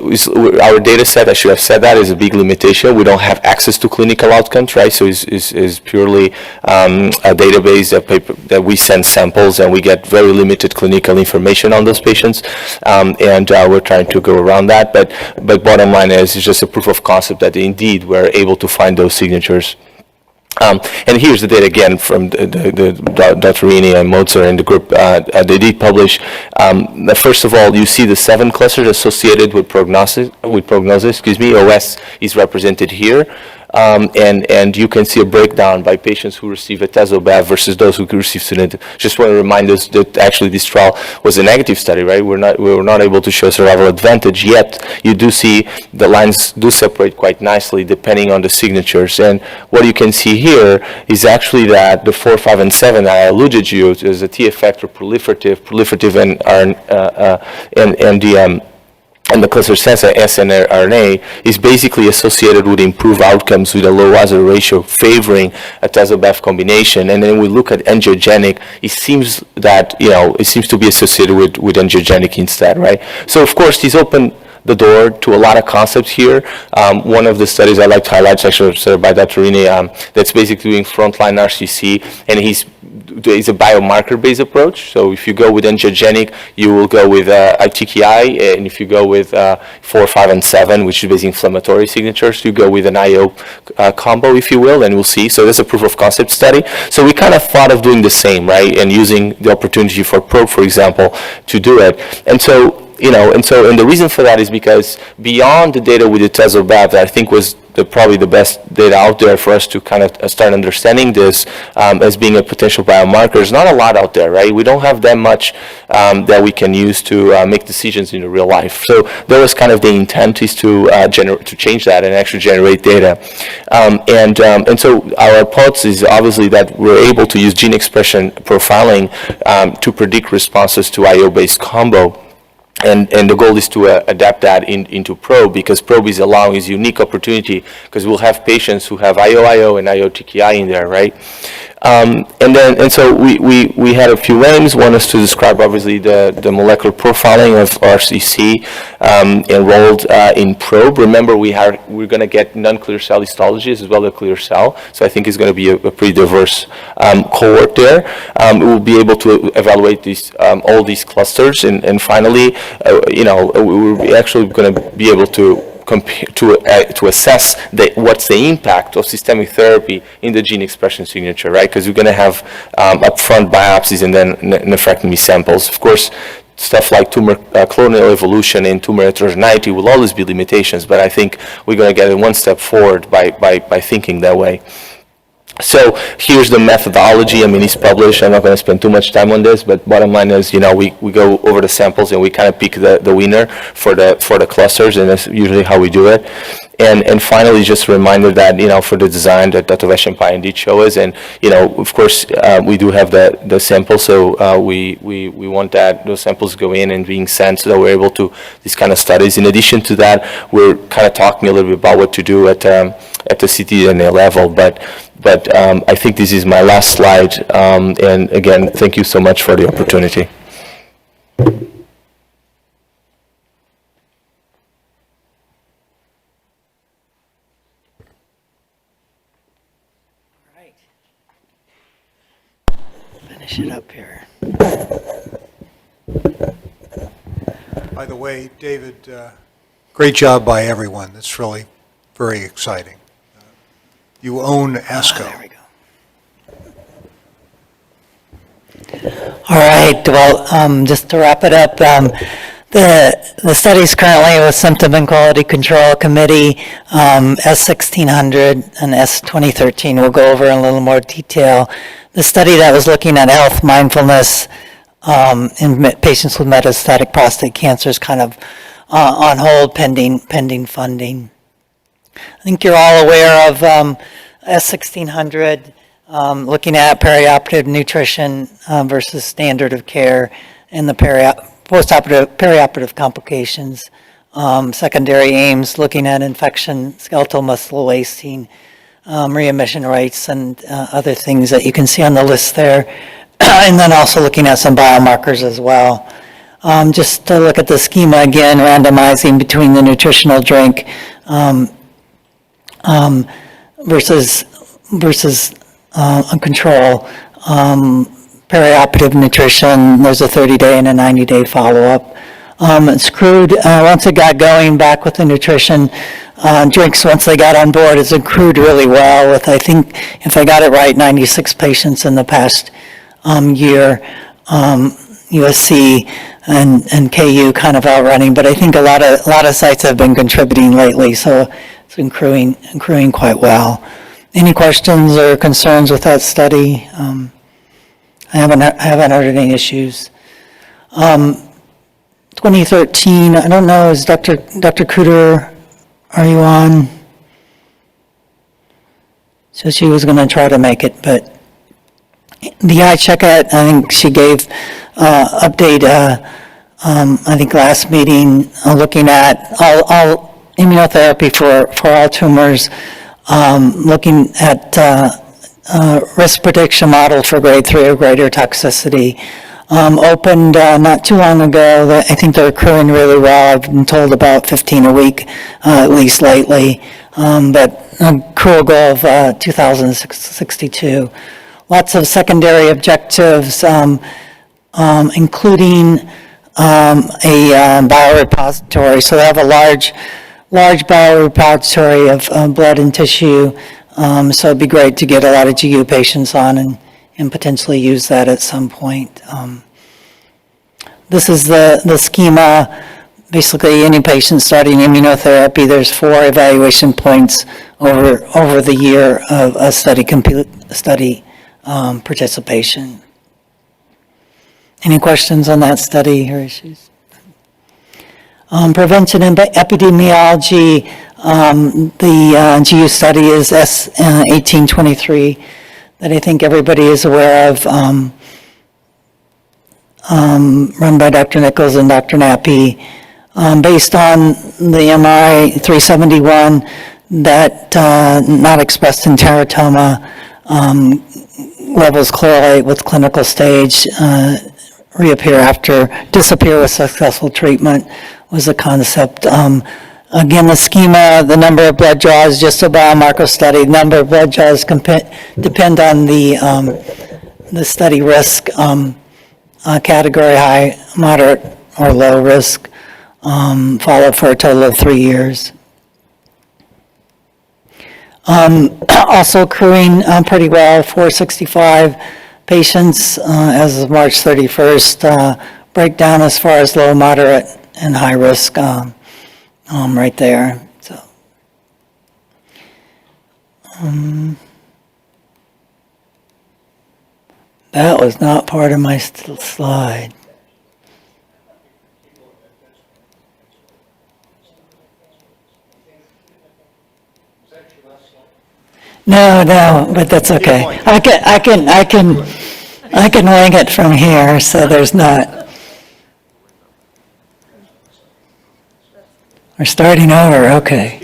our data set, I should have said that, is a big limitation. We don't have access to clinical outcomes, right? So it's purely a database that we send samples and we get very limited clinical information on those patients. And we're trying to go around that. But bottom line is, it's just a proof of concept that indeed we're able to find those signatures. And here's the data again from the Dr. Rini and Mozart and the group. They did publish. First of all, you see the 7 clusters associated with prognosis. OS is represented here. And you can see a breakdown by patients who receive atezo-bev versus those who receive sunitinib. Just want to remind us that actually this trial was a negative study, right? We were not able to show survival advantage, yet you do see the lines do separate quite nicely depending on the signatures. And what you can see here is actually that the 4, 5, and 7 I alluded to is a T effector proliferative and the cluster sensor snRNA is basically associated with improved outcomes with a low hazard ratio favoring a atezo-bev combination. And then we look at angiogenic, it seems that, it seems to be associated with angiogenic instead, right? So of course, these open the door to a lot of concepts here. One of the studies I like to highlight is actually started by Dr. Rini, that's basically doing frontline RCC, and it's a biomarker-based approach. So if you go with angiogenic, you will go with TKI, and if you go with 4, 5, and 7, which is basically inflammatory signatures, you go with an IO combo, if you will, and we'll see. So that's a proof of concept study. So we kind of thought of doing the same, right, and using the opportunity for probe, for example, to do it. And so, and the reason for that is because beyond the data with the atezo-bev, that I think was probably the best data out there for us to kind of start understanding this as being a potential biomarker. There's not a lot out there, right? We don't have that much that we can use to make decisions in the real life. So that was kind of the intent, is to change that and actually generate data. And so our hypothesis is obviously that we're able to use gene expression profiling to predict responses to IO-based combo. And the goal is to adapt that into probe, because probe is allowing is unique opportunity, because we'll have patients who have IO and IO-TKI in there, right? And so we had a few aims. One is to describe obviously the molecular profiling of RCC enrolled in probe. Remember, we're going to get non-clear cell histology as well as clear cell. So I think it's going to be a pretty diverse cohort there. We'll be able to evaluate these all these clusters, and finally, we're actually going to be able to to assess what's the impact of systemic therapy in the gene expression signature, right? Because we're going to have upfront biopsies and then nephrectomy samples. Of course, stuff like tumor clonal evolution and tumor heterogeneity will always be limitations, but I think we're going to get it one step forward by thinking that way. So here's the methodology. I mean, it's published. I'm not going to spend too much time on this, but bottom line is, we go over the samples and we kind of pick the winner for the clusters, and that's usually how we do it. And finally, just a reminder that, for the design that Dr. Veshampayan did show us, and, of course, we do have the sample, so we want those samples go in and being sent so that we're able to these kind of studies. In addition to that, we're kind of talking a little bit about what to do at the ctDNA level, but I think this is my last slide, and again, thank you so much for the opportunity. Finish it up here. By the way, David, great job by everyone. It's really very exciting. You own ASCO. There we go. All right, well, just to wrap it up, the study's currently with Symptom and Quality Control Committee, S1600 and S2013. We'll go over in a little more detail. The study that was looking at health mindfulness in patients with metastatic prostate cancer is kind of on hold pending funding. I think you're all aware of S1600, looking at perioperative nutrition versus standard of care and the perioperative complications. Secondary aims, looking at infection, skeletal muscle wasting, readmission rates, and other things that you can see on the list there. And then also looking at some biomarkers as well. Just to look at the schema again, randomizing between the nutritional drink versus control. Perioperative nutrition, there's a 30-day and a 90-day follow-up. It's accrued, once it got going back with the nutrition drinks, once they got on board, it's accrued really well with, I think, if I got it right, 96 patients in the past year. USC and KU kind of outrunning, but I think a lot of sites have been contributing lately, so it's accruing quite well. Any questions or concerns with that study? I haven't heard any issues. 2013, I don't know, is Dr. Cooter, are you on? So she was going to try to make it, but the eye checkout, I think she gave update, I think last meeting, looking at all immunotherapy for all tumors, looking at risk prediction model for grade 3 or greater toxicity. Opened not too long ago. I think they're accruing really well. I've been told about 15 a week, at least lately, but accrual goal of 2,062. Lots of secondary objectives, including a biorepository. So they have a large biorepository of blood and tissue. So it'd be great to get a lot of GU patients on and potentially use that at some point. This is the schema. Basically, any patient starting immunotherapy, there's 4 evaluation points over the year of a study participation. Any questions on that study or issues? Prevention and epidemiology, the GU study is S1823 that I think everybody is aware of, run by Dr. Nichols and Dr. Nappi, based on the MRI 371 that not expressed in teratoma, levels correlate with clinical stage, disappear with successful treatment was a concept. Again, the schema, the number of blood draws, just a biomarker study. Number of blood draws depend on the study risk, category high, moderate, or low risk, followed for a total of 3 years. Also accruing pretty well, 465 patients as of March 31st. Breakdown as far as low, moderate, and high risk right there. So, that was not part of my slide. No, but that's okay. I can wing it from here, so there's not. We're starting over, okay.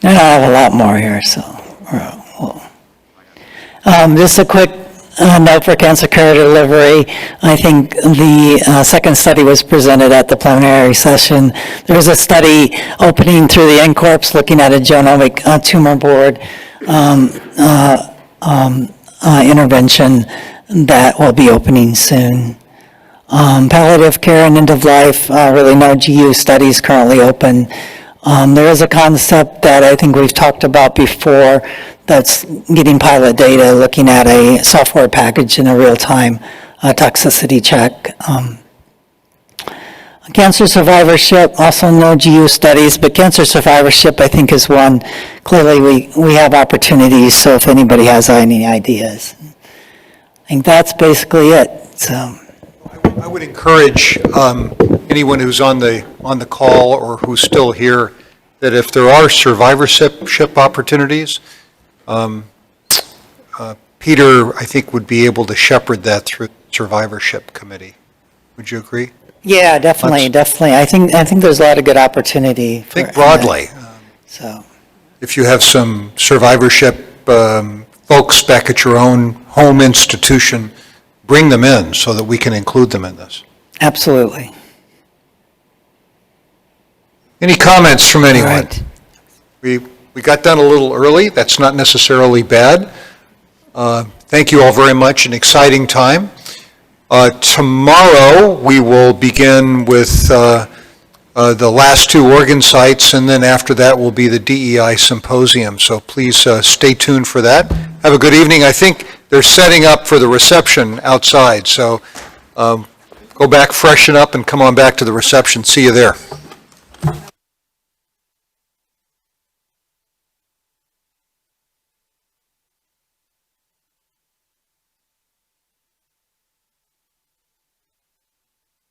And I have a lot more here, so. Just a quick note for cancer care delivery. I think the second study was presented at the plenary session. There was a study opening through the NCORPS looking at a genomic tumor board intervention that will be opening soon. Palliative care and end of life, really no GU studies currently open. There is a concept that I think we've talked about before that's getting pilot data, looking at a software package in a real-time toxicity check. Cancer survivorship, also no GU studies, but cancer survivorship I think is one. Clearly we have opportunities, so if anybody has any ideas. I think that's basically it. So. I would encourage anyone who's on the call or who's still here that if there are survivorship opportunities, Peter, I think, would be able to shepherd that through the survivorship committee. Would you agree? Yeah, definitely. I think there's a lot of good opportunity. Think broadly. So, if you have some survivorship folks back at your own home institution, bring them in so that we can include them in this. Absolutely. Any comments from anyone? Right. We got done a little early. That's not necessarily bad. Thank you all very much. An exciting time. Tomorrow, we will begin with the last two organ sites, and then after that will be the DEI symposium. So please stay tuned for that. Have a good evening. I think they're setting up for the reception outside, so go back, freshen up, and come on back to the reception. See you there.